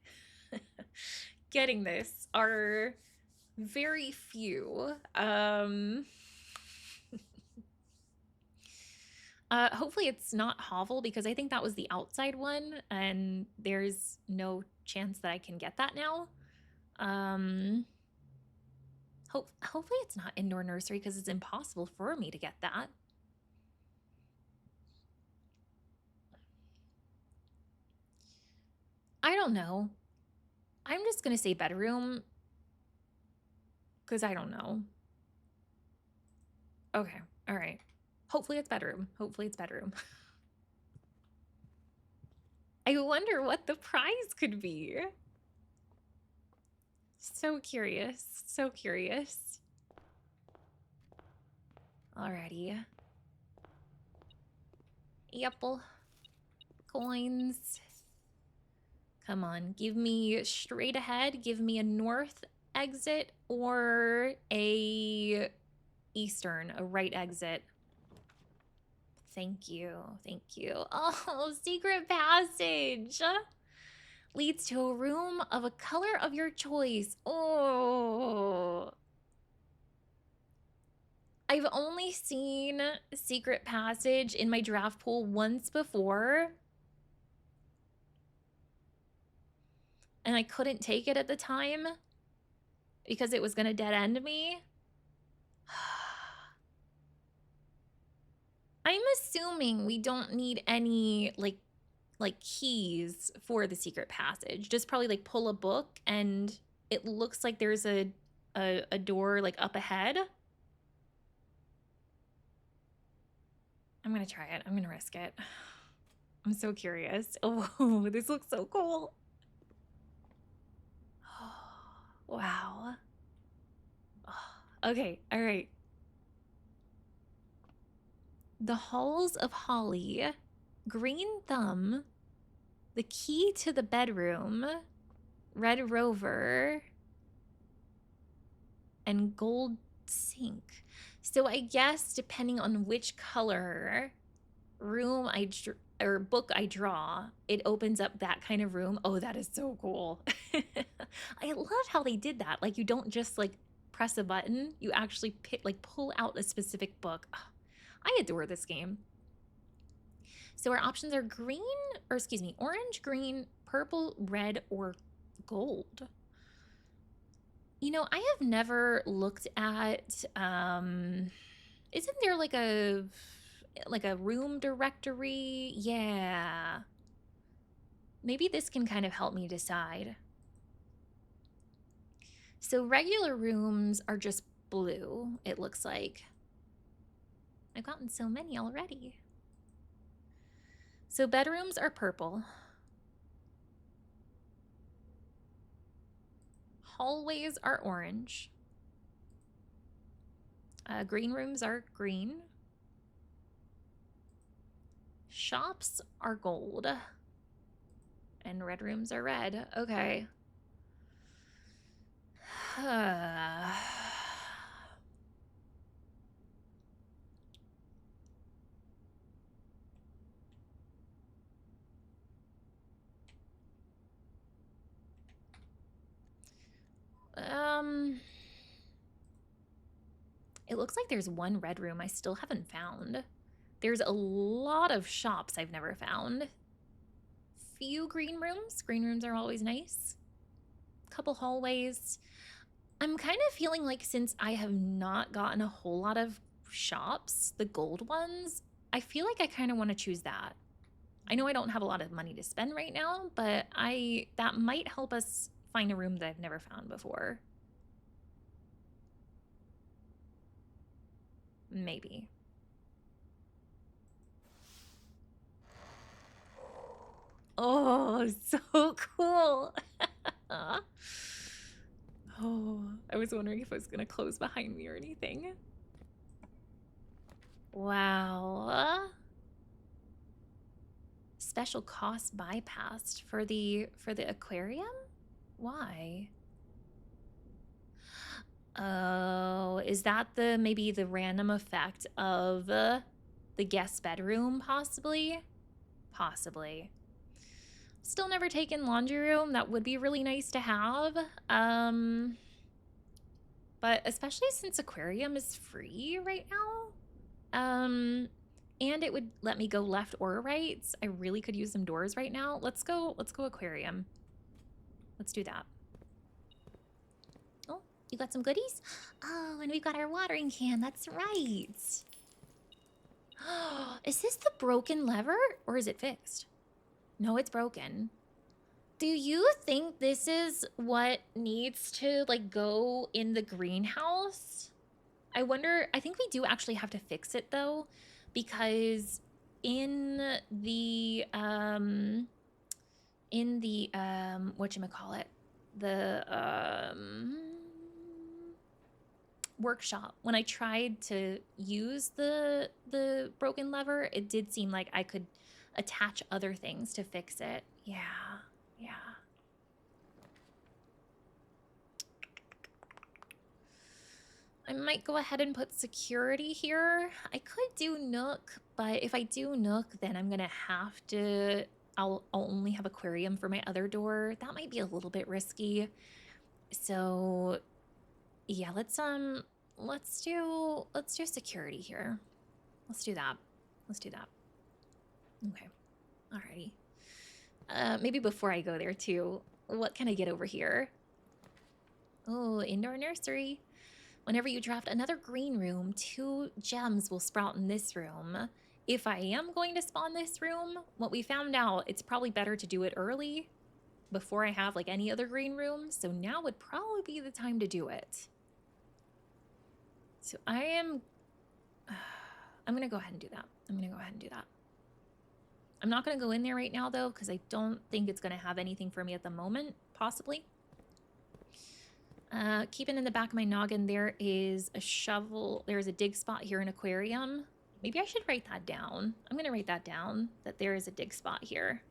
getting this are very few. Hopefully it's not hovel, because I think that was the outside one and there's no chance that I can get that now. Hopefully it's not indoor nursery, because it's impossible for me to get that. I don't know. I'm just gonna say bedroom, because I don't know. Okay, all right. Hopefully it's bedroom. Hopefully it's bedroom. I wonder what the prize could be. So curious. So curious. Alrighty. Apple. Coins. Come on, give me straight ahead. Give me a north exit or a eastern, a right exit. Thank you. Thank you. Oh, secret passage leads to a room of a color of your choice. Oh. I've only seen secret passage in my draft pool once before, and I couldn't take it at the time because it was gonna dead end me. I'm assuming we don't need any like keys for the secret passage. Just probably like pull a book and it looks like there's a door like up ahead. I'm gonna try it. I'm gonna risk it. I'm so curious. Oh, this looks so cool. Wow. Okay, all right. The Halls of Holly, Green Thumb, The Key to the Bedroom, Red Rover, and Gold Sink. So I guess depending on which color room or book I draw, it opens up that kind of room. Oh, that is so cool. I love how they did that. Like, you don't just like press a button, you actually pull out a specific book. Oh, I adore this game. So our options are orange, green, purple, red, or gold. You know, I have never looked at, isn't there like a room directory? Yeah. Maybe this can kind of help me decide. So regular rooms are just blue, it looks like. I've gotten so many already. So bedrooms are purple. Hallways are orange. Green rooms are green. Shops are gold. And red rooms are red. Okay. It looks like there's one red room I still haven't found. There's a lot of shops I've never found. Few green rooms. Green rooms are always nice. Couple hallways. I'm kind of feeling like since I have not gotten a whole lot of shops, the gold ones, I feel like I kind of want to choose that. I know I don't have a lot of money to spend right now, but that might help us find a room that I've never found before. Maybe. Oh, so cool. Oh, I was wondering if it was going to close behind me or anything. Wow. Special cost bypassed for the aquarium? Why? Oh, is that maybe the random effect of the guest bedroom, possibly? Possibly. Still never taken laundry room. That would be really nice to have. But especially since aquarium is free right now. And it would let me go left or right. I really could use some doors right now. Let's go aquarium. Let's do that. Oh, you got some goodies? Oh, and we've got our watering can. That's right. Is this the broken lever or is it fixed? No, it's broken. Do you think this is what needs to like go in the greenhouse? I wonder, I think we do actually have to fix it though, because in the whatchamacallit, the workshop, when I tried to use the broken lever, it did seem like I could attach other things to fix it. Yeah. I might go ahead and put security here. I could do Nook, but if I do Nook, then I'm gonna have to, I'll only have aquarium for my other door. That might be a little bit risky. So yeah, let's do security here. Let's do that. Okay. Alrighty. Maybe before I go there too, what can I get over here? Oh, indoor nursery. Whenever you draft another green room, 2 gems will sprout in this room. If I am going to spawn this room, what we found out, it's probably better to do it early before I have like any other green room. So now would probably be the time to do it. So I'm going to go ahead and do that. I'm not going to go in there right now though, because I don't think it's going to have anything for me at the moment, possibly. Keeping in the back of my noggin, there is a shovel. There's a dig spot here in aquarium. Maybe I should write that down. I'm going to write that down, that there is a dig spot here.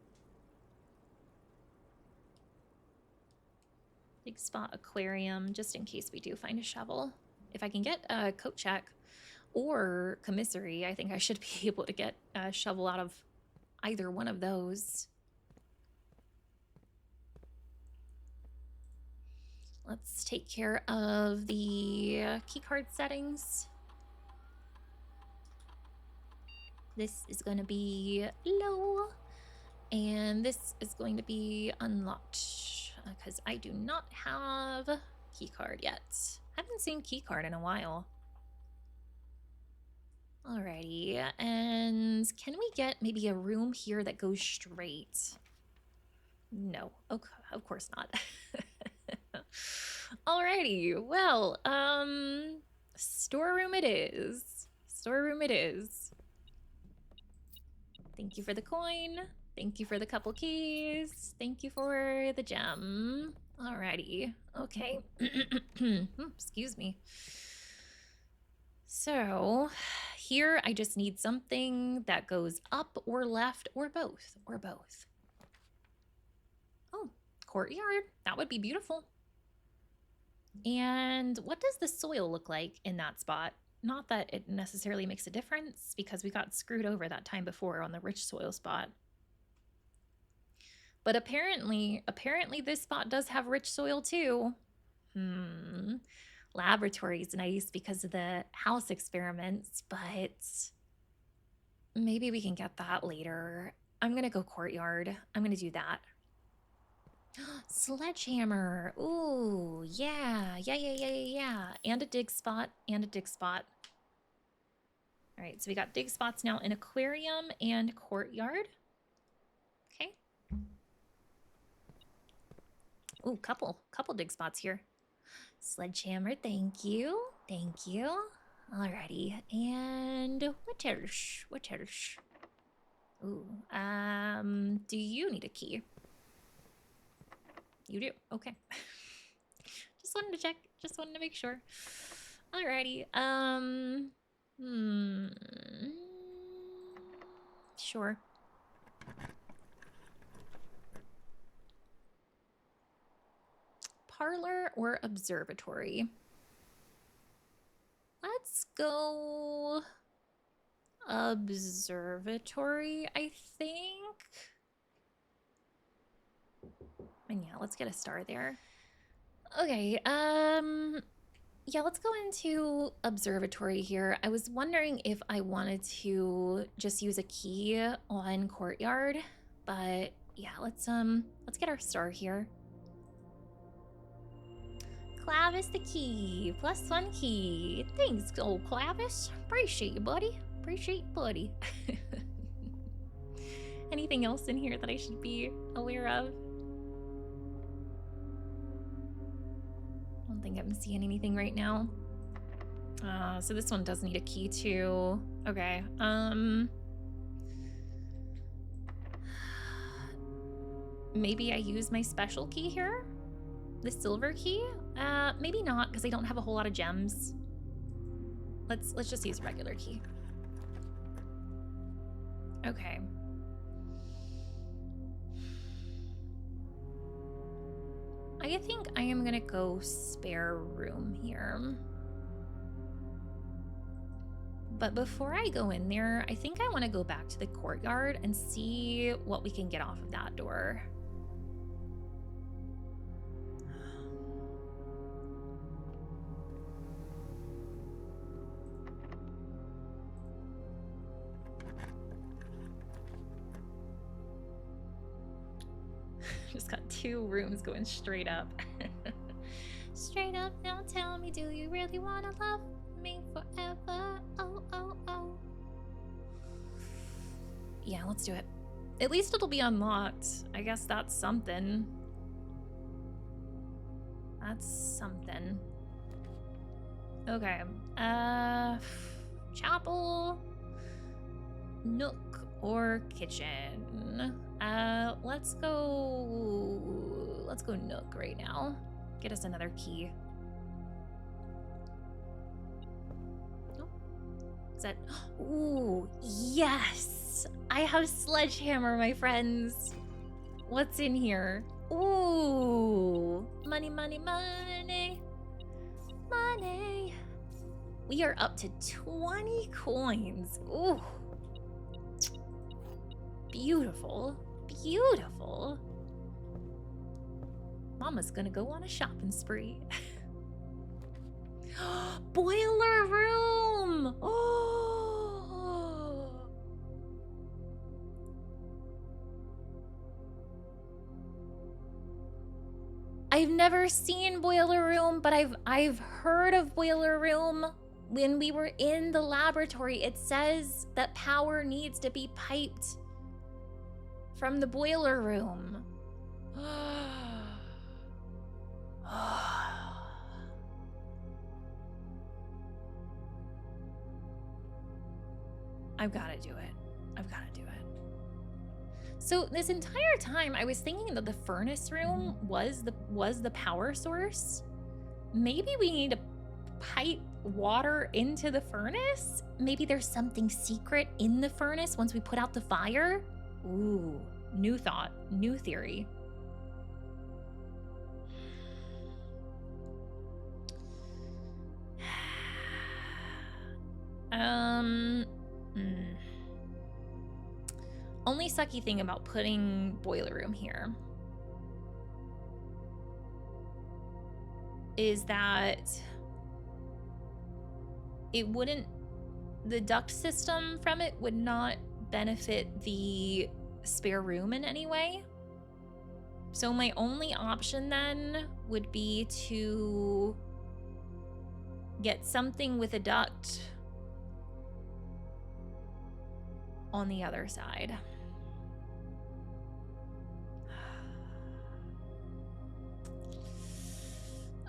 Dig spot aquarium, just in case we do find a shovel. If I can get a coat check or commissary, I think I should be able to get a shovel out of either one of those. Let's take care of the keycard settings. This is going to be low, and this is going to be unlocked because I do not have keycard yet. Haven't seen keycard in a while. Alrighty, and can we get maybe a room here that goes straight? No, okay, of course not. Alrighty, well, storeroom it is. Thank you for the coin. Thank you for the couple keys. Thank you for the gem. Alrighty, okay. Excuse me. So, here I just need something that goes up or left or both, Oh, courtyard. That would be beautiful. And what does the soil look like in that spot? Not that it necessarily makes a difference because we got screwed over that time before on the rich soil spot. But apparently this spot does have rich soil too. Laboratory is nice because of the house experiments, but maybe we can get that later. I'm gonna go courtyard. I'm gonna do that. Sledgehammer. Ooh, yeah. And a dig spot, and a dig spot. All right, so we got dig spots now in aquarium and courtyard. Okay. Ooh, couple dig spots here. Sledgehammer, thank you. Thank you. Alrighty, and what else? What else? Ooh, do you need a key? You do, okay. Just wanted to check, just wanted to make sure. Alrighty, sure. Parlor or observatory? Let's go observatory, I think. And yeah, let's get a star there. Okay, yeah, let's go into observatory here. I was wondering if I wanted to just use a key on courtyard, but yeah, let's get our star here. Clavis the key, +1 key. Thanks, old Clavis. Appreciate you, buddy. Appreciate you, buddy. Anything else in here that I should be aware of? I don't think I'm seeing anything right now. So this one does need a key too. Okay, maybe I use my special key here? The silver key? Maybe not, because I don't have a whole lot of gems. Let's just use a regular key. Okay. I think I am gonna go spare room here. But before I go in there, I think I want to go back to the courtyard and see what we can get off of that door. Just got 2 rooms going straight up. Straight up, now tell me, do you really want to love me forever? Oh, oh, oh. Yeah, let's do it. At least it'll be unlocked. I guess that's something. That's something. Okay. Chapel, nook, or kitchen. Let's go nook right now. Get us another key. Oh, is that? Ooh, yes! I have sledgehammer, my friends. What's in here? Ooh, money, money, money, money. We are up to 20 coins. Ooh, beautiful, beautiful. Mama's gonna go on a shopping spree. Boiler room! Oh! I've never seen boiler room, but I've heard of boiler room. When we were in the laboratory, it says that power needs to be piped from the boiler room. I've got to do it. I've got to do it. So this entire time I was thinking that the furnace room was the power source. Maybe we need to pipe water into the furnace? Maybe there's something secret in the furnace once we put out the fire? Ooh, new thought, new theory. Hmm. Only sucky thing about putting boiler room here is that it wouldn't, the duct system from it would not benefit the spare room in any way. So my only option then would be to get something with a duct on the other side.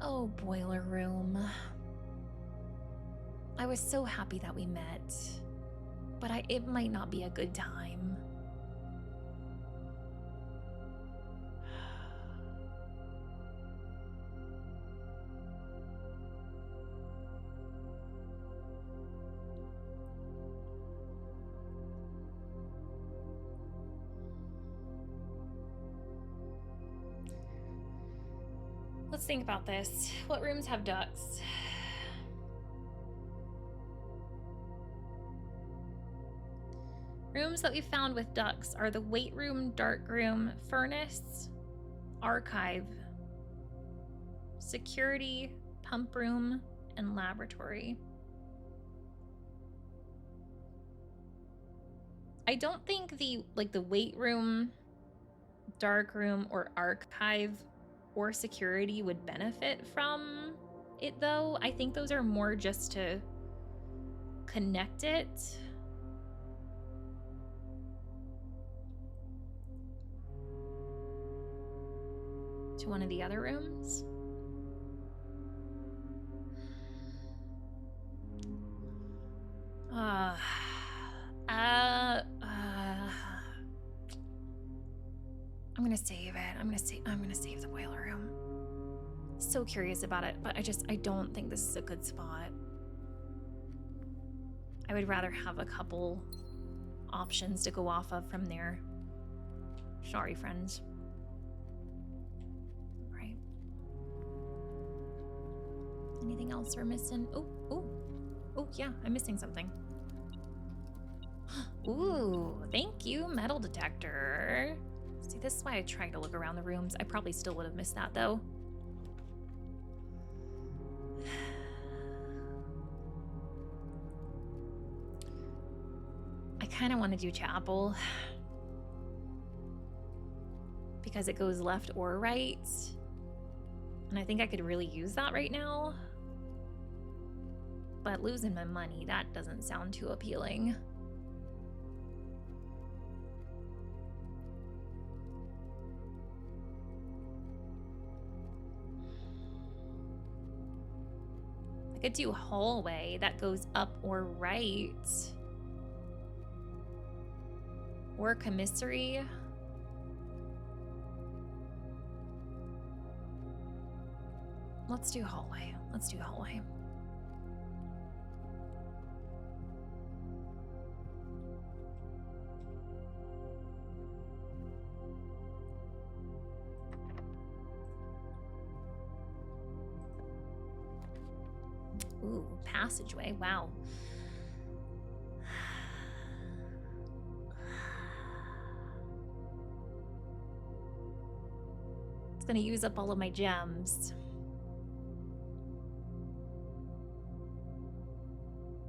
Oh, boiler room. I was so happy that we met, but it might not be a good time. Let's think about this. What rooms have ducts? Rooms that we found with ducts are the weight room, dark room, furnace, archive, security, pump room, and laboratory. I don't think the weight room, dark room, or archive or security would benefit from it though. I think those are more just to connect it. To one of the other rooms. I'm gonna save it. I'm gonna save the boiler room. So curious about it, but I don't think this is a good spot. I would rather have a couple options to go off of from there. Sorry, friends. Right. Anything else we're missing? Oh, yeah, I'm missing something. Ooh, thank you, metal detector. See, this is why I tried to look around the rooms. I probably still would have missed that, though. I kind of want to do chapel. Because it goes left or right. And I think I could really use that right now. But losing my money, that doesn't sound too appealing. I could do hallway that goes up or right. Or commissary. Let's do hallway. Let's do hallway. Ooh, passageway. Wow. It's gonna use up all of my gems.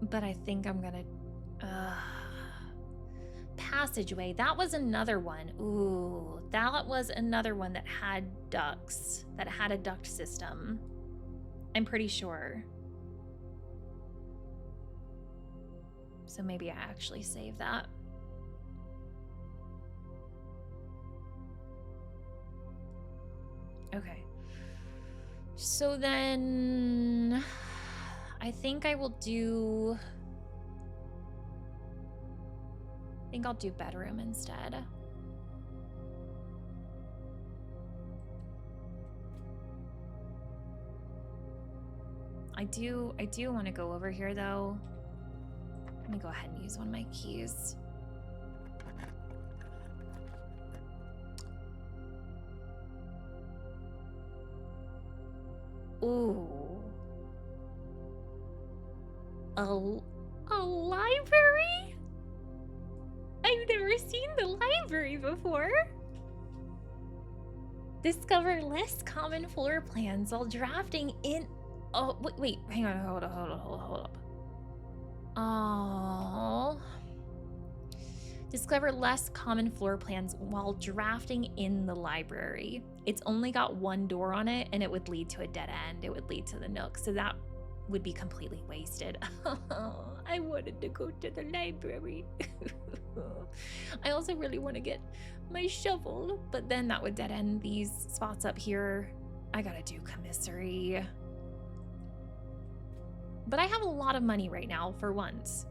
But I think I'm gonna... passageway. That was another one. Ooh, that was another one that had ducts. That had a duct system. I'm pretty sure. So maybe I actually save that. Okay. So then... I think I will do... I think I'll do bedroom instead. I do want to go over here though. Let me go ahead and use one of my keys. Ooh. A library? I've never seen the library before. Discover less common floor plans while drafting in... Oh, wait, hang on, hold up. Oh... Discover less common floor plans while drafting in the library. It's only got one door on it, and it would lead to a dead end. It would lead to the nook, so that would be completely wasted. I wanted to go to the library. I also really want to get my shovel, but then that would dead end these spots up here. I gotta do commissary. But I have a lot of money right now for once.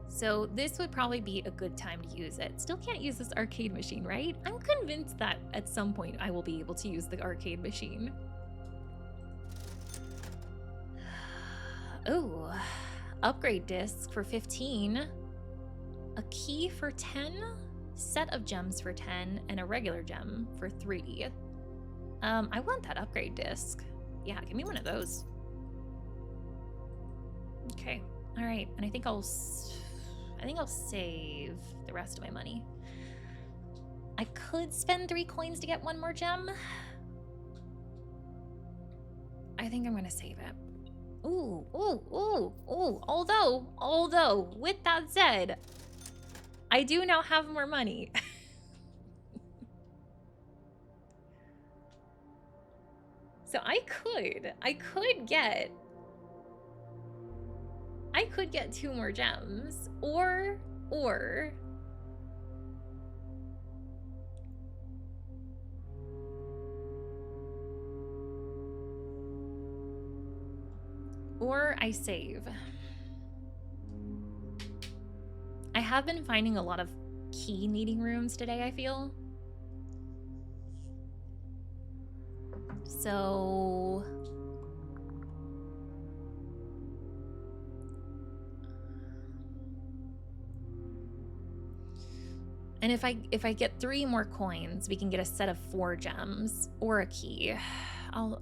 So this would probably be a good time to use it. Still can't use this arcade machine, right? I'm convinced that at some point I will be able to use the arcade machine. Oh, upgrade disc for 15, a key for 10, set of gems for 10, and a regular gem for 3. I want that upgrade disc. Yeah, give me one of those. Okay, all right, and I think I'll save the rest of my money. I could spend 3 coins to get 1 more gem. I think I'm gonna save it. Ooh. Although, with that said, I do now have more money. So I could get 2 more gems, or I save. I have been finding a lot of key needing rooms today, I feel. So and if I get 3 more coins, we can get a set of 4 gems or a key. I'll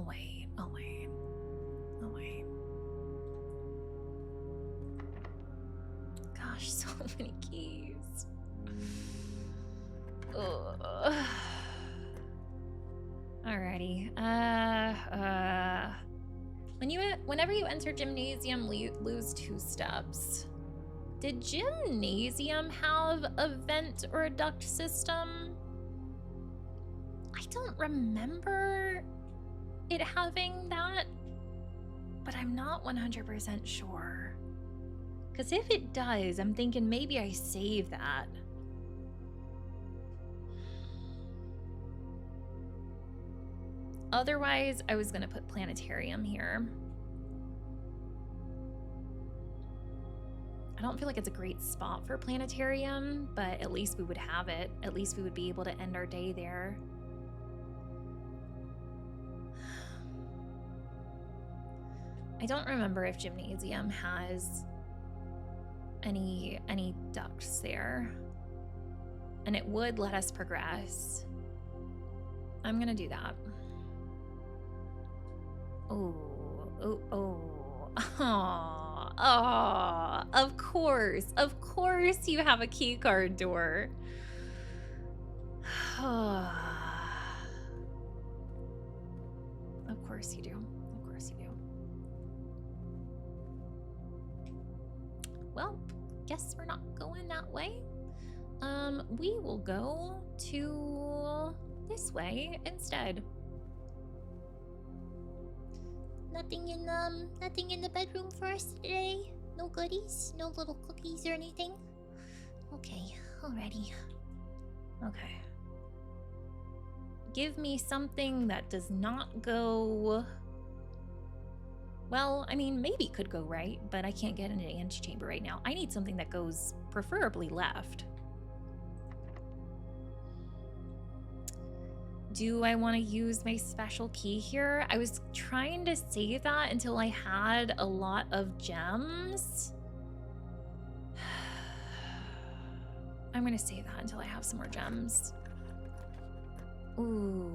wait. Gosh, so many keys. Ugh. Alrighty. Whenever you enter gymnasium, lose 2 steps. Did gymnasium have a vent or a duct system? I don't remember it having that, but I'm not 100% sure. Because if it does, I'm thinking maybe I save that. Otherwise, I was gonna put planetarium here. I don't feel like it's a great spot for planetarium, but at least we would have it. At least we would be able to end our day there. I don't remember if gymnasium has any ducts there. And it would let us progress. I'm gonna do that. Oh, of course you have a key card door. Of course you do. Well, guess we're not going that way. We will go to this way instead. Nothing in the bedroom for us today? No goodies? No little cookies or anything? Okay, alrighty. Okay. Give me something that does not go... Well, I mean, maybe could go right, but I can't get into the antechamber right now. I need something that goes preferably left. Do I want to use my special key here? I was trying to save that until I had a lot of gems. I'm going to save that until I have some more gems. Ooh,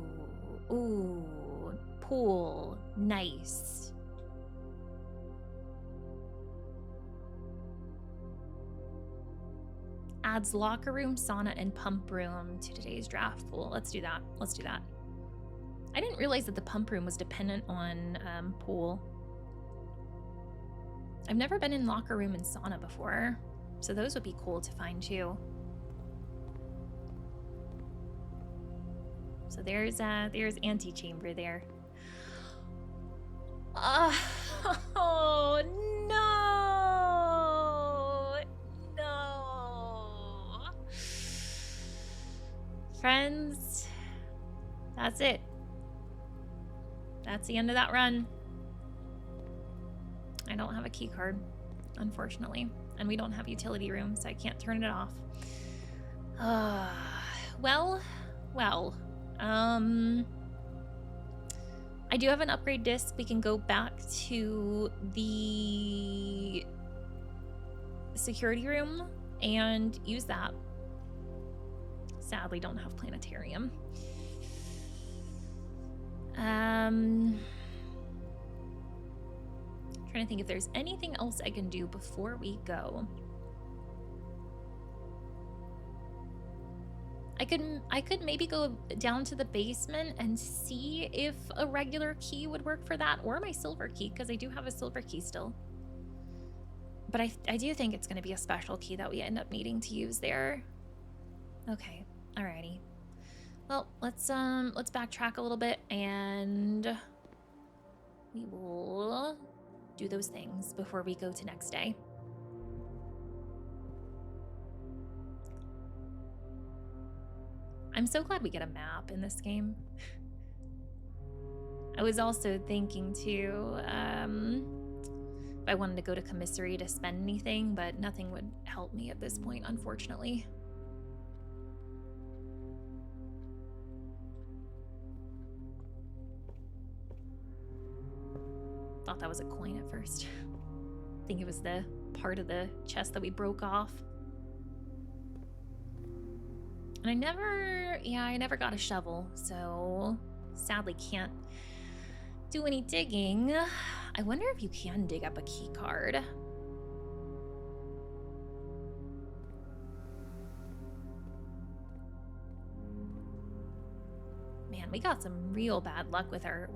pool, nice. Adds locker room, sauna, and pump room to today's draft pool. Let's do that. Let's do that. I didn't realize that the pump room was dependent on pool. I've never been in locker room and sauna before, so those would be cool to find too. So there's antechamber there. Oh no! Friends, that's it. That's the end of that run. I don't have a key card, unfortunately, and we don't have utility room, so I can't turn it off. Well. I do have an upgrade disc. We can go back to the security room and use that. Sadly, don't have planetarium. Trying to think if there's anything else I can do before we go. I could maybe go down to the basement and see if a regular key would work for that, or my silver key, because I do have a silver key still. But I do think it's going to be a special key that we end up needing to use there. Okay, alrighty. Well, let's backtrack a little bit, and we will do those things before we go to next day. I'm so glad we get a map in this game. I was also thinking too, if I wanted to go to commissary to spend anything, but nothing would help me at this point, unfortunately. Thought that was a coin at first. I think it was the part of the chest that we broke off. And I never got a shovel, so sadly can't do any digging. I wonder if you can dig up a key card. Man, we got some real bad luck with our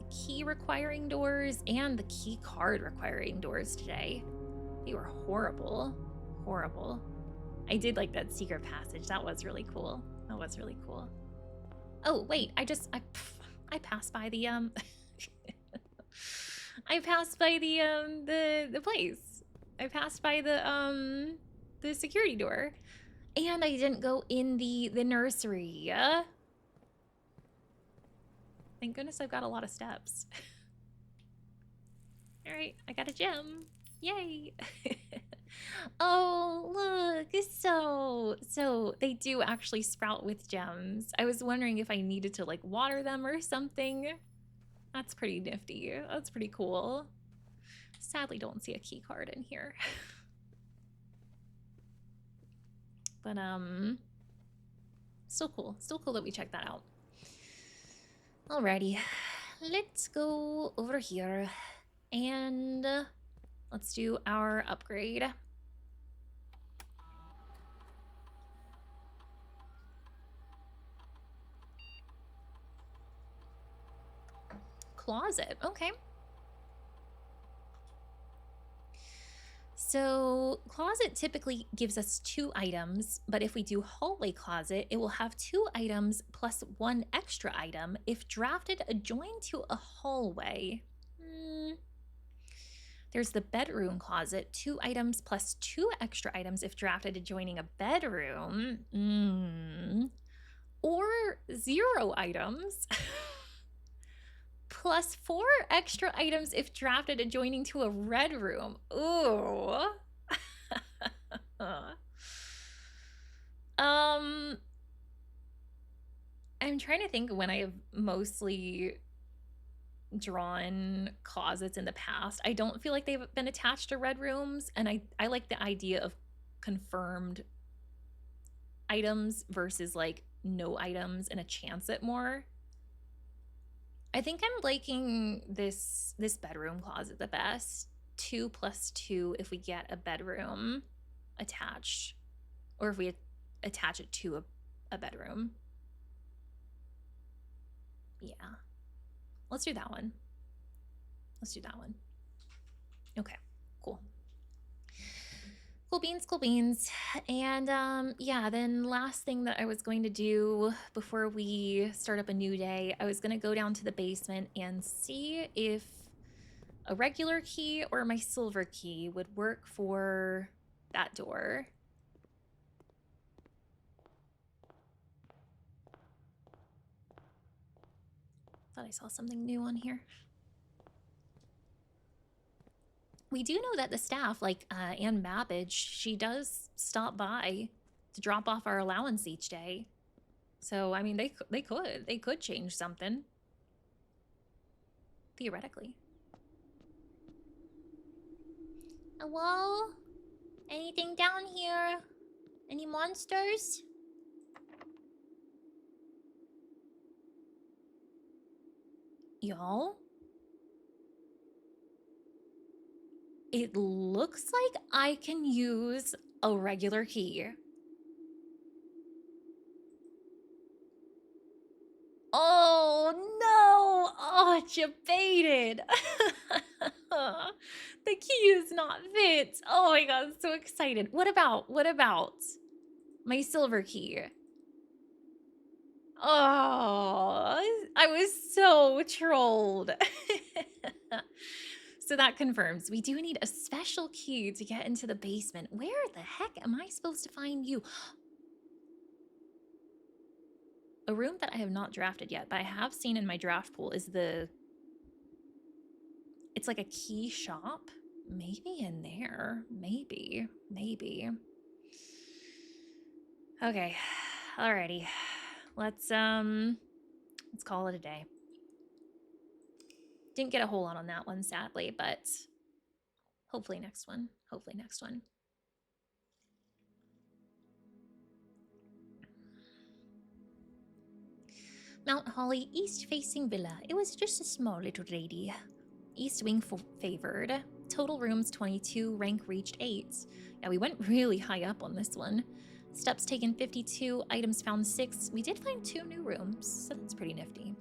key requiring doors and the key card requiring doors today. They were horrible. Horrible. I did like that secret passage. That was really cool. That was really cool. Oh, wait, I passed by the I passed by the place. I passed by the security door. And I didn't go in the nursery. Thank goodness I've got a lot of steps. All right, I got a gem. Yay. Oh, look, so they do actually sprout with gems. I was wondering if I needed to like water them or something. That's pretty nifty. That's pretty cool. Sadly, don't see a key card in here. But still cool. Still cool that we checked that out. Alrighty, let's go over here and let's do our upgrade. Closet, okay. So closet typically gives us 2 items, but if we do hallway closet, it will have 2 items plus 1 extra item if drafted adjoined to a hallway. There's the bedroom closet, 2 items plus 2 extra items if drafted adjoining a bedroom. Or 0 items plus 4 extra items if drafted adjoining to a red room. Ooh. I'm trying to think when I have mostly drawn closets in the past. I don't feel like they've been attached to red rooms, and I like the idea of confirmed items versus like no items and a chance at more. I think I'm liking this bedroom closet the best. 2 plus 2 if we get a bedroom attached. Or if we attach it to a bedroom. Yeah. Let's do that one. Let's do that one. Okay, cool. Cool beans, cool beans. And yeah, then last thing that I was going to do before we start up a new day, I was going to go down to the basement and see if a regular key or my silver key would work for that door. Thought I saw something new on here. We do know that the staff, like Ann Babbage, she does stop by to drop off our allowance each day. So I mean, they could change something theoretically. Hello? Anything down here? Any monsters? Y'all? It looks like I can use a regular key. Oh no! Oh, you baited! The key is not fit. Oh my god, I'm so excited. What about my silver key? Oh, I was so trolled. So that confirms we do need a special key to get into the basement. Where the heck am I supposed to find you? A room that I have not drafted yet, but I have seen in my draft pool is it's like a key shop. Maybe in there. Maybe. Okay. Alrighty. Let's call it a day. Didn't get a whole lot on that one, sadly, but hopefully next one. Mount Holly, east-facing villa. It was just a small little lady. East wing favored. Total rooms 22, rank reached 8. Yeah, we went really high up on this one. Steps taken 52, items found 6. We did find 2 new rooms, so that's pretty nifty.